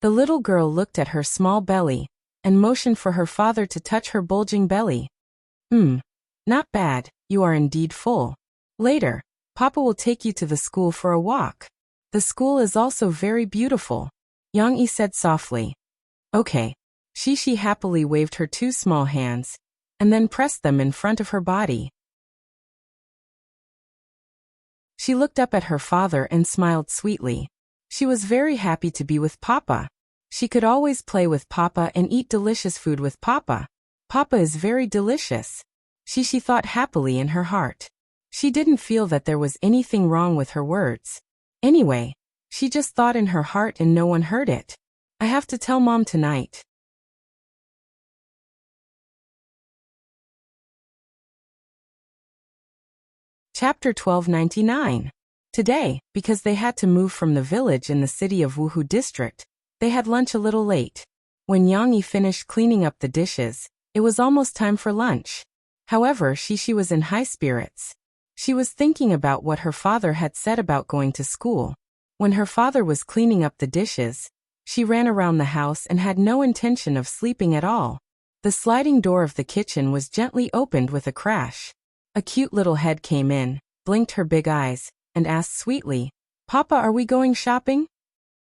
The little girl looked at her small belly and motioned for her father to touch her bulging belly. Not bad, you are indeed full. Later, Papa will take you to the school for a walk. The school is also very beautiful," Yang Yi said softly. "Okay." Shishi happily waved her two small hands and then pressed them in front of her body. She looked up at her father and smiled sweetly. She was very happy to be with Papa. She could always play with Papa and eat delicious food with Papa. Papa is very delicious. Shishi thought happily in her heart. She didn't feel that there was anything wrong with her words. Anyway, She just thought in her heart and no one heard it. I have to tell Mom tonight. Chapter 1299. Today, because they had to move from the village in the city of Wuhu district, they had lunch a little late. When Yang Yi finished cleaning up the dishes, it was almost time for lunch. However, Shishi was in high spirits. She was thinking about what her father had said about going to school. When her father was cleaning up the dishes, she ran around the house and had no intention of sleeping at all. The sliding door of the kitchen was gently opened with a crash. A cute little head came in, blinked her big eyes, and asked sweetly, "Papa, are we going shopping?"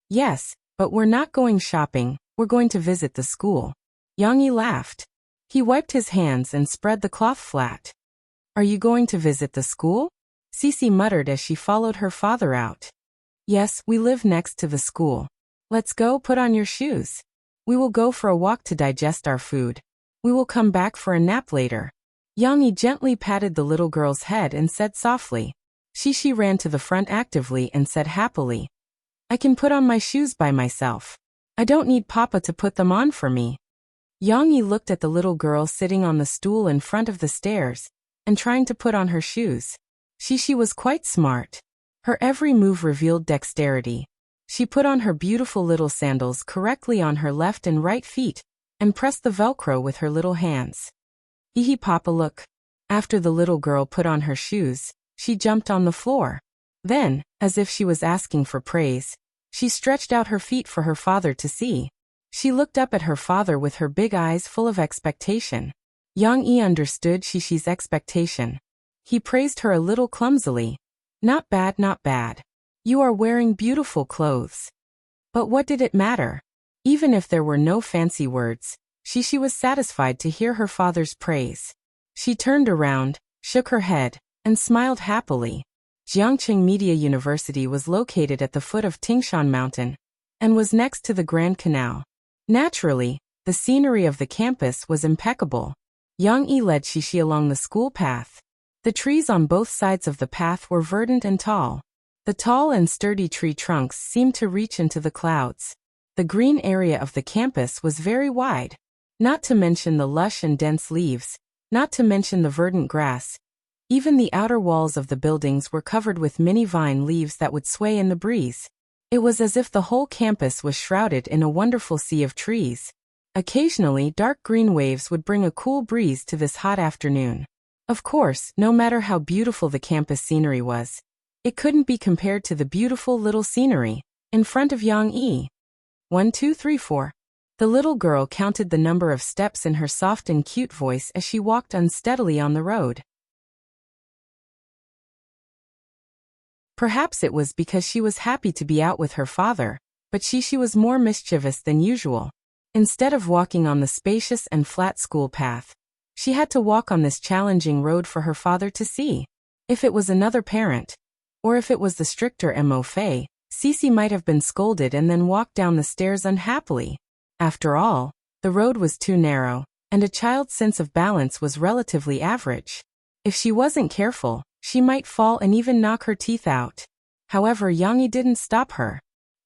"Yes, but we're not going shopping, we're going to visit the school." Yang Yi laughed. He wiped his hands and spread the cloth flat. "Are you going to visit the school?" Cece muttered as she followed her father out. "Yes, we live next to the school. Let's go, put on your shoes. We will go for a walk to digest our food. We will come back for a nap later." Yang Yi gently patted the little girl's head and said softly. Shishi ran to the front actively and said happily, "I can put on my shoes by myself. I don't need Papa to put them on for me." Yang Yi looked at the little girl sitting on the stool in front of the stairs and trying to put on her shoes. Shishi was quite smart. Her every move revealed dexterity. She put on her beautiful little sandals correctly on her left and right feet and pressed the Velcro with her little hands. "Hee Papa, look." After the little girl put on her shoes, she jumped on the floor. Then, as if she was asking for praise, she stretched out her feet for her father to see. She looked up at her father with her big eyes full of expectation. Yang Yi understood Shishi's expectation. He praised her a little clumsily. "Not bad, not bad. You are wearing beautiful clothes." But what did it matter? Even if there were no fancy words, Shishi was satisfied to hear her father's praise. She turned around, shook her head, and smiled happily. Jiangqing Media University was located at the foot of Tingshan Mountain and was next to the Grand Canal. Naturally, the scenery of the campus was impeccable. Yang Yi led Shishi along the school path. The trees on both sides of the path were verdant and tall. The tall and sturdy tree trunks seemed to reach into the clouds. The green area of the campus was very wide. Not to mention the lush and dense leaves, not to mention the verdant grass. Even the outer walls of the buildings were covered with many vine leaves that would sway in the breeze. It was as if the whole campus was shrouded in a wonderful sea of trees. Occasionally, dark green waves would bring a cool breeze to this hot afternoon. Of course, no matter how beautiful the campus scenery was, it couldn't be compared to the beautiful little scenery in front of Yang Yi. 1, 2, 3, 4. The little girl counted the number of steps in her soft and cute voice as she walked unsteadily on the road. Perhaps it was because she was happy to be out with her father, but she was more mischievous than usual. Instead of walking on the spacious and flat school path, she had to walk on this challenging road for her father to see. If it was another parent, or if it was the stricter Mo Fei, Cece might have been scolded and then walked down the stairs unhappily. After all, the road was too narrow, and a child's sense of balance was relatively average. If she wasn't careful, she might fall and even knock her teeth out. However, Yang Yi didn't stop her.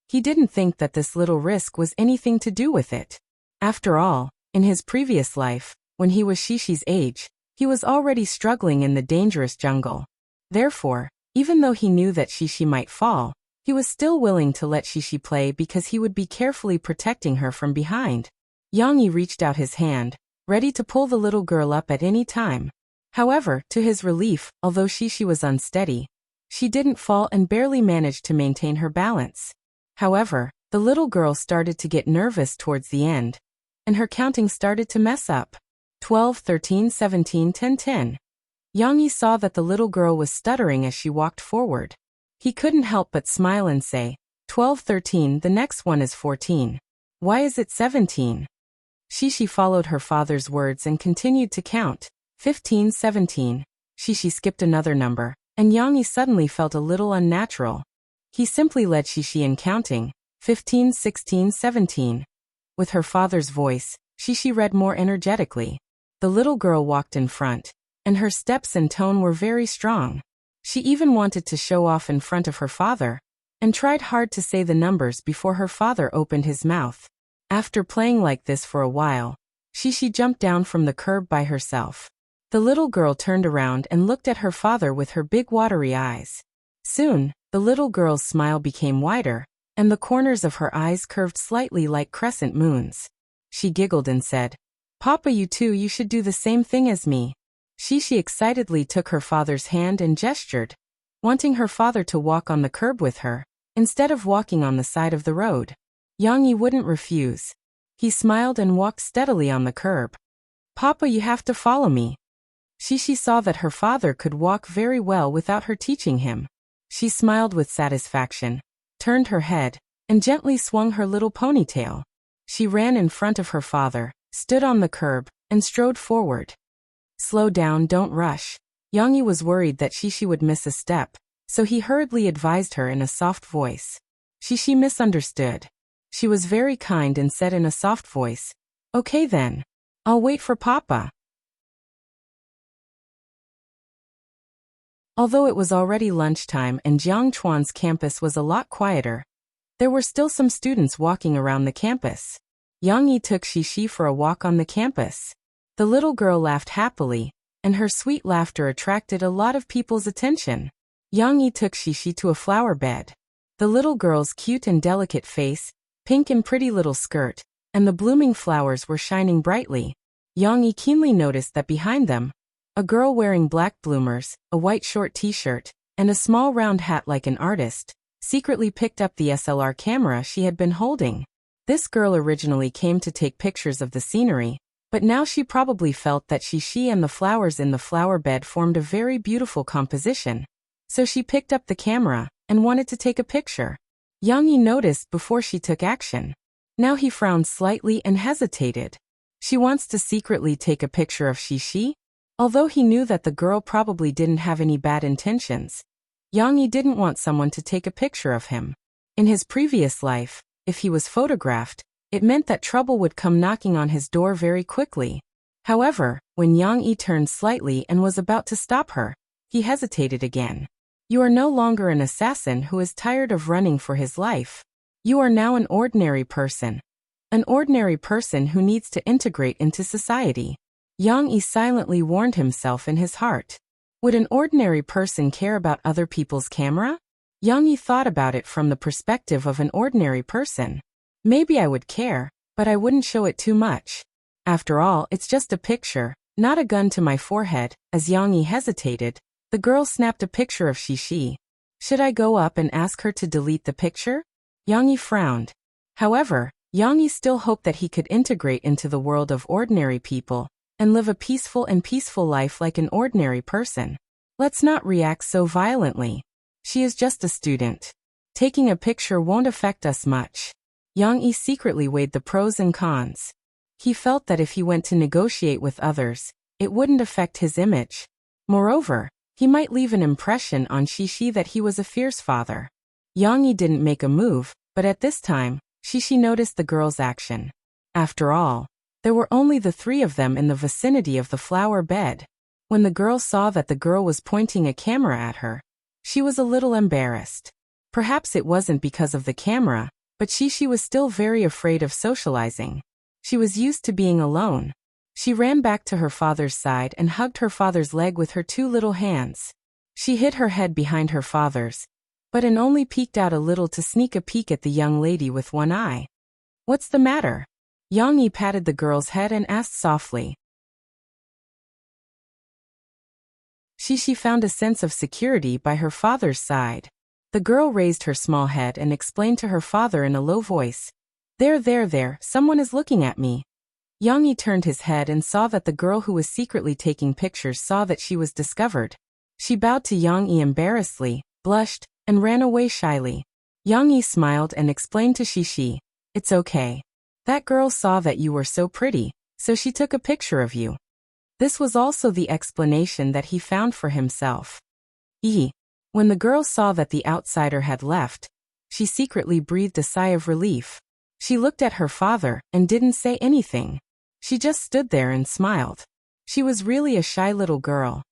He didn't think that this little risk was anything to do with it. After all, in his previous life, when he was Shishi's age, he was already struggling in the dangerous jungle. Therefore, even though he knew that Shishi might fall, he was still willing to let Shishi play because he would be carefully protecting her from behind. Yang Yi reached out his hand, ready to pull the little girl up at any time. However, to his relief, although Shishi was unsteady, she didn't fall and barely managed to maintain her balance. However, the little girl started to get nervous towards the end, and her counting started to mess up. 12, 13, 17, 10, 10. Yang Yi saw that the little girl was stuttering as she walked forward. He couldn't help but smile and say, 12, 13, the next one is 14. Why is it 17? Shishi followed her father's words and continued to count. 15, 17. Shishi skipped another number, and Yang Yi suddenly felt a little unnatural. He simply led Shishi in counting. 15, 16, 17. With her father's voice, Shishi read more energetically. The little girl walked in front, and her steps and tone were very strong. She even wanted to show off in front of her father, and tried hard to say the numbers before her father opened his mouth. After playing like this for a while, Shishi jumped down from the curb by herself. The little girl turned around and looked at her father with her big watery eyes. Soon, the little girl's smile became wider, and the corners of her eyes curved slightly like crescent moons. She giggled and said, "Papa, you should do the same thing as me." Shishi excitedly took her father's hand and gestured, wanting her father to walk on the curb with her, instead of walking on the side of the road. Yang Yi wouldn't refuse. He smiled and walked steadily on the curb. "Papa, you have to follow me." Shishi saw that her father could walk very well without her teaching him. She smiled with satisfaction, turned her head, and gently swung her little ponytail. She ran in front of her father, stood on the curb, and strode forward. "Slow down, don't rush." Yang Yi was worried that Shishi would miss a step, so he hurriedly advised her in a soft voice. Shishi misunderstood. She was very kind and said in a soft voice, "Okay then. I'll wait for Papa." Although it was already lunchtime and Jiangchuan's campus was a lot quieter, there were still some students walking around the campus. Yang Yi took Shishi for a walk on the campus. The little girl laughed happily, and her sweet laughter attracted a lot of people's attention. Yang Yi took Shishi to a flower bed. The little girl's cute and delicate face, pink and pretty little skirt, and the blooming flowers were shining brightly. Yang Yi keenly noticed that behind them, a girl wearing black bloomers, a white short t-shirt, and a small round hat like an artist, secretly picked up the SLR camera she had been holding. This girl originally came to take pictures of the scenery, but now she probably felt that Shishi and the flowers in the flower bed formed a very beautiful composition. So she picked up the camera and wanted to take a picture. Yang Yi noticed before she took action. Now he frowned slightly and hesitated. She wants to secretly take a picture of Shishi? Although he knew that the girl probably didn't have any bad intentions, Yang Yi didn't want someone to take a picture of him. In his previous life, if he was photographed, it meant that trouble would come knocking on his door very quickly. However, when Yang Yi turned slightly and was about to stop her, he hesitated again. "You are no longer an assassin who is tired of running for his life. You are now an ordinary person. An ordinary person who needs to integrate into society." Yang Yi silently warned himself in his heart. Would an ordinary person care about other people's camera? Yang Yi thought about it from the perspective of an ordinary person. Maybe I would care, but I wouldn't show it too much. After all, it's just a picture, not a gun to my forehead. As Yang Yi hesitated, the girl snapped a picture of Shishi. Should I go up and ask her to delete the picture? Yang Yi frowned. However, Yang Yi still hoped that he could integrate into the world of ordinary people and live a peaceful life like an ordinary person. Let's not react so violently. She is just a student. Taking a picture won't affect us much. Yang Yi secretly weighed the pros and cons. He felt that if he went to negotiate with others, it wouldn't affect his image. Moreover, he might leave an impression on Shishi that he was a fierce father. Yang Yi didn't make a move, but at this time, Shishi noticed the girl's action. After all, there were only the three of them in the vicinity of the flower bed. When the girl saw that the girl was pointing a camera at her, she was a little embarrassed. Perhaps it wasn't because of the camera, but Shishi was still very afraid of socializing. She was used to being alone. She ran back to her father's side and hugged her father's leg with her two little hands. She hid her head behind her father's, but only peeked out a little to sneak a peek at the young lady with one eye. "What's the matter?" Yang Yi patted the girl's head and asked softly. Shishi found a sense of security by her father's side. The girl raised her small head and explained to her father in a low voice, There, someone is looking at me." Yang Yi turned his head and saw that the girl who was secretly taking pictures saw that she was discovered. She bowed to Yang Yi embarrassedly, blushed, and ran away shyly. Yang Yi smiled and explained to Shishi, "It's okay. That girl saw that you were so pretty, so she took a picture of you." This was also the explanation that he found for himself. When the girl saw that the outsider had left, she secretly breathed a sigh of relief. She looked at her father and didn't say anything. She just stood there and smiled. She was really a shy little girl.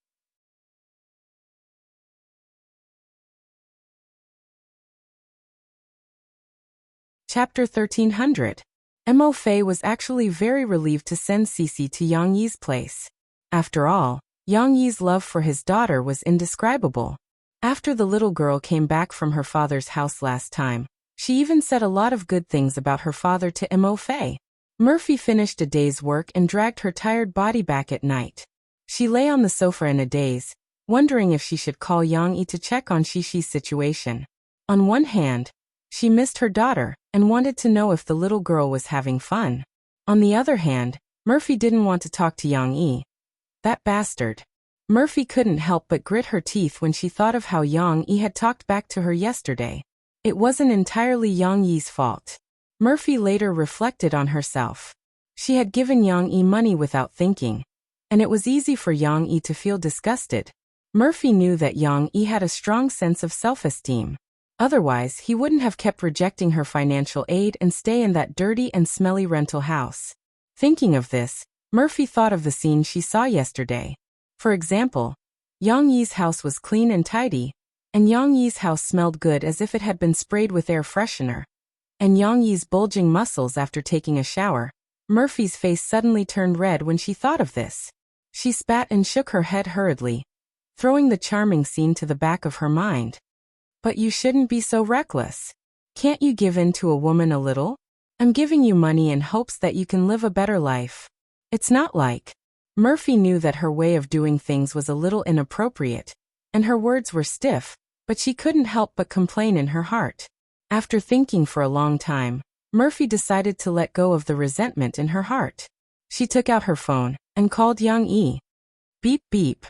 Chapter 1300. Mo Fei was actually very relieved to send Cici to Yang Yi's place. After all, Yang Yi's love for his daughter was indescribable. After the little girl came back from her father's house last time, she even said a lot of good things about her father to Mo Fei. Murphy finished a day's work and dragged her tired body back at night. She lay on the sofa in a daze, wondering if she should call Yang Yi to check on Xishi's situation. On one hand, she missed her daughter and wanted to know if the little girl was having fun. On the other hand, Murphy didn't want to talk to Yang Yi. That bastard. Murphy couldn't help but grit her teeth when she thought of how Yang Yi had talked back to her yesterday. It wasn't entirely Yang Yi's fault. Murphy later reflected on herself. She had given Yang Yi money without thinking, and it was easy for Yang Yi to feel disgusted. Murphy knew that Yang Yi had a strong sense of self-esteem. Otherwise, he wouldn't have kept rejecting her financial aid and stay in that dirty and smelly rental house. Thinking of this, Murphy thought of the scene she saw yesterday. For example, Yang Yi's house was clean and tidy, and Yang Yi's house smelled good as if it had been sprayed with air freshener. And Yang Yi's bulging muscles after taking a shower. Murphy's face suddenly turned red when she thought of this. She spat and shook her head hurriedly, throwing the charming scene to the back of her mind. But you shouldn't be so reckless. Can't you give in to a woman a little? I'm giving you money in hopes that you can live a better life. It's not like. Murphy knew that her way of doing things was a little inappropriate, and her words were stiff, but she couldn't help but complain in her heart. After thinking for a long time, Murphy decided to let go of the resentment in her heart. She took out her phone and called Yang Yi. Beep beep.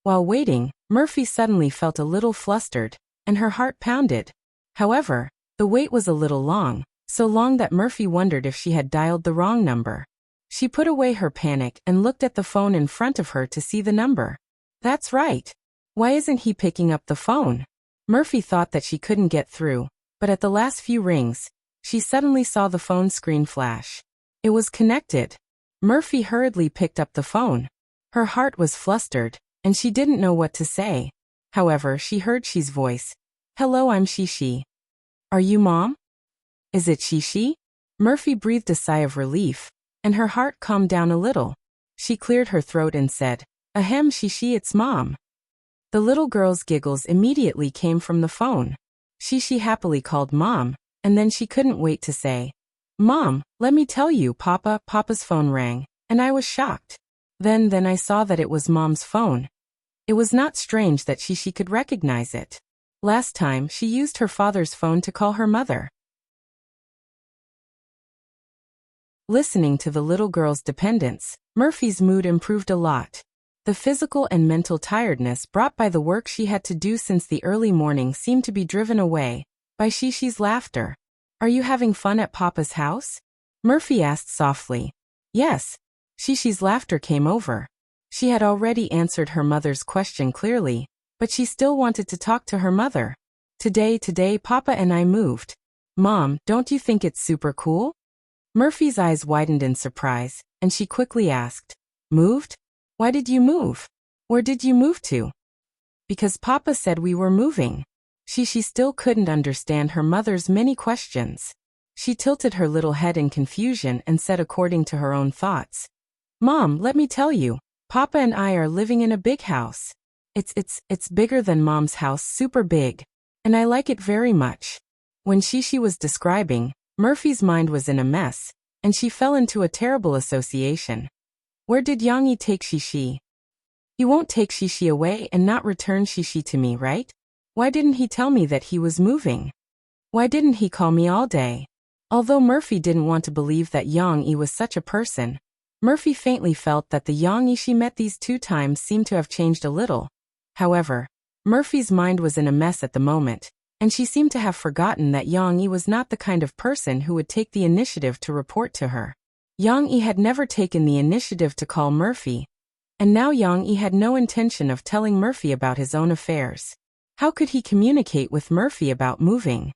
While waiting, Murphy suddenly felt a little flustered, and her heart pounded. However, the wait was a little long, so long that Murphy wondered if she had dialed the wrong number. She put away her panic and looked at the phone in front of her to see the number. That's right. Why isn't he picking up the phone? Murphy thought that she couldn't get through, but at the last few rings, she suddenly saw the phone screen flash. It was connected. Murphy hurriedly picked up the phone. Her heart was flustered, and she didn't know what to say. However, she heard Xi's voice. Hello, I'm Xi. Are you Mom? Is it Xi? Murphy breathed a sigh of relief, and her heart calmed down a little. She cleared her throat and said, Ahem, Xi, it's Mom. The little girl's giggles immediately came from the phone. Xi happily called Mom, and then she couldn't wait to say, Mom, let me tell you, Papa's phone rang, and I was shocked. Then I saw that it was Mom's phone. It was not strange that Xi could recognize it. Last time, she used her father's phone to call her mother. Listening to the little girl's dependence, Murphy's mood improved a lot. The physical and mental tiredness brought by the work she had to do since the early morning seemed to be driven away by Xishi's laughter. Are you having fun at Papa's house? Murphy asked softly. Yes. Xishi's laughter came over. She had already answered her mother's question clearly, but she still wanted to talk to her mother. Today, Papa and I moved. Mom, don't you think it's super cool? Murphy's eyes widened in surprise, and she quickly asked, Moved? Why did you move? Where did you move to? Because Papa said we were moving. She still couldn't understand her mother's many questions. She tilted her little head in confusion and said according to her own thoughts, Mom, let me tell you, Papa and I are living in a big house. It's bigger than Mom's house, super big. And I like it very much. When Xi was describing, Murphy's mind was in a mess, and she fell into a terrible association. Where did Yang Yi take Xi? He won't take Xi away and not return Xi to me, right? Why didn't he tell me that he was moving? Why didn't he call me all day? Although Murphy didn't want to believe that Yang Yi was such a person, Murphy faintly felt that the Yang Yi she met these 2 times seemed to have changed a little. However, Murphy's mind was in a mess at the moment, and she seemed to have forgotten that Yang Yi was not the kind of person who would take the initiative to report to her. Yang Yi had never taken the initiative to call Murphy, and now Yang Yi had no intention of telling Murphy about his own affairs. How could he communicate with Murphy about moving?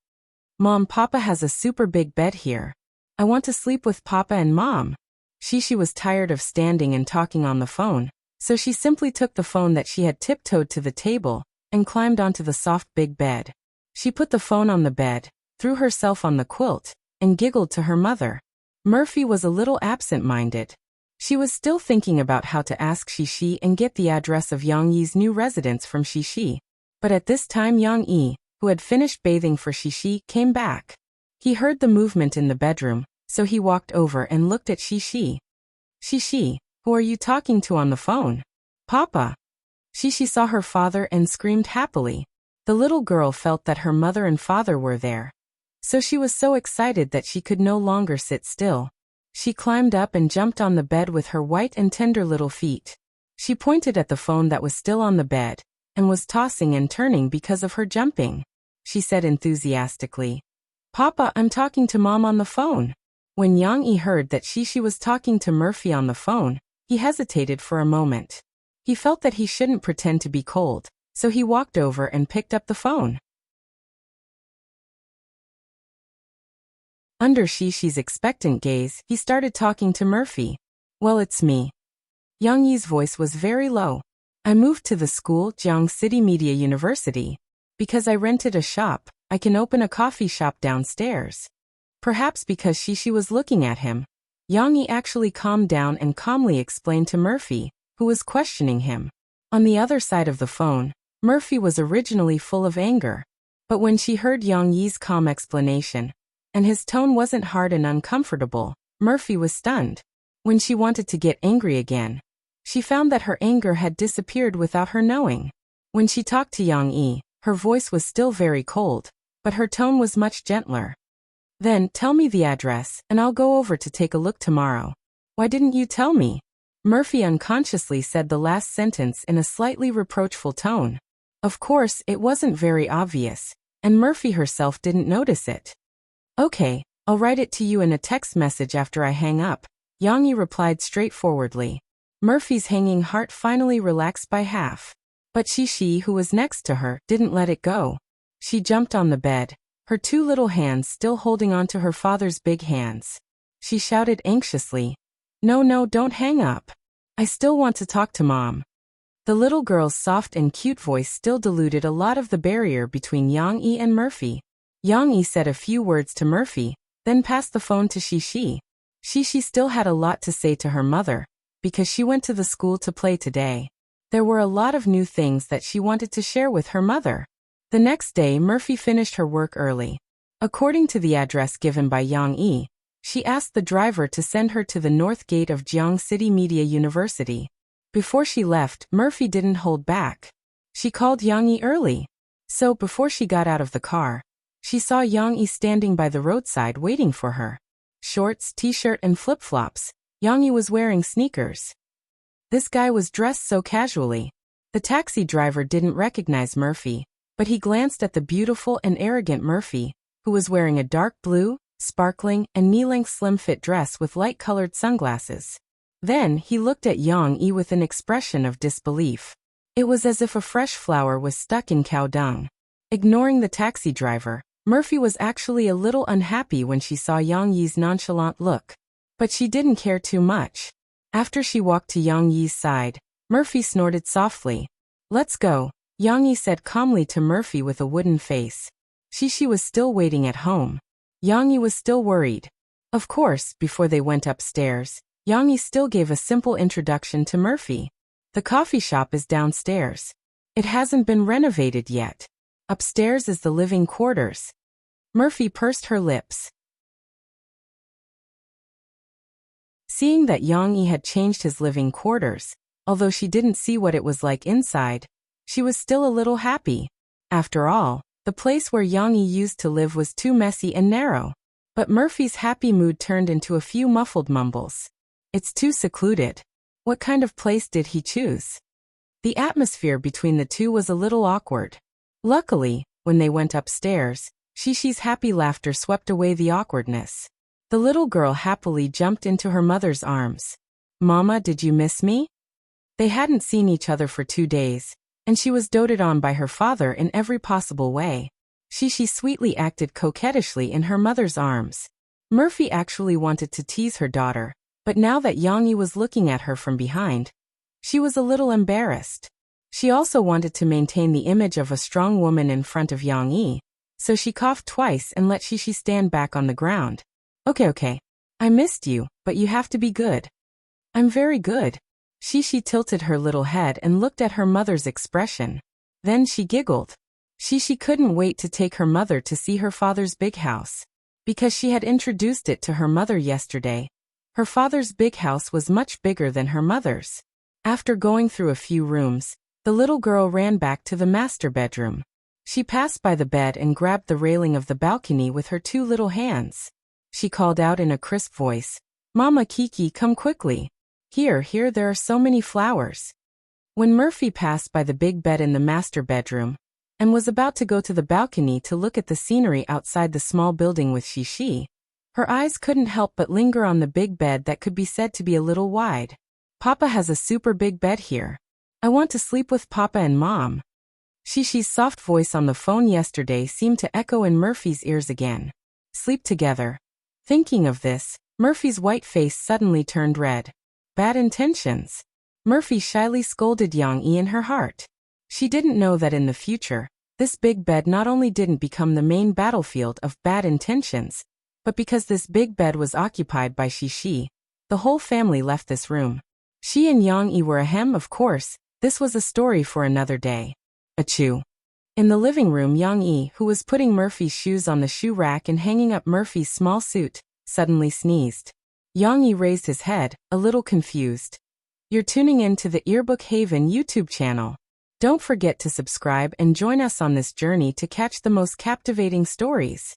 Mom, Papa has a super big bed here. I want to sleep with Papa and Mom. Xi was tired of standing and talking on the phone, so she simply took the phone that she had tiptoed to the table and climbed onto the soft big bed. She put the phone on the bed, threw herself on the quilt, and giggled to her mother. Murphy was a little absent-minded. She was still thinking about how to ask Shishi and get the address of Yang Yi's new residence from Shishi. But at this time Yang Yi, who had finished bathing for Shishi, came back. He heard the movement in the bedroom, so he walked over and looked at Shishi. Shishi, who are you talking to on the phone? Papa. Shishi saw her father and screamed happily. The little girl felt that her mother and father were there. So she was so excited that she could no longer sit still. She climbed up and jumped on the bed with her white and tender little feet. She pointed at the phone that was still on the bed, and was tossing and turning because of her jumping. She said enthusiastically, Papa, I'm talking to Mom on the phone. When Yang Yi heard that Shishi was talking to Murphy on the phone, he hesitated for a moment. He felt that he shouldn't pretend to be cold, so he walked over and picked up the phone. Under Shishi's expectant gaze, he started talking to Murphy. Well, it's me. Yang Yi's voice was very low. I moved to the school, Jiang City Media University. Because I rented a shop, I can open a coffee shop downstairs. Perhaps because Shishi was looking at him, Yang Yi actually calmed down and calmly explained to Murphy, who was questioning him. On the other side of the phone, Murphy was originally full of anger. But when she heard Yang Yi's calm explanation, and his tone wasn't hard and uncomfortable, Murphy was stunned. When she wanted to get angry again, she found that her anger had disappeared without her knowing. When she talked to Yang Yi, her voice was still very cold, but her tone was much gentler. Then, tell me the address, and I'll go over to take a look tomorrow. Why didn't you tell me? Murphy unconsciously said the last sentence in a slightly reproachful tone. Of course, it wasn't very obvious, and Murphy herself didn't notice it. Okay, I'll write it to you in a text message after I hang up, Yang Yi replied straightforwardly. Murphy's hanging heart finally relaxed by half. But Shishi, who was next to her, didn't let it go. She jumped on the bed, her two little hands still holding onto her father's big hands. She shouted anxiously, No, don't hang up. I still want to talk to Mom. The little girl's soft and cute voice still diluted a lot of the barrier between Yang Yi and Murphy. Yang Yi said a few words to Murphy, then passed the phone to Shishi. Shishi still had a lot to say to her mother, because she went to the school to play today. There were a lot of new things that she wanted to share with her mother. The next day, Murphy finished her work early. According to the address given by Yang Yi, she asked the driver to send her to the north gate of Jiang City Media University. Before she left, Murphy didn't hold back. She called Yang Yi early. So, before she got out of the car, she saw Yang Yi standing by the roadside waiting for her. Shorts, t-shirt and flip-flops, Yang Yi was wearing sneakers. This guy was dressed so casually. The taxi driver didn't recognize Murphy, but he glanced at the beautiful and arrogant Murphy, who was wearing a dark blue, sparkling, and knee-length slim-fit dress with light-colored sunglasses. Then, he looked at Yang Yi with an expression of disbelief. It was as if a fresh flower was stuck in cow dung. Ignoring the taxi driver, Murphy was actually a little unhappy when she saw Yang Yi's nonchalant look. But she didn't care too much. After she walked to Yang Yi's side, Murphy snorted softly. Let's go, Yang Yi said calmly to Murphy with a wooden face. Shishi was still waiting at home. Yang Yi was still worried. Of course, before they went upstairs, Yang Yi still gave a simple introduction to Murphy. The coffee shop is downstairs. It hasn't been renovated yet. Upstairs is the living quarters. Murphy pursed her lips. Seeing that Yang Yi had changed his living quarters, although she didn't see what it was like inside, she was still a little happy. After all, the place where Yang Yi used to live was too messy and narrow. But Murphy's happy mood turned into a few muffled mumbles. It's too secluded. What kind of place did he choose? The atmosphere between the two was a little awkward. Luckily, when they went upstairs, Shishi's happy laughter swept away the awkwardness. The little girl happily jumped into her mother's arms. Mama, did you miss me? They hadn't seen each other for 2 days, and she was doted on by her father in every possible way. Shishi sweetly acted coquettishly in her mother's arms. Murphy actually wanted to tease her daughter, but now that Yang Yi was looking at her from behind, she was a little embarrassed. She also wanted to maintain the image of a strong woman in front of Yang Yi, so she coughed twice and let Shishi stand back on the ground. Okay. I missed you, but you have to be good. I'm very good. Shishi tilted her little head and looked at her mother's expression. Then she giggled. Shishi couldn't wait to take her mother to see her father's big house. Because she had introduced it to her mother yesterday. Her father's big house was much bigger than her mother's. After going through a few rooms, the little girl ran back to the master bedroom. She passed by the bed and grabbed the railing of the balcony with her two little hands. She called out in a crisp voice, "Mama Kiki, come quickly. Here, there are so many flowers." When Murphy passed by the big bed in the master bedroom, and was about to go to the balcony to look at the scenery outside the small building with Shishi, her eyes couldn't help but linger on the big bed that could be said to be a little wide. "Papa has a super big bed here. I want to sleep with Papa and Mom." Shishi's soft voice on the phone yesterday seemed to echo in Murphy's ears again. Sleep together. Thinking of this, Murphy's white face suddenly turned red. Bad intentions. Murphy shyly scolded Yang-yi in her heart. She didn't know that in the future, this big bed not only didn't become the main battlefield of bad intentions, but because this big bed was occupied by Shishi, the whole family left this room. She and Yang-yi were ahem, of course. This was a story for another day. Achoo. In the living room, Yang-yi, who was putting Murphy's shoes on the shoe rack and hanging up Murphy's small suit, suddenly sneezed. Yang-yi raised his head, a little confused. You're tuning in to the Earbook Haven YouTube channel. Don't forget to subscribe and join us on this journey to catch the most captivating stories.